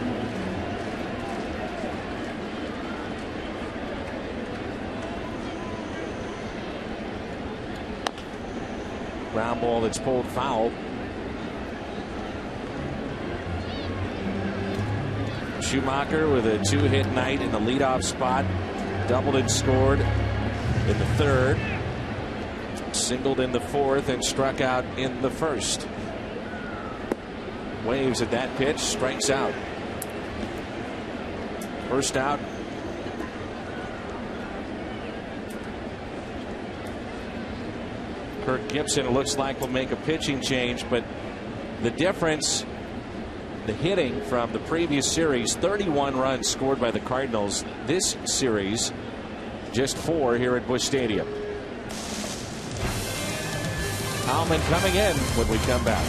Ground ball that's pulled foul. Schumacher with a 2-hit night in the leadoff spot. Doubled and scored in the 3rd. Singled in the 4th and struck out in the 1st. Waves at that pitch, strikes out. First out. Kirk Gibson, it looks like, will make a pitching change, but the difference, the hitting from the previous series, 31 runs scored by the Cardinals. This series, just 4 here at Busch Stadium. Heilman coming in when we come back.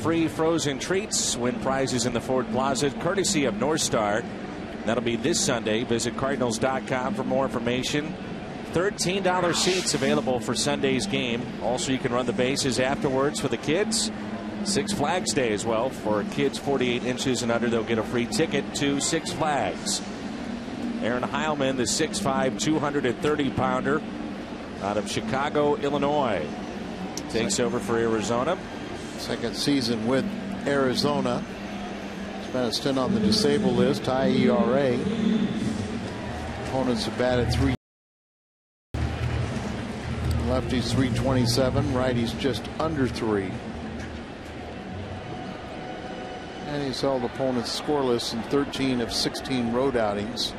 Free frozen treats, win prizes in the Ford Plaza, courtesy of North Star. That'll be this Sunday. Visit Cardinals.com for more information. $13 seats available for Sunday's game. Also, you can run the bases afterwards for the kids. Six Flags Day as well. For kids 48 inches and under, they'll get a free ticket to Six Flags. Aaron Heilman, the 6'5", 230-pounder out of Chicago, Illinois, takes over for Arizona. Second season with Arizona. Spent a stint on the disabled list, high ERA. Opponents have batted 3. Lefties 327, righties just under 3. And he's held opponents scoreless in 13 of 16 road outings.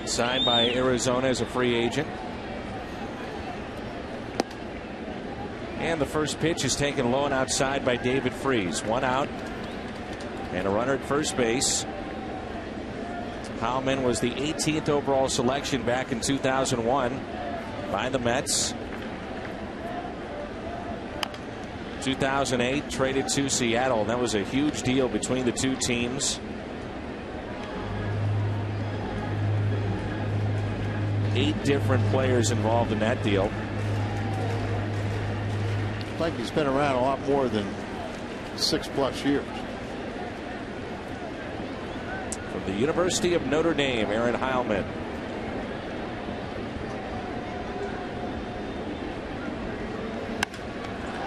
Signed by Arizona as a free agent. And the first pitch is taken low and outside by David Freese. 1 out and a runner at first base. Heilman was the 18th overall selection back in 2001 by the Mets. 2008 traded to Seattle. That was a huge deal between the two teams. 8 different players involved in that deal. Like he's been around a lot more than 6+ years. From the University of Notre Dame, Aaron Heilman.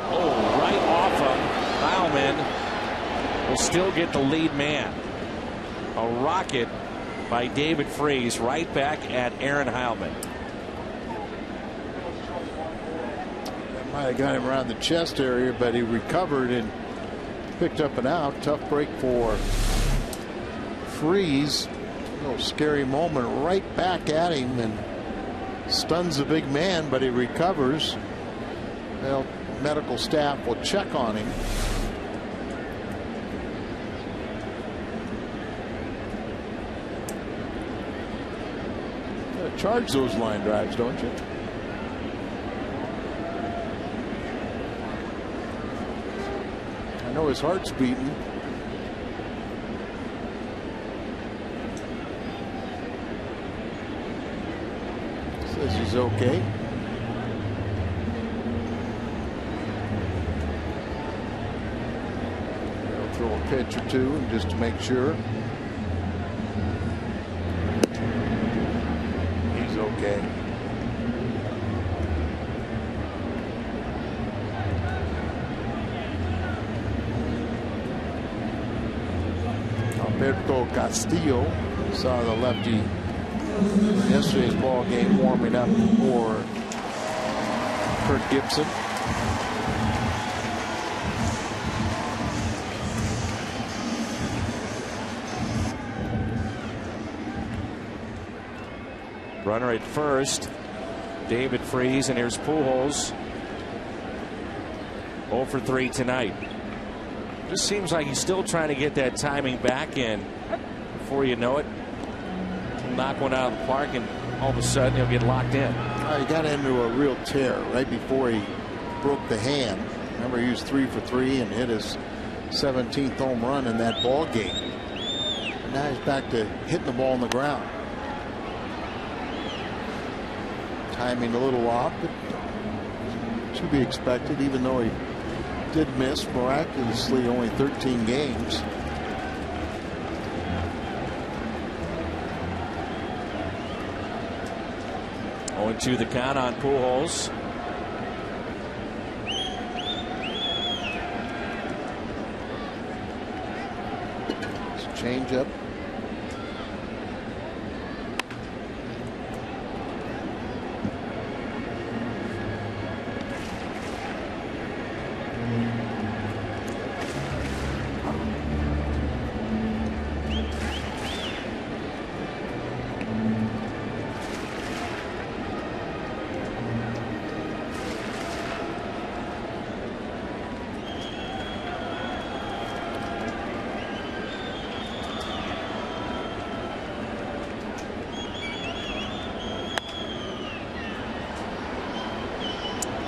Oh, right off him. Heilman will still get the lead man. A rocket by David Freese right back at Aaron Heilman. That might have got him around the chest area, but he recovered and picked up an out. Tough break for Freese. A little scary moment right back at him and stuns the big man, but he recovers. Well, medical staff will check on him. Gotta charge those line drives, don't you? I know his heart's beating. Says he's okay. He'll throw a pitch or two and just to make sure. He's okay. Alberto Castillo, saw the lefty in yesterday's ball game warming up for Kurt Gibson. Runner at first, David Freese, and here's Pujols. 0 for 3 tonight. Just seems like he's still trying to get that timing back in. Before you know it, he'll knock one out of the park, and all of a sudden he'll get locked in. He got into a real tear right before he broke the hand. Remember, he was 3 for 3 and hit his 17th home run in that ball game. And now he's back to hitting the ball on the ground. Timing a little off, but to be expected, even though he did miss miraculously only 13 games. Going to the count on Pujols. It's a change up.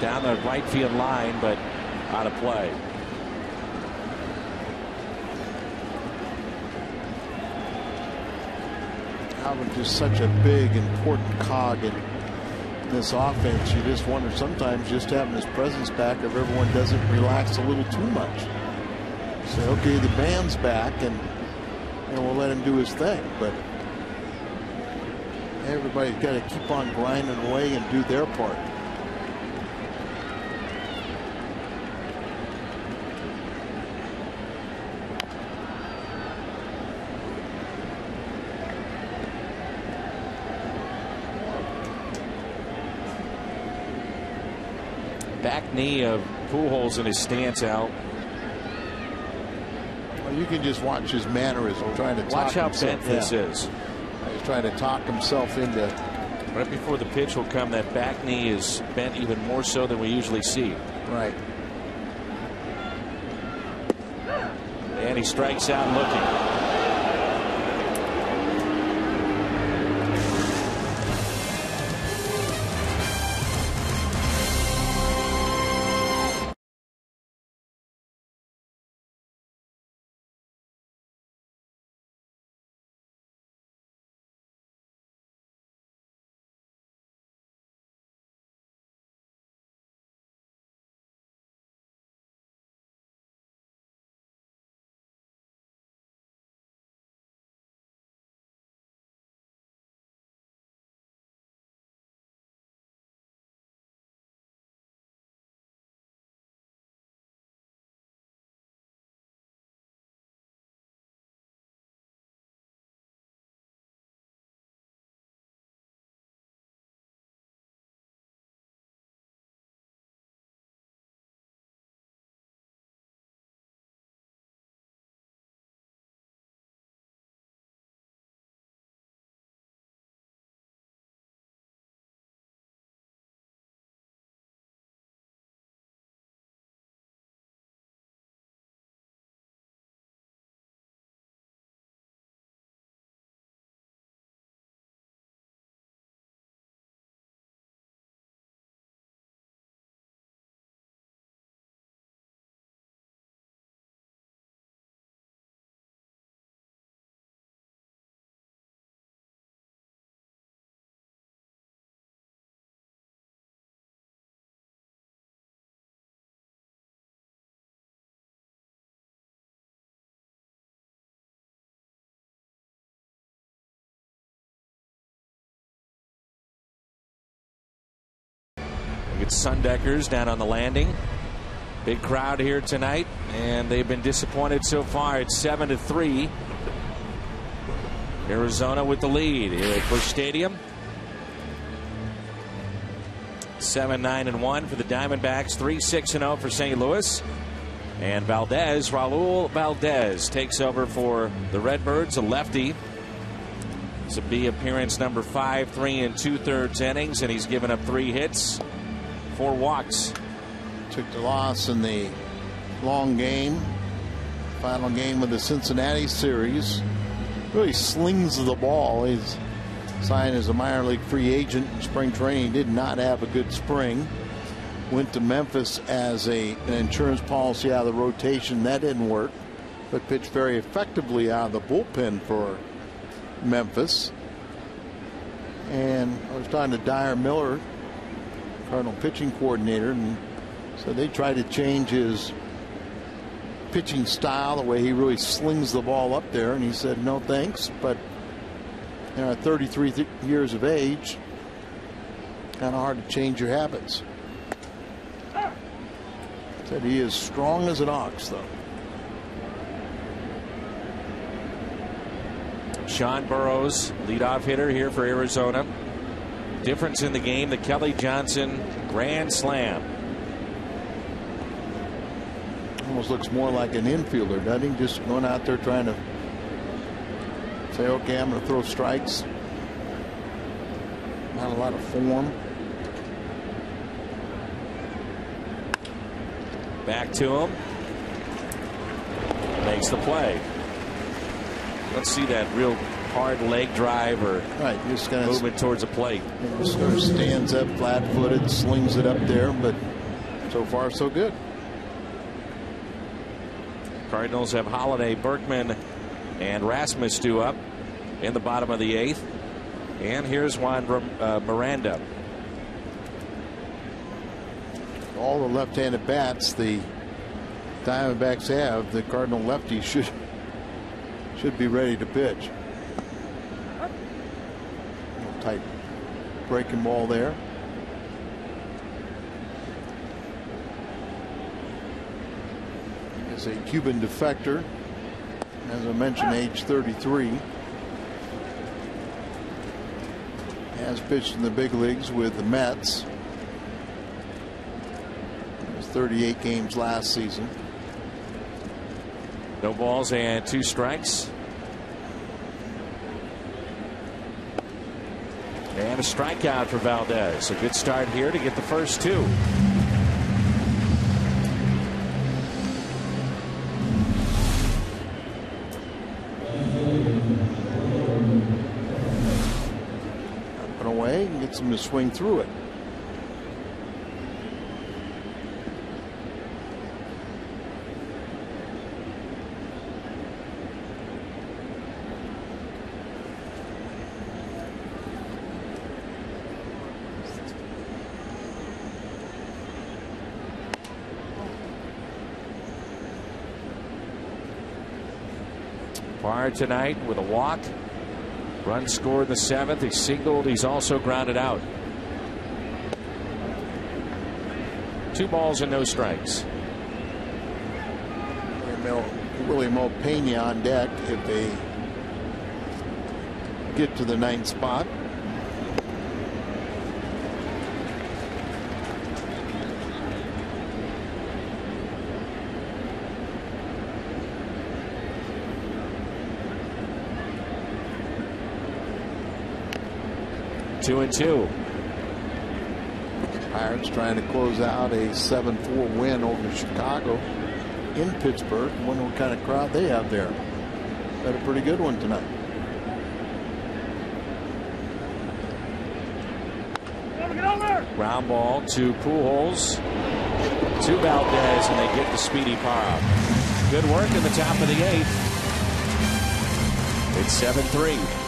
Down the right field line, but out of play. Calvin just such a big, important cog in this offense. You just wonder sometimes just having his presence back if everyone doesn't relax a little too much. Say, okay, the band's back, and we'll let him do his thing. But everybody's got to keep on grinding away and do their part. Back knee of Pujols in his stance out. Well, you can just watch his mannerism trying to watch how himself. bent this is. He's trying to talk himself into. Right before the pitch will come, that back knee is bent even more so than we usually see. Right. And he strikes out looking. It's Sundeckers down on the landing. Big crowd here tonight, and they've been disappointed so far. It's 7-3. Arizona with the lead here at Busch Stadium. 7-9-1 for the Diamondbacks. 3-6-0 for St. Louis. And Valdez, Raul Valdez, takes over for the Redbirds, a lefty. This will be appearance number 5, 3 2/3 innings, and he's given up 3 hits. 4 walks. Took the loss in the long game. Final game of the Cincinnati series. Really slings the ball. He's signed as a minor league free agent in spring training. Did not have a good spring. Went to Memphis as an insurance policy out of the rotation. That didn't work. But pitched very effectively out of the bullpen for Memphis. And I was talking to Dyer Miller, Cardinal pitching coordinator, and so they tried to change his pitching style, the way he really slings the ball up there, and he said no thanks. But at 33 years of age, kind of hard to change your habits. Said he is strong as an ox, though. Sean Burroughs, leadoff hitter here for Arizona. Difference in the game, the Kelly Johnson grand slam. Almost looks more like an infielder, doesn't he? Just going out there trying to say, okay, I'm going to throw strikes. Not a lot of form. Back to him. Makes the play. Let's see that real hard leg drive or just kind of movement towards the plate. Just sort of stands up flat-footed, slings it up there, but so far so good. Cardinals have Holiday, Berkman, and Rasmus due up. in the bottom of the 8th. And here's Juan Miranda. All the left-handed bats the Diamondbacks have, the Cardinal lefty should be ready to pitch. Tight breaking ball there. Is a Cuban defector, as I mentioned, age 33. Has pitched in the big leagues with the Mets. 38 games last season. No balls and 2 strikes. And a strikeout for Valdez. A good start here to get the first 2. Up and away and gets him to swing through it. Parr tonight with a walk. Run scored in the 7th. He singled. He's also grounded out. 2 balls and no strikes. William Opeña on deck if they get to the 9th spot. Two and 2. Pirates trying to close out a 7-4 win over Chicago in Pittsburgh. Wonder what kind of crowd they have there. Got a pretty good one tonight. Ground ball to Pujols, to Valdez, and they get the speedy Parr out. Good work in the top of the 8th. It's 7-3.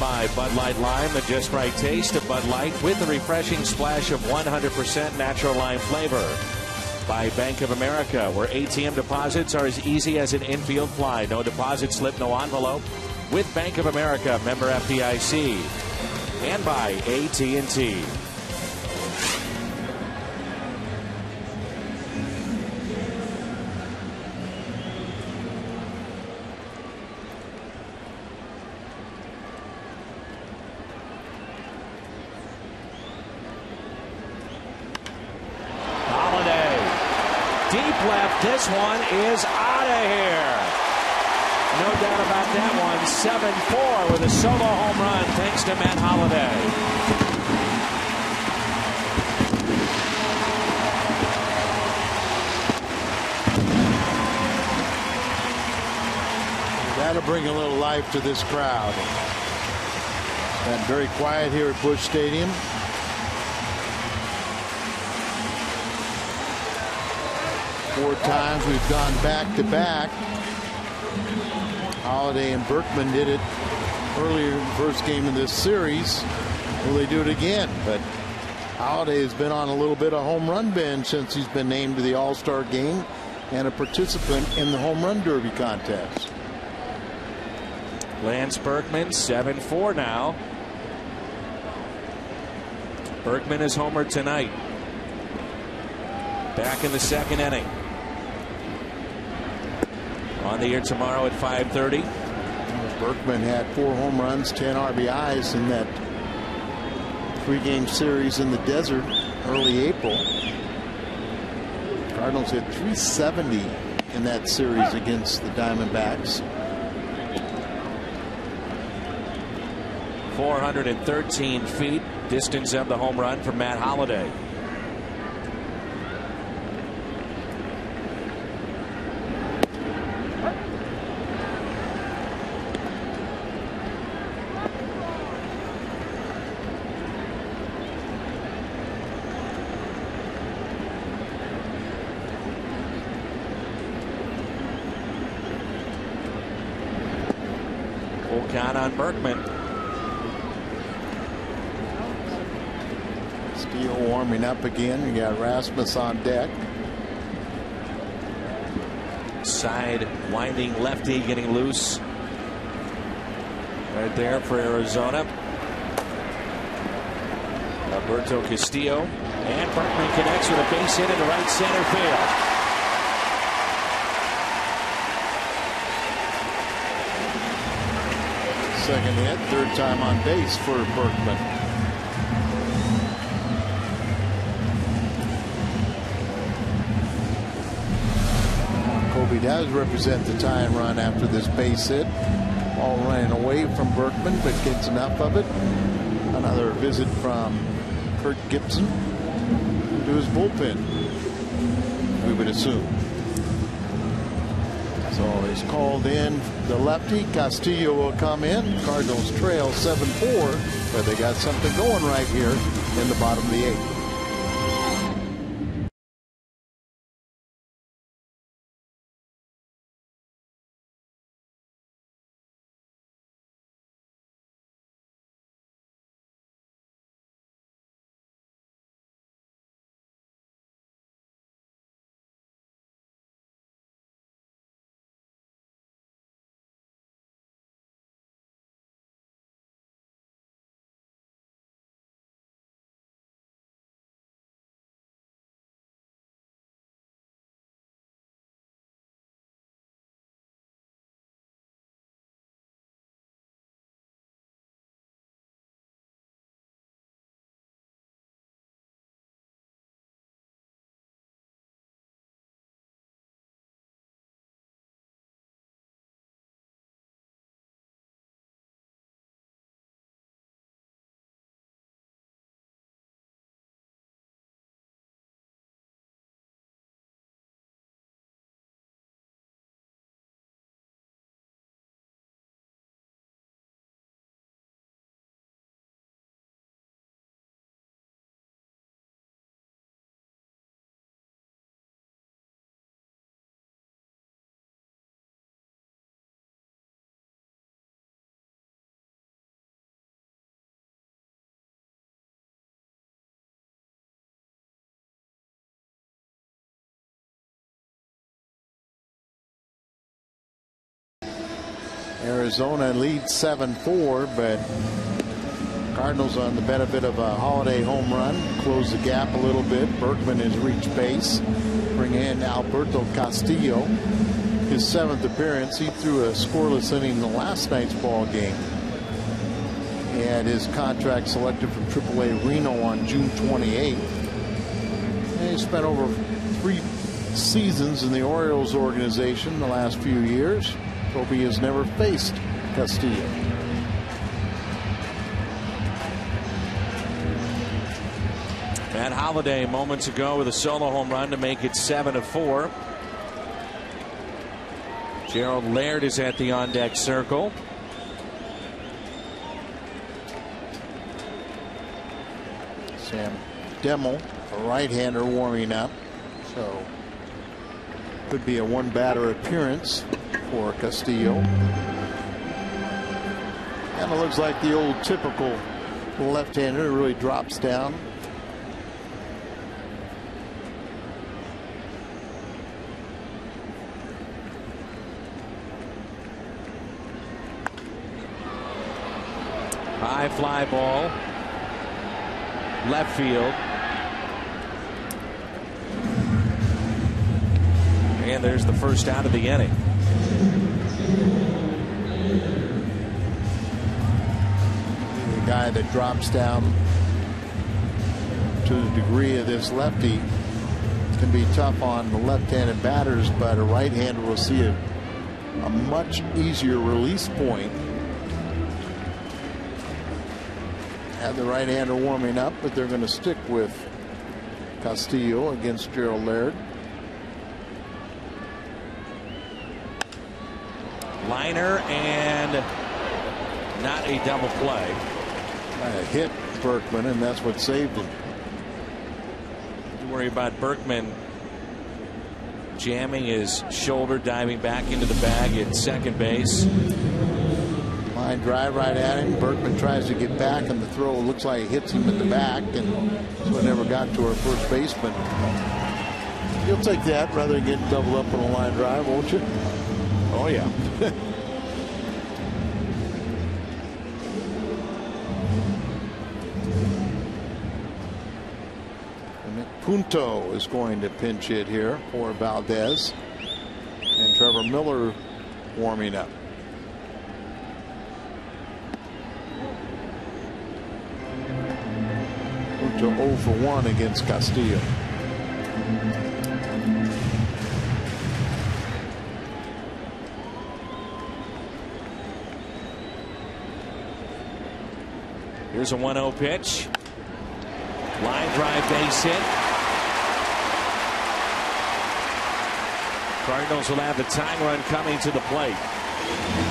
By Bud Light Lime, the just right taste of Bud Light with a refreshing splash of 100% natural lime flavor. By Bank of America, where ATM deposits are as easy as an infield fly. No deposit slip, no envelope. With Bank of America, member FDIC. And by AT&T. Left. This one is out of here. No doubt about that one. 7-4 with a solo home run thanks to Matt Holliday. bring a little life to this crowd. It's been very quiet here at Busch Stadium. Four times we've gone back to back. Holiday and Berkman did it earlier in the first game of this series. Will they do it again? But Holiday has been on a little bit of home run binge since he's been named to the All-Star game and a participant in the home run derby contest. Lance Berkman 7-4 now. Berkman is homered tonight. Back in the second inning. On the air tomorrow at 5:30. Berkman had 4 home runs, 10 RBIs in that 3-game series in the desert early April. Cardinals hit 370 in that series against the Diamondbacks. 413 feet distance of the home run from Matt Holliday. Full count on Berkman. Steele warming up again. You got Rasmus on deck. Side winding lefty getting loose. Right there for Arizona. Alberto Castillo. And Berkman connects with a base hit into right center field. Second hit, third time on base for Berkman. Kobe does represent the tying run after this base hit. Ball running away from Berkman, but gets enough of it. Another visit from Kurt Gibson to his bullpen, we would assume. So he's called in the lefty. Castillo will come in. Cardinals trail 7-4, but they got something going right here in the bottom of the 8th. Arizona leads 7-4, but Cardinals on the benefit of a Holiday home run, close the gap a little bit. Berkman has reached base. Bring in Alberto Castillo. His 7th appearance. He threw a scoreless inning in the last night's ball game. He had his contract selected from AAA Reno on June 28th. And he spent over 3 seasons in the Orioles organization the last few years. Kobe has never faced Castillo. Matt Holliday moments ago with a solo home run to make it 7-4. Gerald Laird is at the on-deck circle. Sam Demmel, a right-hander, warming up. So could be a one-batter appearance for Castillo. And it looks like the old typical left-hander really drops down. High fly ball. Left field. And there's the first out of the inning. The guy that drops down to the degree of this lefty can be tough on the left-handed batters, but a right-hander will see a much easier release point. Had the right-hander warming up, but they're going to stick with Castillo against Gerald Laird. Liner and not a double play. Hit Berkman, and that's what saved him. You worry about Berkman jamming his shoulder, diving back into the bag at second base. Line drive right at him. Berkman tries to get back, and the throw looks like it hits him in the back, and so it never got to our first baseman. You'll take that rather than getting doubled up on a line drive, won't you? Oh, yeah. Punto is going to pinch hit here for Valdez, and Trevor Miller warming up. Punto 0 for 1 against Castillo. Here's a 1-0 pitch. Line drive, base hit. Cardinals will have the tying run coming to the plate.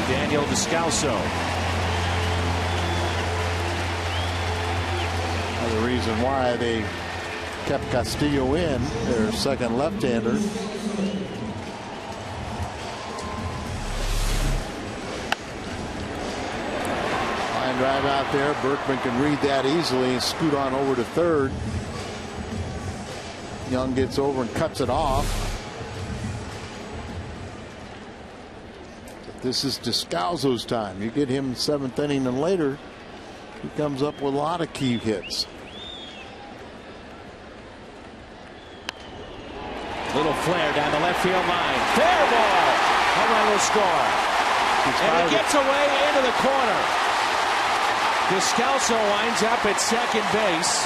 Daniel Descalso. The reason why they kept Castillo in, their second left-hander. Line drive out there. Berkman can read that easily and scoot on over to third. Young gets over and cuts it off. This is Descalso's time. You get him 7th inning and later, he comes up with a lot of key hits. Little flare down the left field line. Fair ball. A run will score. And it gets away into the corner. Descalso winds up at second base.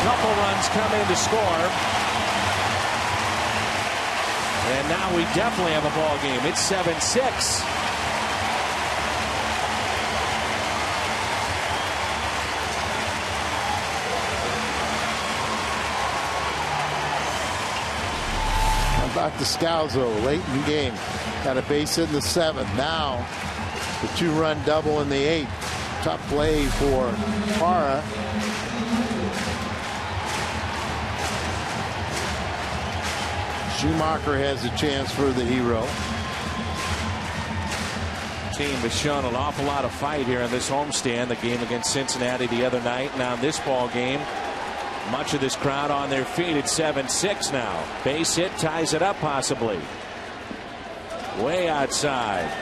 Couple runs come in to score. And now we definitely have a ball game. It's 7-6. How about Descalso late in the game? Got a base hit in the 7th. Now the 2-run double in the 8th. Tough play for Parra. Schumacher has a chance for the hero. Team has shown an awful lot of fight here in this homestand. The game against Cincinnati the other night. Now this ball game, much of this crowd on their feet. It's 7-6 now. Base hit ties it up possibly. Way outside.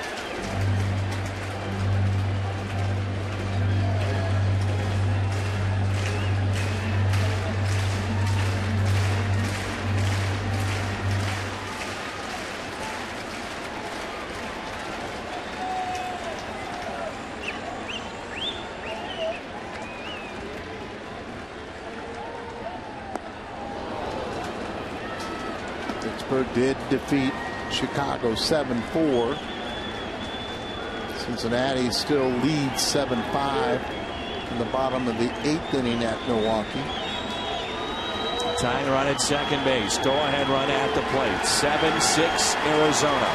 Pittsburgh did defeat Chicago 7-4. Cincinnati still leads 7-5 in the bottom of the 8th inning at Milwaukee. Tying run at second base. Go ahead run at the plate. 7-6 Arizona.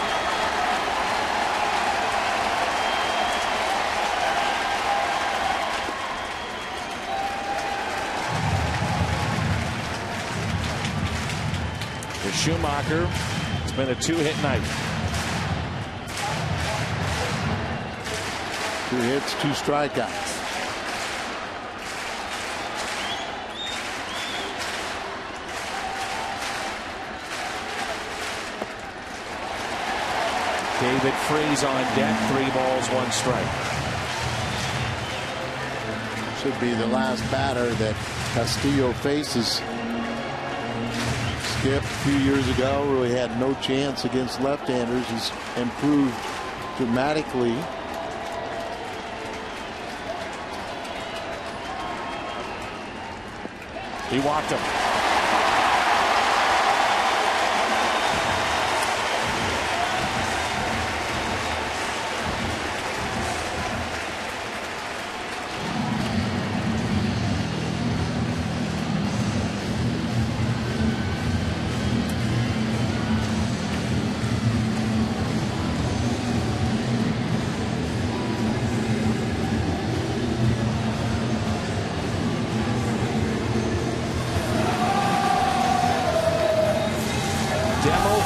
For Schumacher, it's been a 2-hit night. 2 hits, 2 strikeouts. David Freese on deck. 3 balls, 1 strike. Should be the last batter that Castillo faces. Skip a few years ago really had no chance against left-handers. He's improved dramatically. He walked him.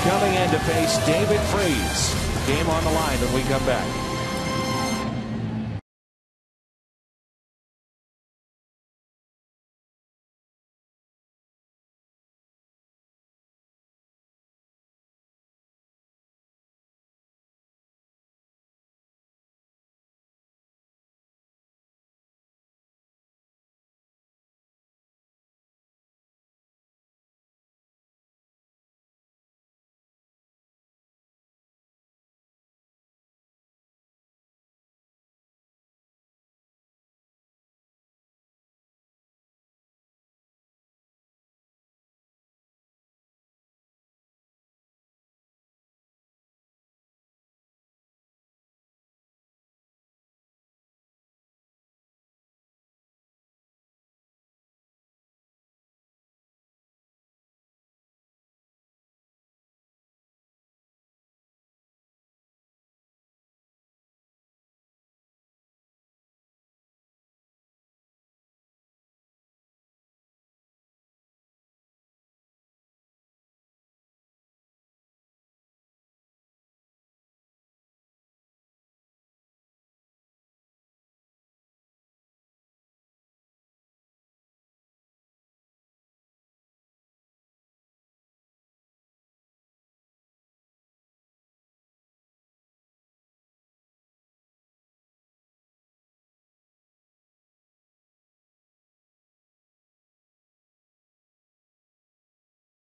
Coming in to face David Freese. Game on the line when we come back.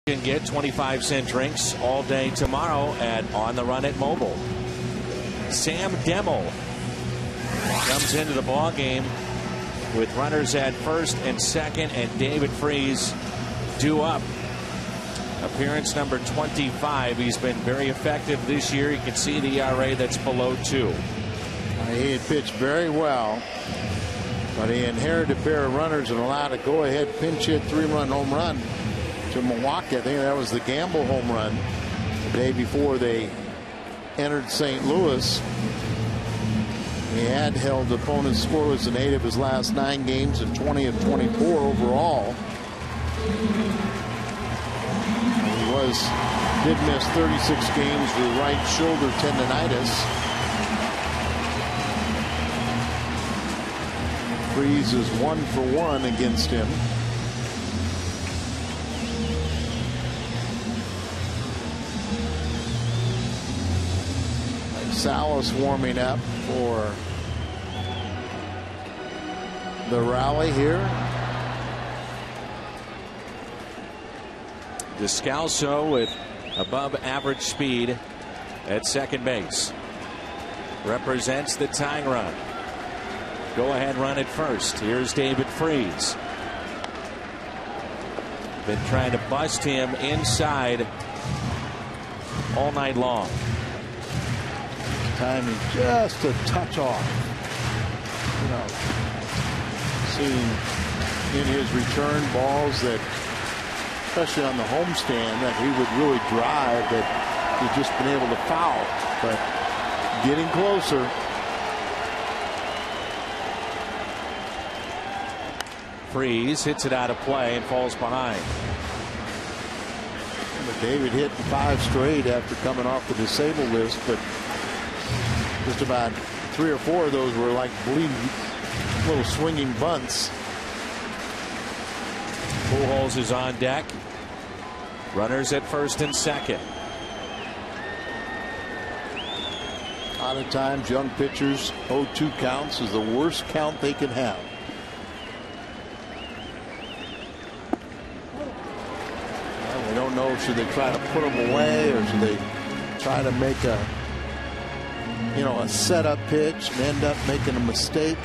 You can get 25-cent drinks all day tomorrow at On the Run at Mobile. Sam Demmel comes into the ball game with runners at first and second, and David Freese due up. Appearance number 25. He's been very effective this year. You can see the ERA that's below 2. He had pitched very well, but he inherited a pair of runners and allowed a go-ahead pinch hit 3-run home run to Milwaukee. I think that was the Gamble home run the day before they entered St. Louis. He had held opponents scoreless in 8 of his last 9 games and 20 of 24 overall. He did miss 36 games with right shoulder tendonitis. Freese is 1-for-1 against him. Salas warming up for the rally here. Descalso with above average speed at second base. Represents the tying run. Go ahead run at first. Here's David Freese. Been trying to bust him inside all night long. Timing just a touch off. Seeing in his return balls that especially on the homestand, that he would really drive, that he's just been able to foul. But getting closer. Freeze hits it out of play and falls behind. David hit 5 straight after coming off the disabled list, but just about 3 or 4 of those were like little swinging bunts. Pujols is on deck. Runners at first and second. A lot of times young pitchers 0-2 counts is the worst count they can have. Well, we don't know, should they try to put them away or should they try to make a setup pitch and end up making a mistake.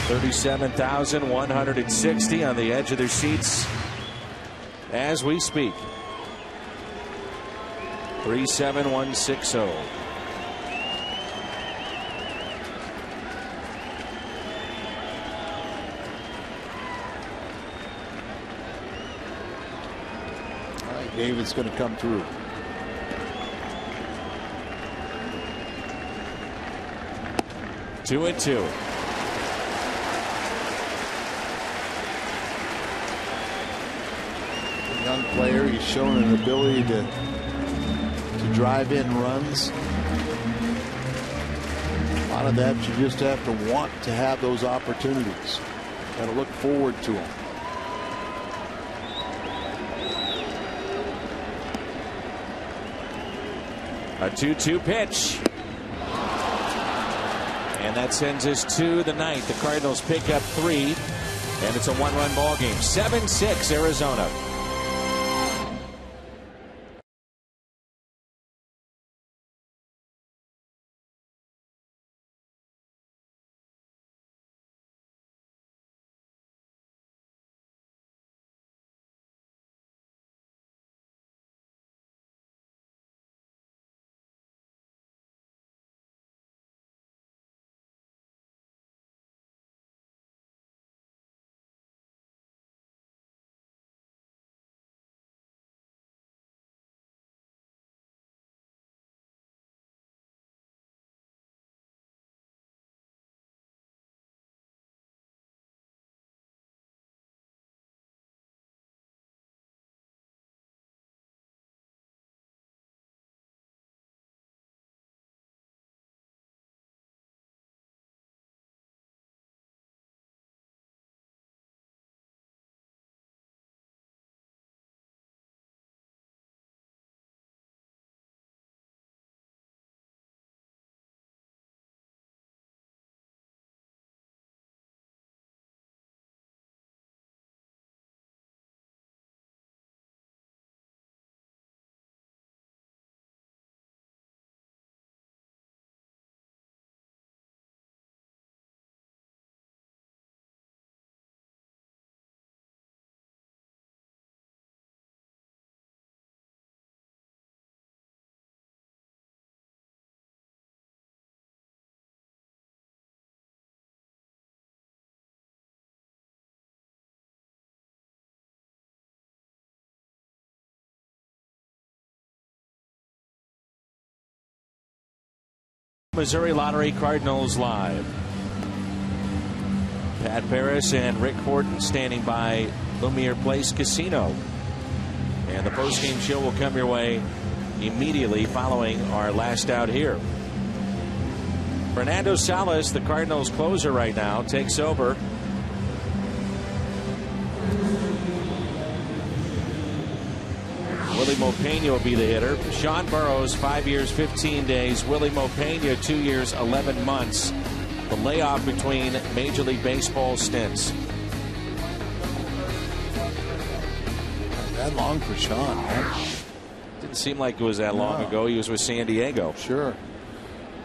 37,160 on the edge of their seats as we speak. 37160. All right, David's going to come through. Two and two. Young player, he's shown an ability to drive in runs. A lot of that you just have to want to have those opportunities. Got to look forward to them. A 2-2 pitch. And that sends us to the ninth. The Cardinals pick up 3, and it's a 1-run ball game. 7-6 Arizona. Missouri Lottery Cardinals live. Pat Paris and Rick Horton standing by Lumiere Place Casino. And the postgame show will come your way immediately following our last out here. Fernando Salas, the Cardinals closer right now, takes over. Willie Mopena will be the hitter. Sean Burroughs, 5 years, 15 days. Willie Mopena, 2 years, 11 months. The layoff between Major League Baseball stints. That long for Sean, man. Didn't seem like it was that long ago. He was with San Diego. Sure.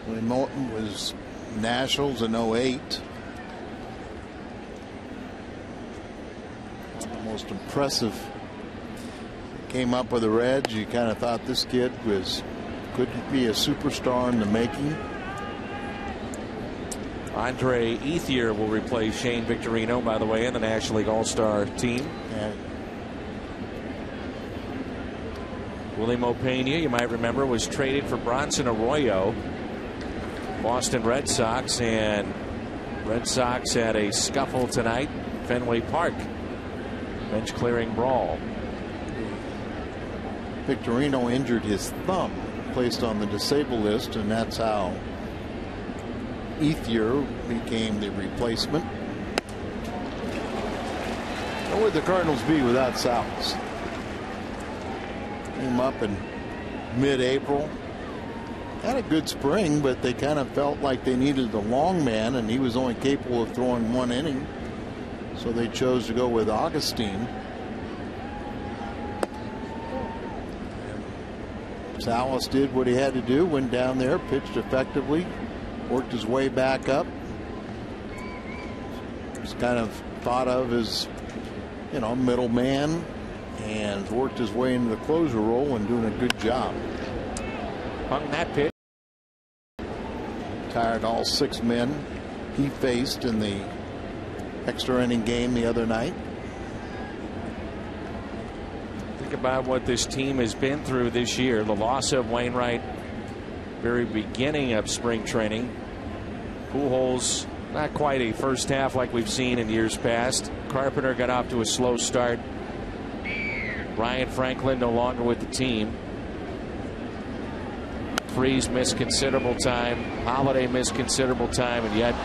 Willie Moulton was Nationals in 08. One of the most impressive. Came up with the Reds. You kind of thought this kid could be a superstar in the making. Andre Ethier will replace Shane Victorino, by the way, in the National League All-Star team. And Willie Mopena, you might remember, was traded for Bronson Arroyo, Boston Red Sox, and Red Sox had a scuffle tonight, Fenway Park. Bench clearing brawl. Victorino injured his thumb, placed on the disabled list, and that's how Ethier became the replacement. Where would the Cardinals be without Salas? Came up in mid-April. Had a good spring, but they kind of felt like they needed a long man, and he was only capable of throwing 1 inning. So they chose to go with Augustine. Salas did what he had to do, went down there, pitched effectively, worked his way back up. Was kind of thought of as, you know, middle man, and worked his way into the closer role and doing a good job. Hung that pitch. Tired all 6 men he faced in the extra inning game the other night. Think about what this team has been through this year. The loss of Wainwright, very beginning of spring training. Pujols, not quite a first half like we've seen in years past. Carpenter got off to a slow start. Ryan Franklin no longer with the team. Freese missed considerable time. Holiday missed considerable time, and yet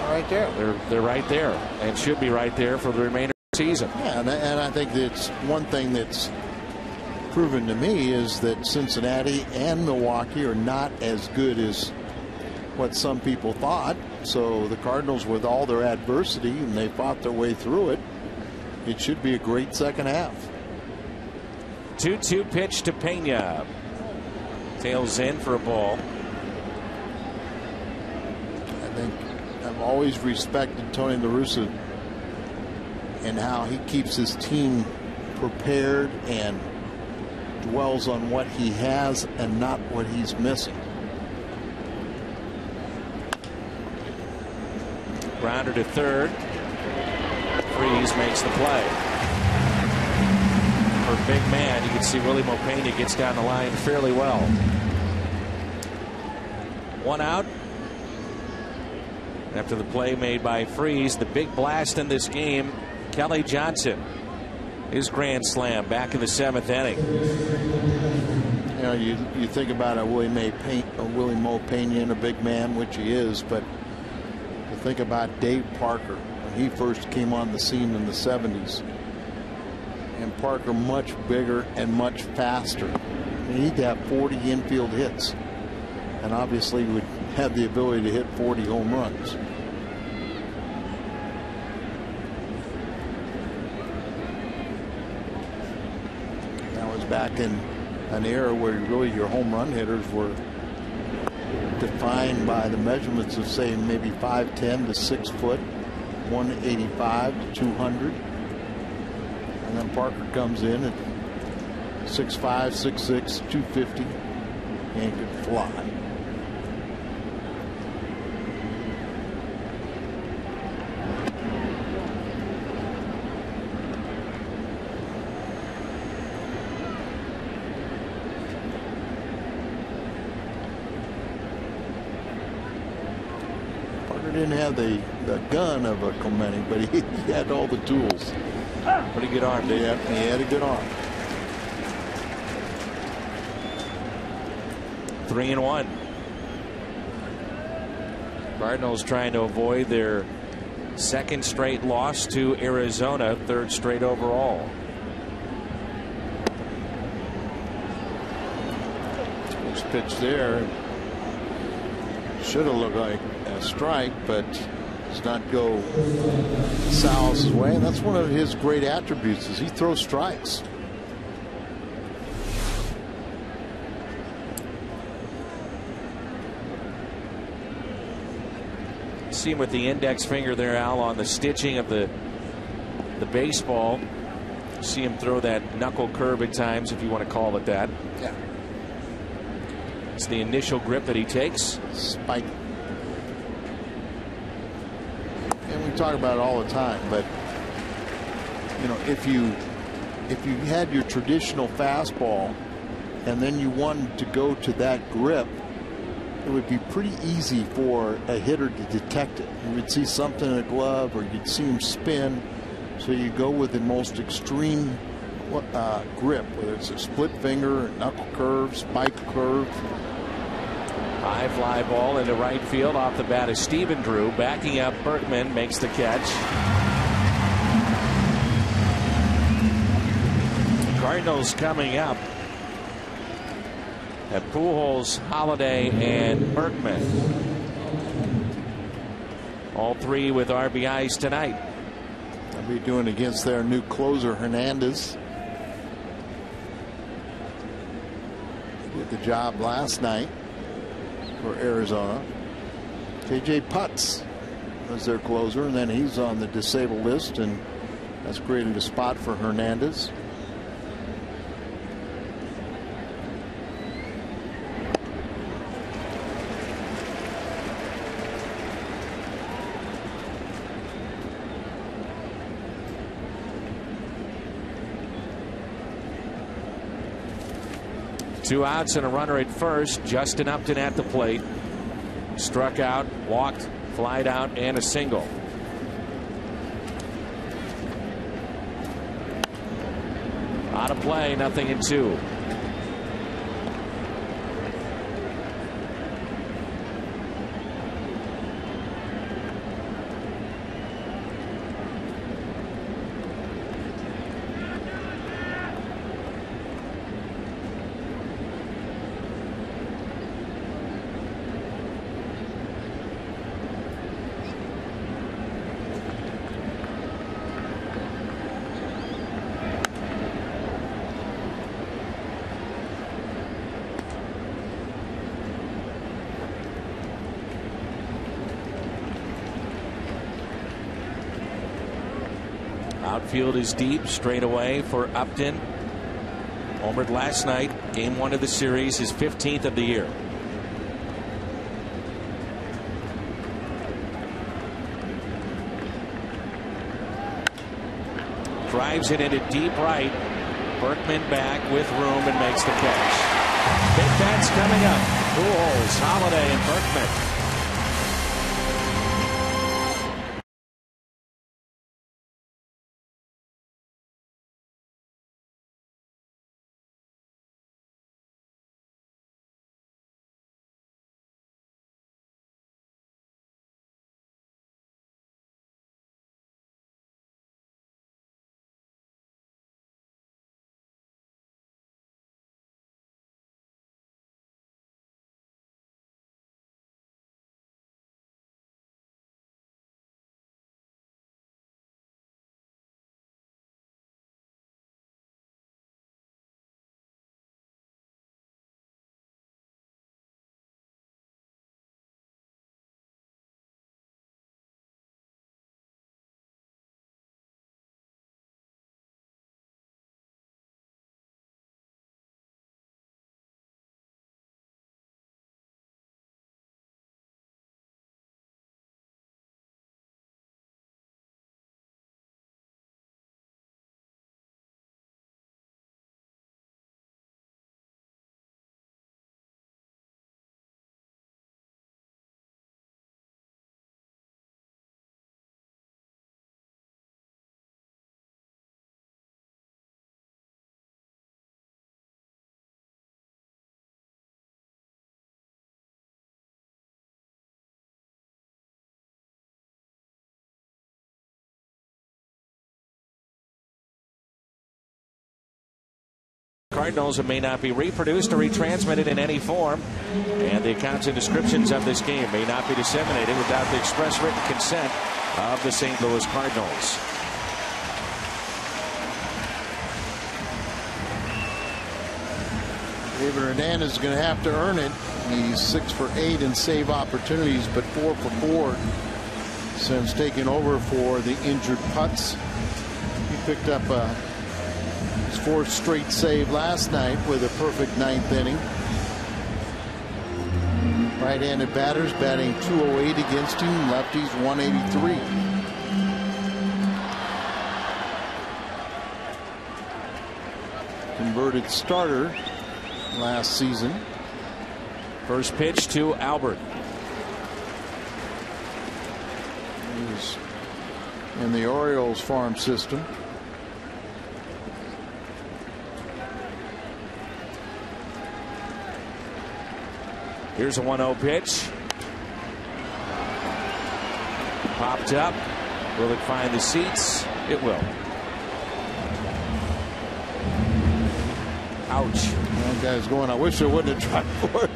right there. They're right there, and should be right there for the remainder of the season. Yeah, and I think that's one thing that's proven to me is that Cincinnati and Milwaukee are not as good as what some people thought. So the Cardinals, with all their adversity, and they fought their way through it, it should be a great second half. 2-2 pitch to Pena. Tails in for a ball. I think I've always respected Tony La Russa and how he keeps his team prepared and dwells on what he has and not what he's missing. Grounder to third. Freese makes the play. For a big man, you can see Willie Mopena gets down the line fairly well. 1 out. After the play made by Freese, the big blast in this game, Kelly Johnson. His grand slam back in the 7th inning. You know, you think about a Willie Mopena and a big man, which he is, but to think about Dave Parker when he first came on the scene in the 70s. And Parker much bigger and much faster. I mean, he'd have 40 infield hits, and obviously would have the ability to hit 40 home runs. That was back in an era where really your home run hitters were defined by the measurements of, say, maybe 5'10" to 6 foot, 185 to 200. And then Parker comes in at 6'5", 6'6", 250, and could fly. Parker didn't have the gun of a Clemente, but he had all the tools. Pretty good arm, didn't he? He had a good arm. 3-1. Cardinals trying to avoid their 2nd straight loss to Arizona, 3rd straight overall. This pitch there should have looked like a strike, but does not go Salas' way, and that's one of his great attributes is he throws strikes. See him with the index finger there, Al, on the stitching of the baseball. See him throw that knuckle curve at times, if you want to call it that. Yeah. It's the initial grip that he takes. Spike. talk about it all the time, but you know, if you had your traditional fastball and then you wanted to go to that grip, it would be pretty easy for a hitter to detect it. You would see something in a glove, or you'd see him spin. So you go with the most extreme grip, whether it's a split finger, knuckle curve, spike curve. High fly ball into right field. Off the bat is Stephen Drew. Backing up, Berkman makes the catch. Cardinals coming up at Pujols, Holiday, and Berkman. All three with RBIs tonight. They'll be doing against their new closer, Hernandez. Did the job last night for Arizona. J.J. Putz was their closer, and then he's on the disabled list, and that's created a spot for Hernandez. Two outs and a runner at first. Justin Upton at the plate. Struck out, walked, flied out, and a single. Out of play, 0-2. Outfield is deep, straight away for Upton. Homered last night, game 1 of the series, his 15th of the year. Drives it into deep right. Berkman back with room and makes the catch. Big bats coming up. Pujols, Holiday, and Berkman. Cardinals may not be reproduced or retransmitted in any form, and the accounts and descriptions of this game may not be disseminated without the express written consent of the St. Louis Cardinals. David Hernandez is going to have to earn it. He's 6 for 8 in save opportunities, but 4 for 4 since taking over for the injured Putz. He picked up his 4th straight save last night with a perfect 9th inning. Right-handed batters batting .208 against him, lefties .183. converted starter last season. First pitch to Albert. He's in the Orioles farm system. Here's a 1-0 pitch. Popped up. Will it find the seats? It will. Ouch. That guy's going, I wish I wouldn't have tried for it.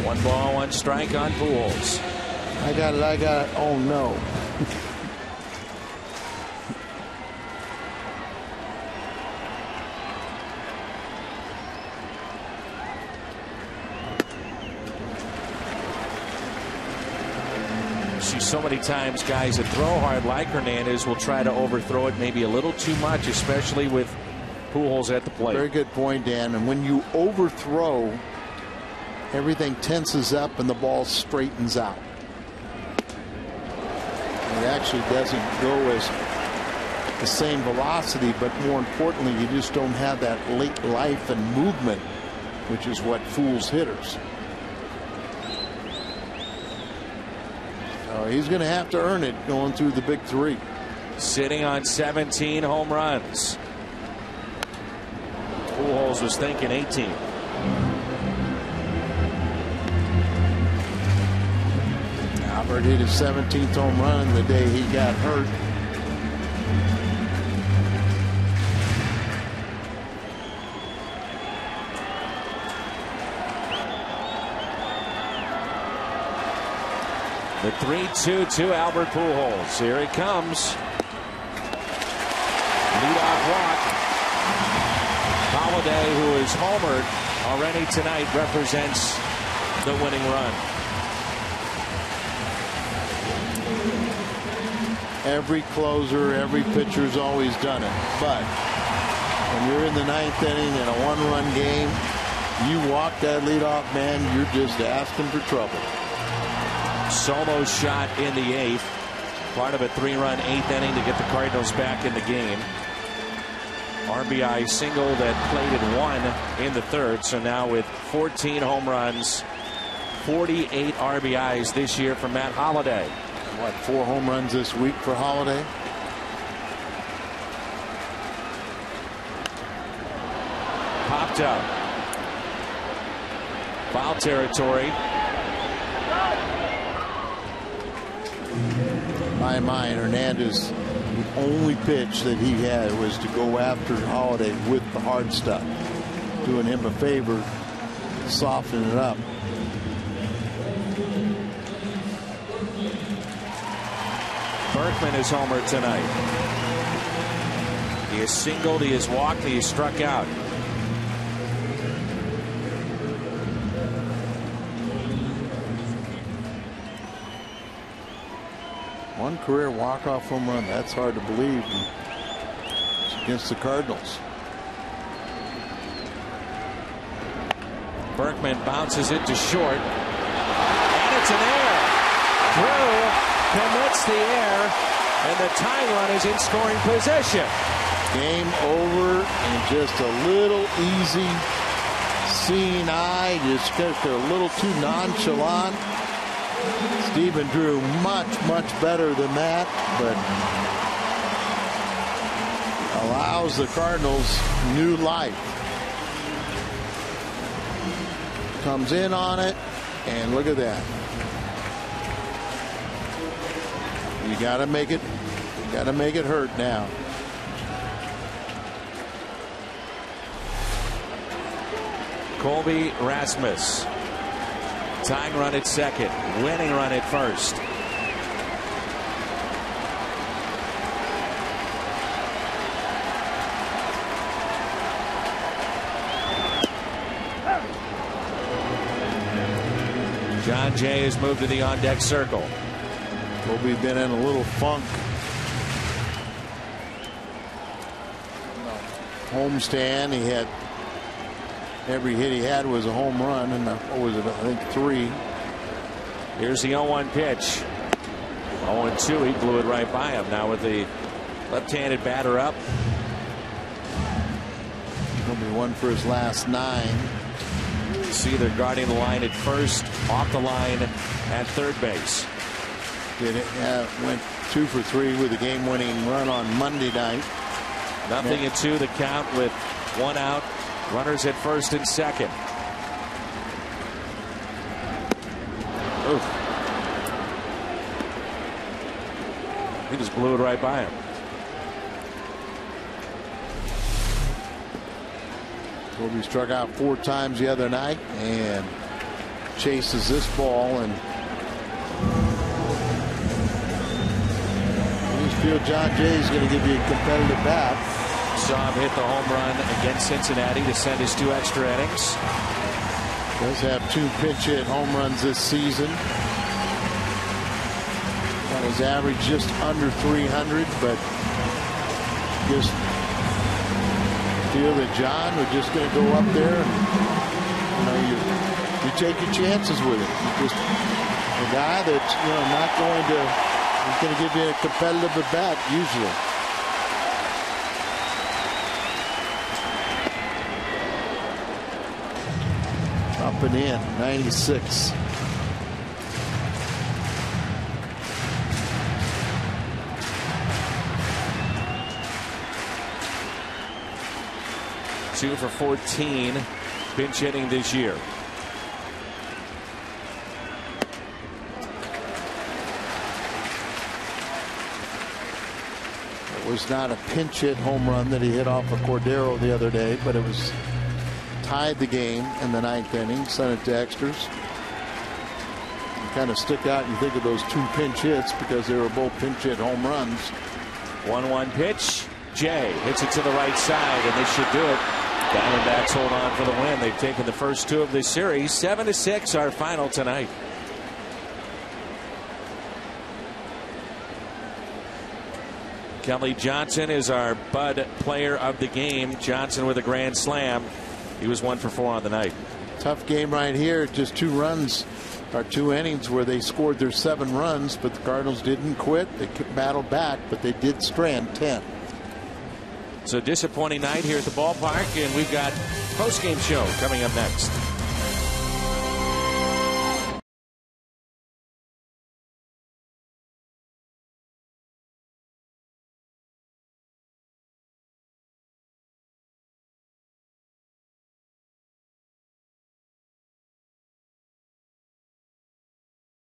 One ball, one strike on Pujols. I got it. Oh, no. See so many times guys that throw hard like Hernandez will try to overthrow it maybe a little too much, especially with Pujols at the plate. Very good point, Dan. And when you overthrow, everything tenses up and the ball straightens out. It actually doesn't go as the same velocity, but more importantly, you just don't have that late life and movement, which is what fools hitters. So he's going to have to earn it going through the big three. Sitting on 17 home runs. Pujols was thinking 18. Albert hit his 17th home run the day he got hurt. The 3-2 to Albert Pujols. Here he comes. Leadoff walk. Holiday, who is homered already tonight, represents the winning run. Every closer, every pitcher's always done it. But when you're in the 9th inning in a 1-run game, you walk that leadoff man, you're just asking for trouble. Solo shot in the 8th. Part of a 3-run 8th inning to get the Cardinals back in the game. RBI single that plated 1 in the 3rd. So now with 14 home runs, 48 RBIs this year for Matt Holliday. What, 4 home runs this week for Holliday? Popped up. Foul territory. My mind, Hernandez, the only pitch that he had was to go after Holliday with the hard stuff, doing him a favor, softening it up. Berkman is homered tonight. He is singled, he is walked, he is struck out. One career walk-off home run. That's hard to believe. It's against the Cardinals. Berkman bounces it to short. And it's an error. Drew commits the error, and the tying run is in scoring position. Game over, and just a little easy seeing eye, just a little too nonchalant. Stephen Drew much better than that, but allows the Cardinals new life. Comes in on it, and look at that. You got to make it hurt now. Colby Rasmus. Tying run at second. Winning run at first. John Jay has moved to the on-deck circle. Colby been in a little funk. Homestand, he had every hit he had was a home run, and what was it? I think 3. Here's the 0-1 pitch. 0-2. He blew it right by him. Now with the left-handed batter up. He'll be one for his last 9. See, they're guarding the line at first, off the line at third base. Went 2 for 3 with a game-winning run on Monday night. Nothing at 2, the count with 1 out. Runners at first and second. Oof. He just blew it right by him. Toby struck out 4 times the other night and chases this ball, and I just feel John Jay is going to give you a competitive bat. Saw him hit the home run against Cincinnati to send his 2 extra innings. Does have 2 pinch hit home runs this season. Got his average just under 300, but just feel that John was just going to go up there, and you take your chances with it. You just a guy that's not going to, he's going to give you a competitive at bat usually. Up and in, 96. Two for 14 pinch hitting this year. It was not a pinch hit home run that he hit off of Cordero the other day, but it was tied the game in the 9th inning, sent it to extras. You kind of stick out and think of those 2 pinch hits because they were both pinch hit home runs. 1-1 pitch. Jay hits it to the right side, and this should do it. Diamondbacks hold on for the win. They've taken the first 2 of this series. 7-6 our final tonight. Kelly Johnson is our Bud player of the game. Johnson with a grand slam. He was 1 for 4 on the night. Tough game right here. Just 2 runs, or 2 innings where they scored their 7 runs, but the Cardinals didn't quit. They battled back, but they did strand 10. So disappointing night here at the ballpark, and we've got post-game show coming up next.